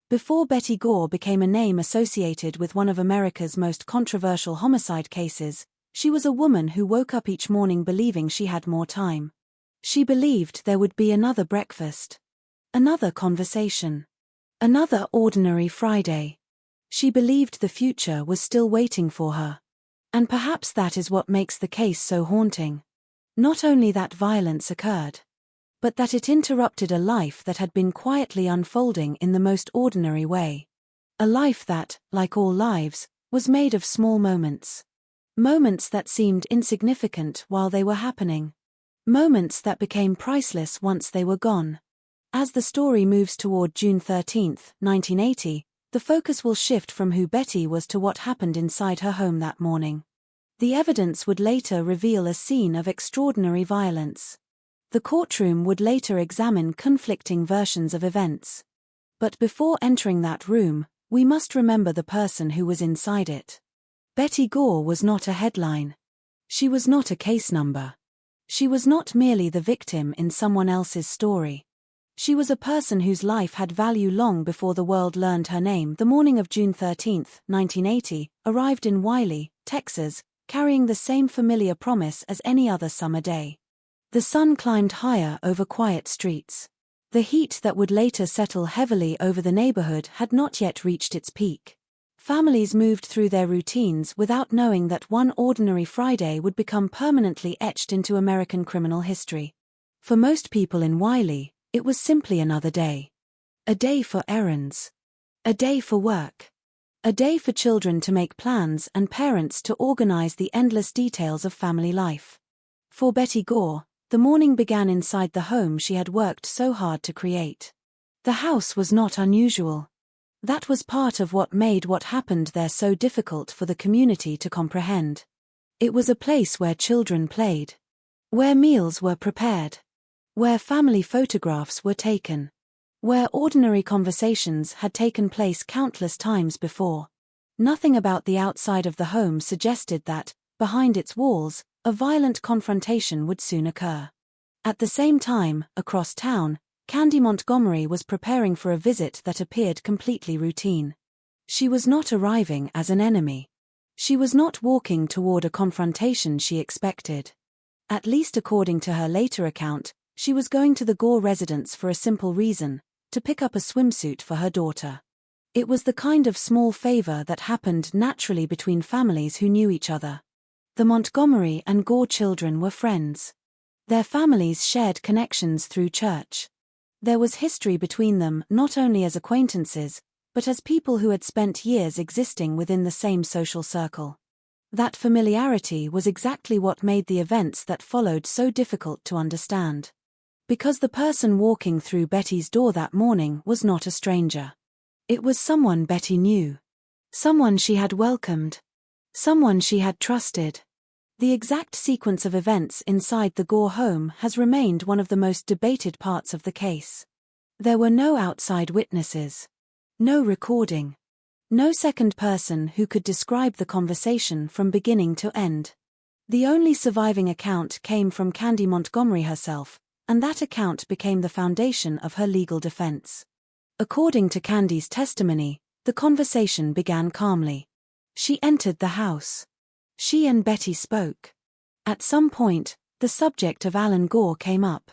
O: Before Betty Gore became a name associated with one of America's most controversial homicide cases, She was a woman who woke up each morning believing she had more time. She believed there would be another breakfast, another conversation, another ordinary Friday. She believed the future was still waiting for her. And perhaps that is what makes the case so haunting. Not only that violence occurred, but that it interrupted a life that had been quietly unfolding in the most ordinary way. A life that, like all lives, was made of small moments. Moments that seemed insignificant while they were happening. Moments that became priceless once they were gone. As the story moves toward June 13, 1980, the focus will shift from who Betty was to what happened inside her home that morning. The evidence would later reveal a scene of extraordinary violence. The courtroom would later examine conflicting versions of events. But before entering that room, we must remember the person who was inside it. Betty Gore was not a headline. She was not a case number. She was not merely the victim in someone else's story. She was a person whose life had value long before the world learned her name. The morning of June 13, 1980, arrived in Wiley, Texas, carrying the same familiar promise as any other summer day. The sun climbed higher over quiet streets. The heat that would later settle heavily over the neighborhood had not yet reached its peak. Families moved through their routines without knowing that one ordinary Friday would become permanently etched into American criminal history. For most people in Wiley, it was simply another day. A day for errands. A day for work. A day for children to make plans and parents to organize the endless details of family life. For Betty Gore, the morning began inside the home she had worked so hard to create. The house was not unusual. That was part of what made what happened there so difficult for the community to comprehend. It was a place where children played, where meals were prepared, where family photographs were taken, where ordinary conversations had taken place countless times before. Nothing about the outside of the home suggested that, behind its walls, a violent confrontation would soon occur. At the same time, across town, Candy Montgomery was preparing for a visit that appeared completely routine. She was not arriving as an enemy. She was not walking toward a confrontation she expected. At least according to her later account, she was going to the Gore residence for a simple reason: to pick up a swimsuit for her daughter. It was the kind of small favor that happened naturally between families who knew each other. The Montgomery and Gore children were friends. Their families shared connections through church. There was history between them not only as acquaintances, but as people who had spent years existing within the same social circle. That familiarity was exactly what made the events that followed so difficult to understand. Because the person walking through Betty's door that morning was not a stranger. It was someone Betty knew. Someone she had welcomed. Someone she had trusted. The exact sequence of events inside the Gore home has remained one of the most debated parts of the case. There were no outside witnesses. No recording. No second person who could describe the conversation from beginning to end. The only surviving account came from Candy Montgomery herself, and that account became the foundation of her legal defense. According to Candy's testimony, the conversation began calmly. She entered the house. She and Betty spoke. At some point, the subject of Alan Gore came up.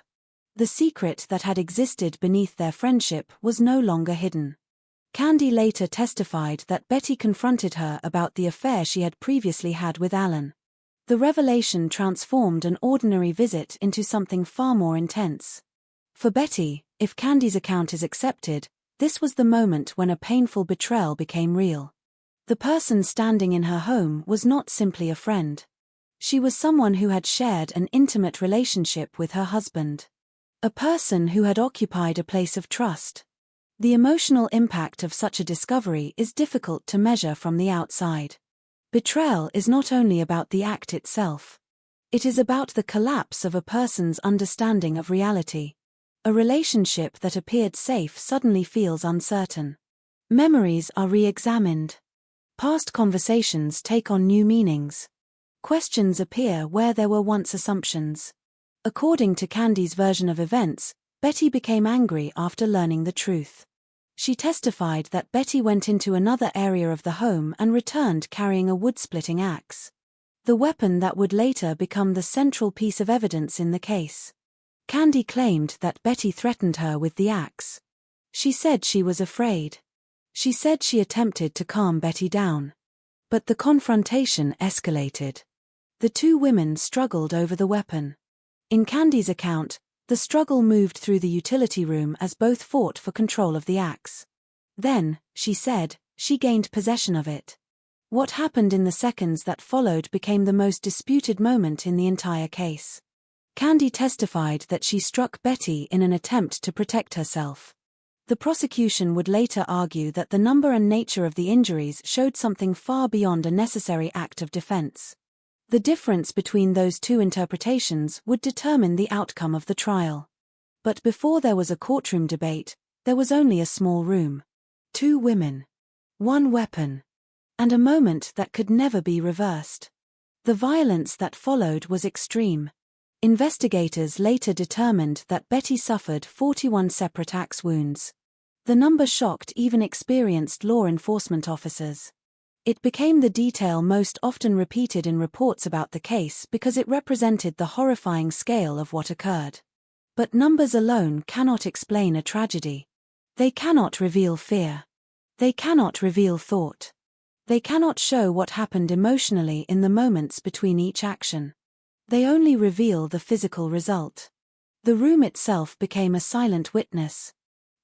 O: The secret that had existed beneath their friendship was no longer hidden. Candy later testified that Betty confronted her about the affair she had previously had with Alan. The revelation transformed an ordinary visit into something far more intense. For Betty, if Candy's account is accepted, this was the moment when a painful betrayal became real. The person standing in her home was not simply a friend. She was someone who had shared an intimate relationship with her husband. A person who had occupied a place of trust. The emotional impact of such a discovery is difficult to measure from the outside. Betrayal is not only about the act itself. It is about the collapse of a person's understanding of reality. A relationship that appeared safe suddenly feels uncertain. Memories are re-examined. Past conversations take on new meanings. Questions appear where there were once assumptions. According to Candy's version of events, Betty became angry after learning the truth. She testified that Betty went into another area of the home and returned carrying a wood-splitting axe. the weapon that would later become the central piece of evidence in the case. Candy claimed that Betty threatened her with the axe. She said she was afraid. She said she attempted to calm Betty down. But the confrontation escalated. The two women struggled over the weapon. In Candy's account, the struggle moved through the utility room as both fought for control of the axe. Then, she said, she gained possession of it. What happened in the seconds that followed became the most disputed moment in the entire case. Candy testified that she struck Betty in an attempt to protect herself. The prosecution would later argue that the number and nature of the injuries showed something far beyond a necessary act of defense. The difference between those two interpretations would determine the outcome of the trial. But before there was a courtroom debate, there was only a small room. Two women. One weapon. And a moment that could never be reversed. The violence that followed was extreme. Investigators later determined that Betty suffered 41 separate axe wounds. The number shocked even experienced law enforcement officers. It became the detail most often repeated in reports about the case because it represented the horrifying scale of what occurred. But numbers alone cannot explain a tragedy. They cannot reveal fear. They cannot reveal thought. They cannot show what happened emotionally in the moments between each action. They only reveal the physical result. The room itself became a silent witness.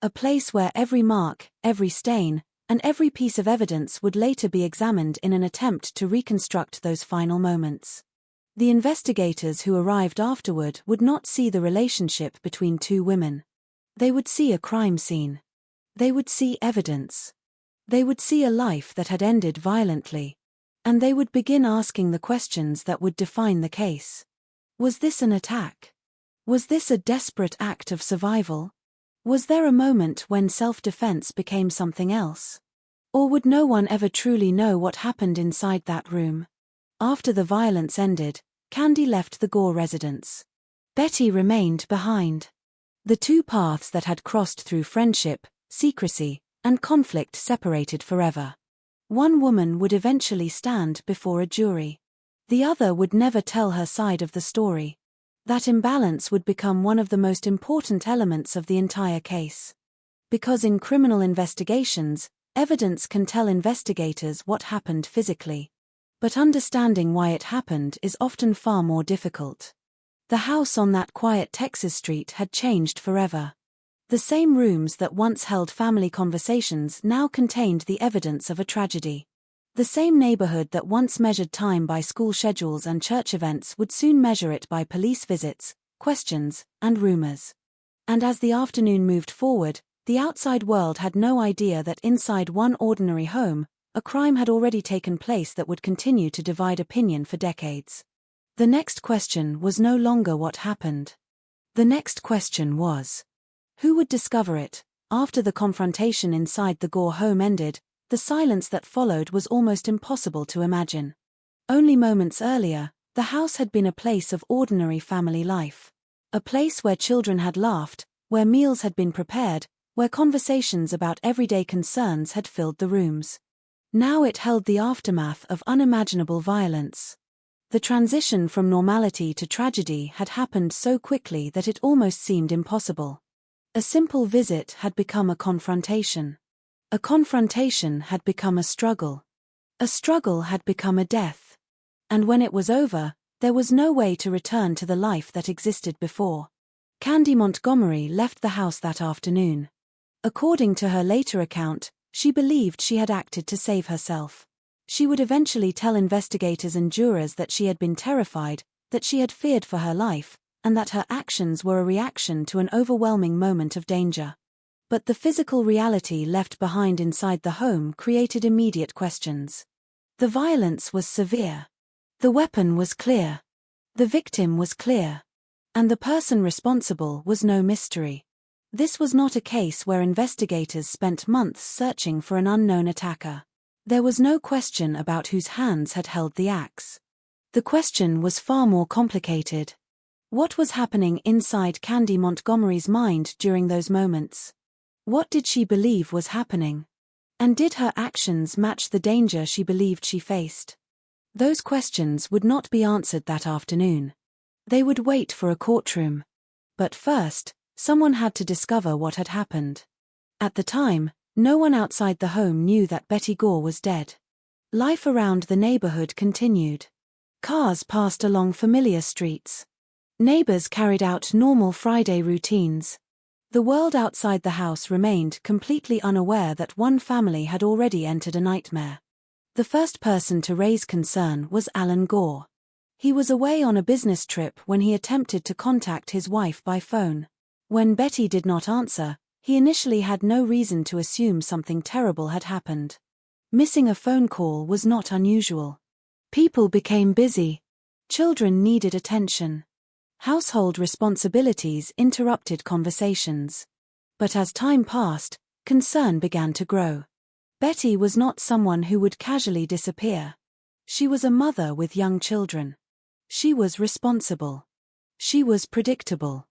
O: A place where every mark, every stain, and every piece of evidence would later be examined in an attempt to reconstruct those final moments. The investigators who arrived afterward would not see the relationship between two women. They would see a crime scene. They would see evidence. They would see a life that had ended violently. And they would begin asking the questions that would define the case. Was this an attack? Was this a desperate act of survival? Was there a moment when self-defense became something else? Or would no one ever truly know what happened inside that room? After the violence ended, Candy left the Gore residence. Betty remained behind. The two paths that had crossed through friendship, secrecy, and conflict separated forever. One woman would eventually stand before a jury. The other would never tell her side of the story. That imbalance would become one of the most important elements of the entire case. Because in criminal investigations, evidence can tell investigators what happened physically. But understanding why it happened is often far more difficult. The house on that quiet Texas street had changed forever. The same rooms that once held family conversations now contained the evidence of a tragedy. The same neighborhood that once measured time by school schedules and church events would soon measure it by police visits, questions, and rumors. And as the afternoon moved forward, the outside world had no idea that inside one ordinary home, a crime had already taken place that would continue to divide opinion for decades. The next question was no longer what happened. The next question was, who would discover it? After the confrontation inside the Gore home ended, the silence that followed was almost impossible to imagine. Only moments earlier, the house had been a place of ordinary family life. A place where children had laughed, where meals had been prepared, where conversations about everyday concerns had filled the rooms. Now it held the aftermath of unimaginable violence. The transition from normality to tragedy had happened so quickly that it almost seemed impossible. A simple visit had become a confrontation. A confrontation had become a struggle. A struggle had become a death. And when it was over, there was no way to return to the life that existed before. Candy Montgomery left the house that afternoon. According to her later account, she believed she had acted to save herself. She would eventually tell investigators and jurors that she had been terrified, that she had feared for her life, and that her actions were a reaction to an overwhelming moment of danger. But the physical reality left behind inside the home created immediate questions. The violence was severe. The weapon was clear. The victim was clear. And the person responsible was no mystery. This was not a case where investigators spent months searching for an unknown attacker. There was no question about whose hands had held the axe. The question was far more complicated. What was happening inside Candy Montgomery's mind during those moments? What did she believe was happening? And did her actions match the danger she believed she faced? Those questions would not be answered that afternoon. They would wait for a courtroom. But first, someone had to discover what had happened. At the time, no one outside the home knew that Betty Gore was dead. Life around the neighborhood continued. Cars passed along familiar streets. Neighbors carried out normal Friday routines. The world outside the house remained completely unaware that one family had already entered a nightmare. The first person to raise concern was Alan Gore. He was away on a business trip when he attempted to contact his wife by phone. When Betty did not answer, he initially had no reason to assume something terrible had happened. Missing a phone call was not unusual. People became busy. Children needed attention. Household responsibilities interrupted conversations. But as time passed, concern began to grow. Betty was not someone who would casually disappear. She was a mother with young children. She was responsible. She was predictable.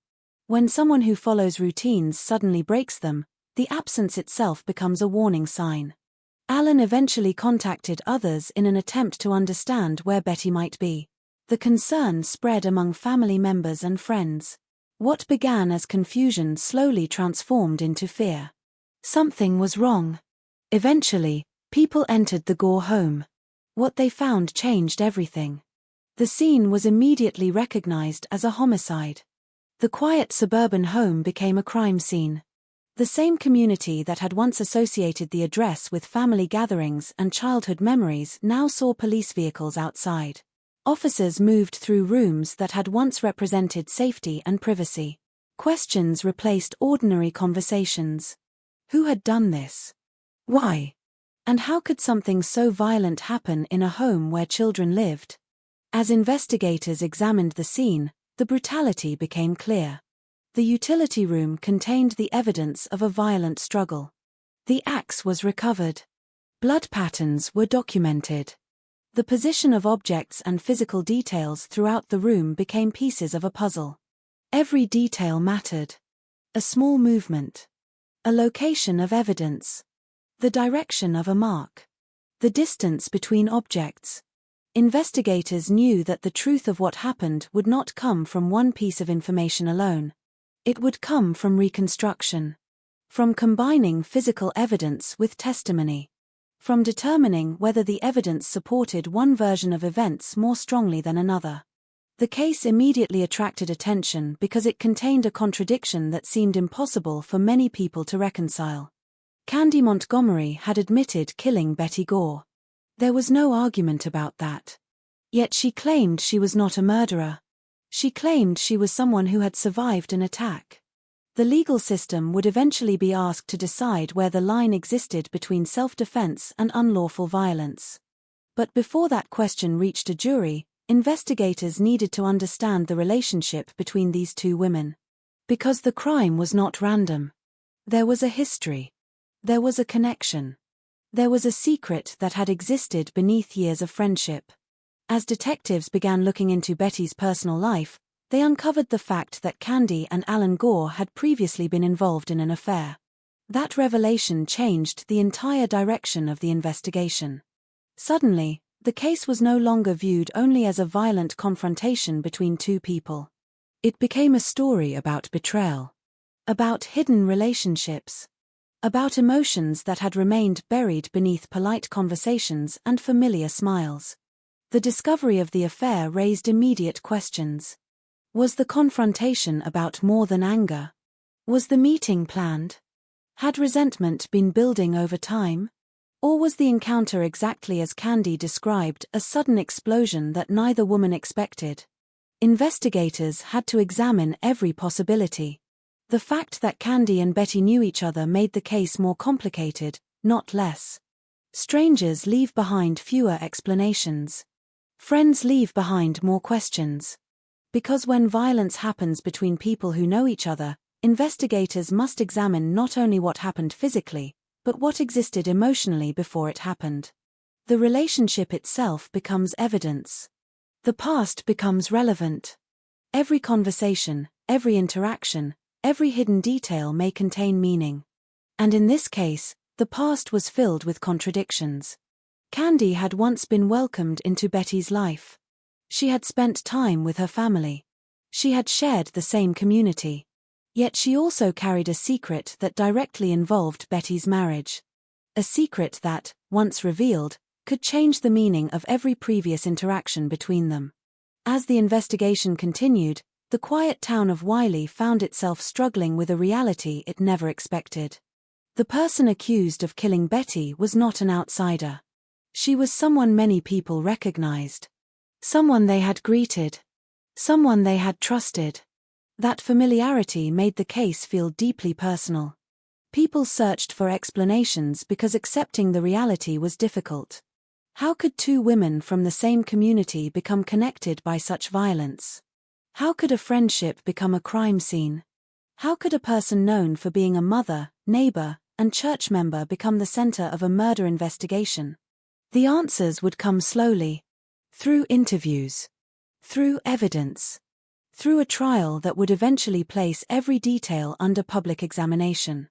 O: When someone who follows routines suddenly breaks them, the absence itself becomes a warning sign. Alan eventually contacted others in an attempt to understand where Betty might be. The concern spread among family members and friends. What began as confusion slowly transformed into fear. Something was wrong. Eventually, people entered the Gore home. What they found changed everything. The scene was immediately recognized as a homicide. The quiet suburban home became a crime scene. The same community that had once associated the address with family gatherings and childhood memories now saw police vehicles outside. Officers moved through rooms that had once represented safety and privacy. Questions replaced ordinary conversations. Who had done this? Why? And how could something so violent happen in a home where children lived? As investigators examined the scene, the brutality became clear. The utility room contained the evidence of a violent struggle. The axe was recovered. Blood patterns were documented. The position of objects and physical details throughout the room became pieces of a puzzle. Every detail mattered. A small movement. A location of evidence. The direction of a mark. The distance between objects. Investigators knew that the truth of what happened would not come from one piece of information alone. It would come from reconstruction. From combining physical evidence with testimony. From determining whether the evidence supported one version of events more strongly than another. The case immediately attracted attention because it contained a contradiction that seemed impossible for many people to reconcile. Candy Montgomery had admitted killing Betty Gore. There was no argument about that. Yet she claimed she was not a murderer. She claimed she was someone who had survived an attack. The legal system would eventually be asked to decide where the line existed between self-defense and unlawful violence. But before that question reached a jury, investigators needed to understand the relationship between these two women. Because the crime was not random. There was a history. There was a connection. There was a secret that had existed beneath years of friendship. As detectives began looking into Betty's personal life, they uncovered the fact that Candy and Alan Gore had previously been involved in an affair. That revelation changed the entire direction of the investigation. Suddenly, the case was no longer viewed only as a violent confrontation between two people. It became a story about betrayal. About hidden relationships. About emotions that had remained buried beneath polite conversations and familiar smiles. The discovery of the affair raised immediate questions. Was the confrontation about more than anger? Was the meeting planned? Had resentment been building over time? Or was the encounter exactly as Candy described, a sudden explosion that neither woman expected? Investigators had to examine every possibility. The fact that Candy and Betty knew each other made the case more complicated, not less. Strangers leave behind fewer explanations. Friends leave behind more questions. Because when violence happens between people who know each other, investigators must examine not only what happened physically, but what existed emotionally before it happened. The relationship itself becomes evidence. The past becomes relevant. Every conversation, every interaction, every hidden detail may contain meaning. And in this case, the past was filled with contradictions. Candy had once been welcomed into Betty's life. She had spent time with her family. She had shared the same community. Yet she also carried a secret that directly involved Betty's marriage. A secret that, once revealed, could change the meaning of every previous interaction between them. As the investigation continued, the quiet town of Wiley found itself struggling with a reality it never expected. The person accused of killing Betty was not an outsider. She was someone many people recognized. Someone they had greeted. Someone they had trusted. That familiarity made the case feel deeply personal. People searched for explanations because accepting the reality was difficult. How could two women from the same community become connected by such violence? How could a friendship become a crime scene? How could a person known for being a mother, neighbor, and church member become the center of a murder investigation? The answers would come slowly. Through interviews. Through evidence. Through a trial that would eventually place every detail under public examination.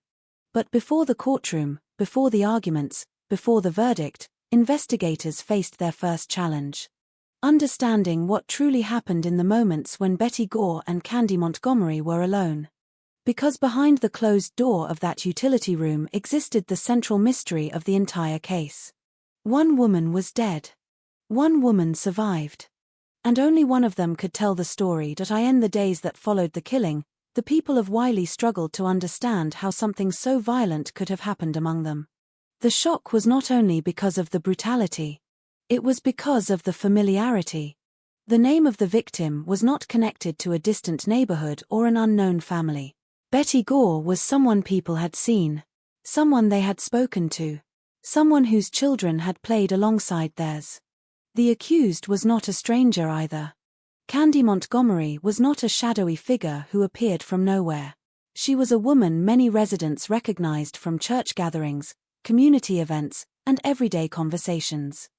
O: But before the courtroom, before the arguments, before the verdict, investigators faced their first challenge. Understanding what truly happened in the moments when Betty Gore and Candy Montgomery were alone. Because behind the closed door of that utility room existed the central mystery of the entire case. One woman was dead. One woman survived. And only one of them could tell the story. In the days that followed the killing, the people of Wiley struggled to understand how something so violent could have happened among them. The shock was not only because of the brutality. It was because of the familiarity. The name of the victim was not connected to a distant neighborhood or an unknown family. Betty Gore was someone people had seen. Someone they had spoken to. Someone whose children had played alongside theirs. The accused was not a stranger either. Candy Montgomery was not a shadowy figure who appeared from nowhere. She was a woman many residents recognized from church gatherings, community events, and everyday conversations.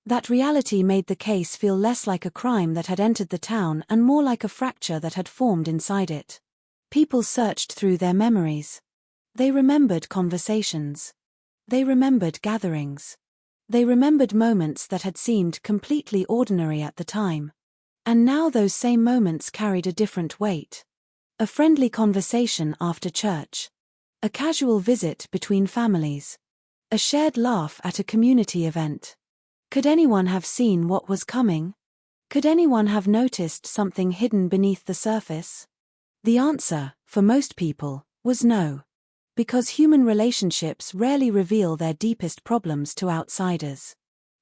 O: That reality made the case feel less like a crime that had entered the town and more like a fracture that had formed inside it. People searched through their memories. They remembered conversations. They remembered gatherings. They remembered moments that had seemed completely ordinary at the time. And now those same moments carried a different weight. A friendly conversation after church. A casual visit between families. A shared laugh at a community event. Could anyone have seen what was coming? Could anyone have noticed something hidden beneath the surface? The answer, for most people, was no. Because human relationships rarely reveal their deepest problems to outsiders.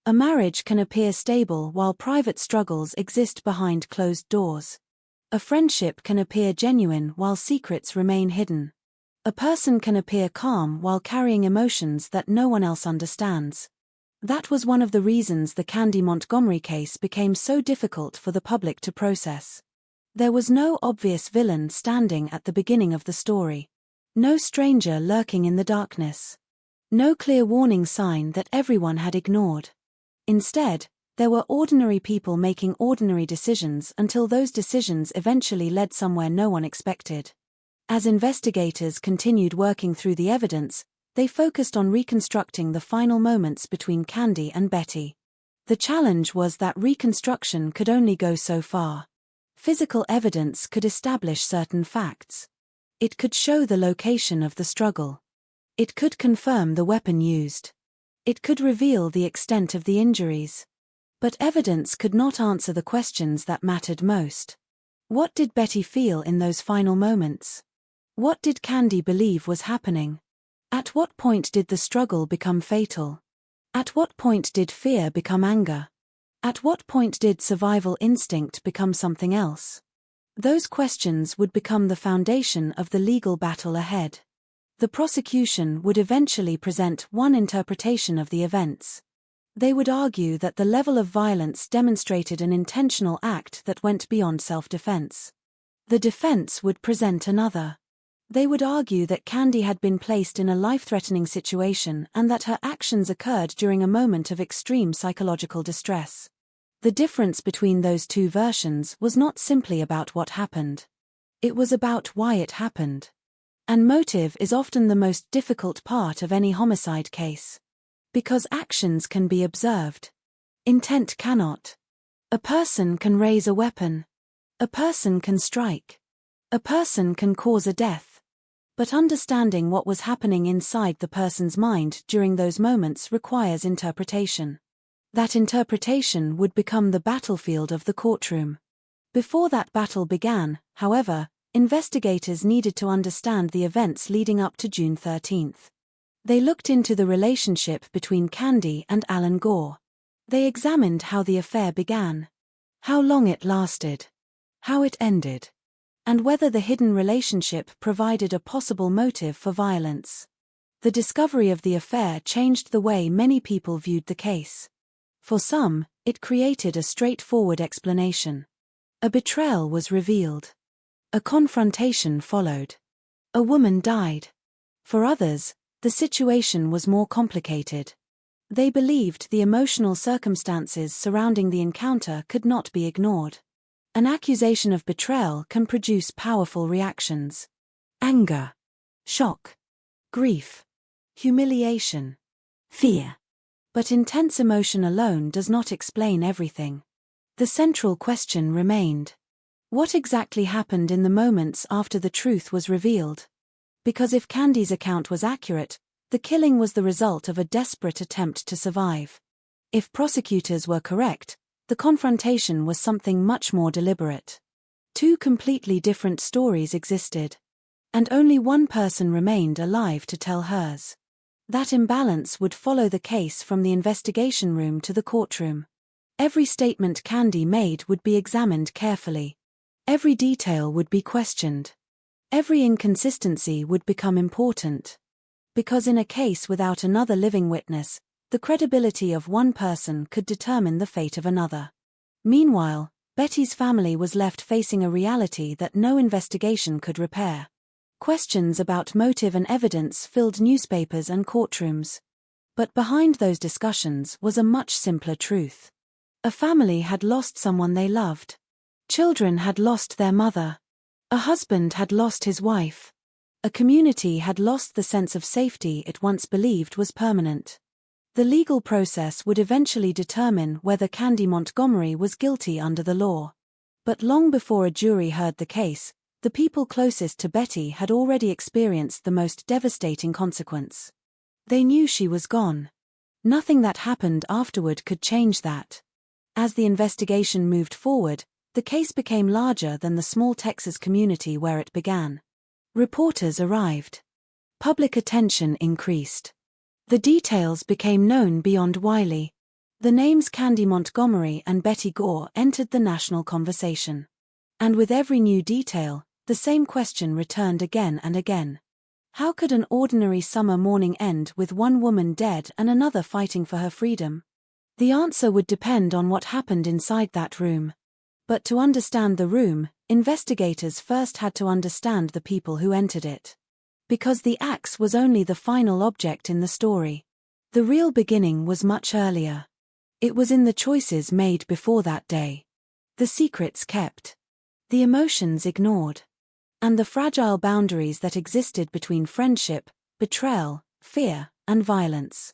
O: A marriage can appear stable while private struggles exist behind closed doors. A friendship can appear genuine while secrets remain hidden. A person can appear calm while carrying emotions that no one else understands. That was one of the reasons the Candy Montgomery case became so difficult for the public to process. There was no obvious villain standing at the beginning of the story. No stranger lurking in the darkness. No clear warning sign that everyone had ignored. Instead, there were ordinary people making ordinary decisions until those decisions eventually led somewhere no one expected. As investigators continued working through the evidence, they focused on reconstructing the final moments between Candy and Betty. The challenge was that reconstruction could only go so far. Physical evidence could establish certain facts. It could show the location of the struggle. It could confirm the weapon used. It could reveal the extent of the injuries. But evidence could not answer the questions that mattered most. What did Betty feel in those final moments? What did Candy believe was happening? At what point did the struggle become fatal? At what point did fear become anger? At what point did survival instinct become something else? Those questions would become the foundation of the legal battle ahead. The prosecution would eventually present one interpretation of the events. They would argue that the level of violence demonstrated an intentional act that went beyond self-defense. The defense would present another. They would argue that Candy had been placed in a life-threatening situation and that her actions occurred during a moment of extreme psychological distress. The difference between those two versions was not simply about what happened. It was about why it happened. And motive is often the most difficult part of any homicide case. Because actions can be observed. Intent cannot. A person can raise a weapon. A person can strike. A person can cause a death. But understanding what was happening inside the person's mind during those moments requires interpretation. That interpretation would become the battlefield of the courtroom. Before that battle began, however, investigators needed to understand the events leading up to June 13th. They looked into the relationship between Candy and Alan Gore. They examined how the affair began, how long it lasted, how it ended, and whether the hidden relationship provided a possible motive for violence. The discovery of the affair changed the way many people viewed the case. For some, it created a straightforward explanation. A betrayal was revealed. A confrontation followed. A woman died. For others, the situation was more complicated. They believed the emotional circumstances surrounding the encounter could not be ignored. An accusation of betrayal can produce powerful reactions: anger, shock, grief, humiliation, fear. But intense emotion alone does not explain everything. The central question remained: what exactly happened in the moments after the truth was revealed? Because if Candy's account was accurate, the killing was the result of a desperate attempt to survive. If prosecutors were correct, the confrontation was something much more deliberate. Two completely different stories existed, and only one person remained alive to tell hers. That imbalance would follow the case from the investigation room to the courtroom. Every statement Candy made would be examined carefully. Every detail would be questioned. Every inconsistency would become important. Because in a case without another living witness, the credibility of one person could determine the fate of another. Meanwhile, Betty's family was left facing a reality that no investigation could repair. Questions about motive and evidence filled newspapers and courtrooms. But behind those discussions was a much simpler truth. A family had lost someone they loved. Children had lost their mother. A husband had lost his wife. A community had lost the sense of safety it once believed was permanent. The legal process would eventually determine whether Candy Montgomery was guilty under the law. But long before a jury heard the case, the people closest to Betty had already experienced the most devastating consequence. They knew she was gone. Nothing that happened afterward could change that. As the investigation moved forward, the case became larger than the small Texas community where it began. Reporters arrived. Public attention increased. The details became known beyond Wiley. The names Candy Montgomery and Betty Gore entered the national conversation. And with every new detail, the same question returned again and again. How could an ordinary summer morning end with one woman dead and another fighting for her freedom? The answer would depend on what happened inside that room. But to understand the room, investigators first had to understand the people who entered it. Because the axe was only the final object in the story. The real beginning was much earlier. It was in the choices made before that day. The secrets kept. The emotions ignored. And the fragile boundaries that existed between friendship, betrayal, fear, and violence.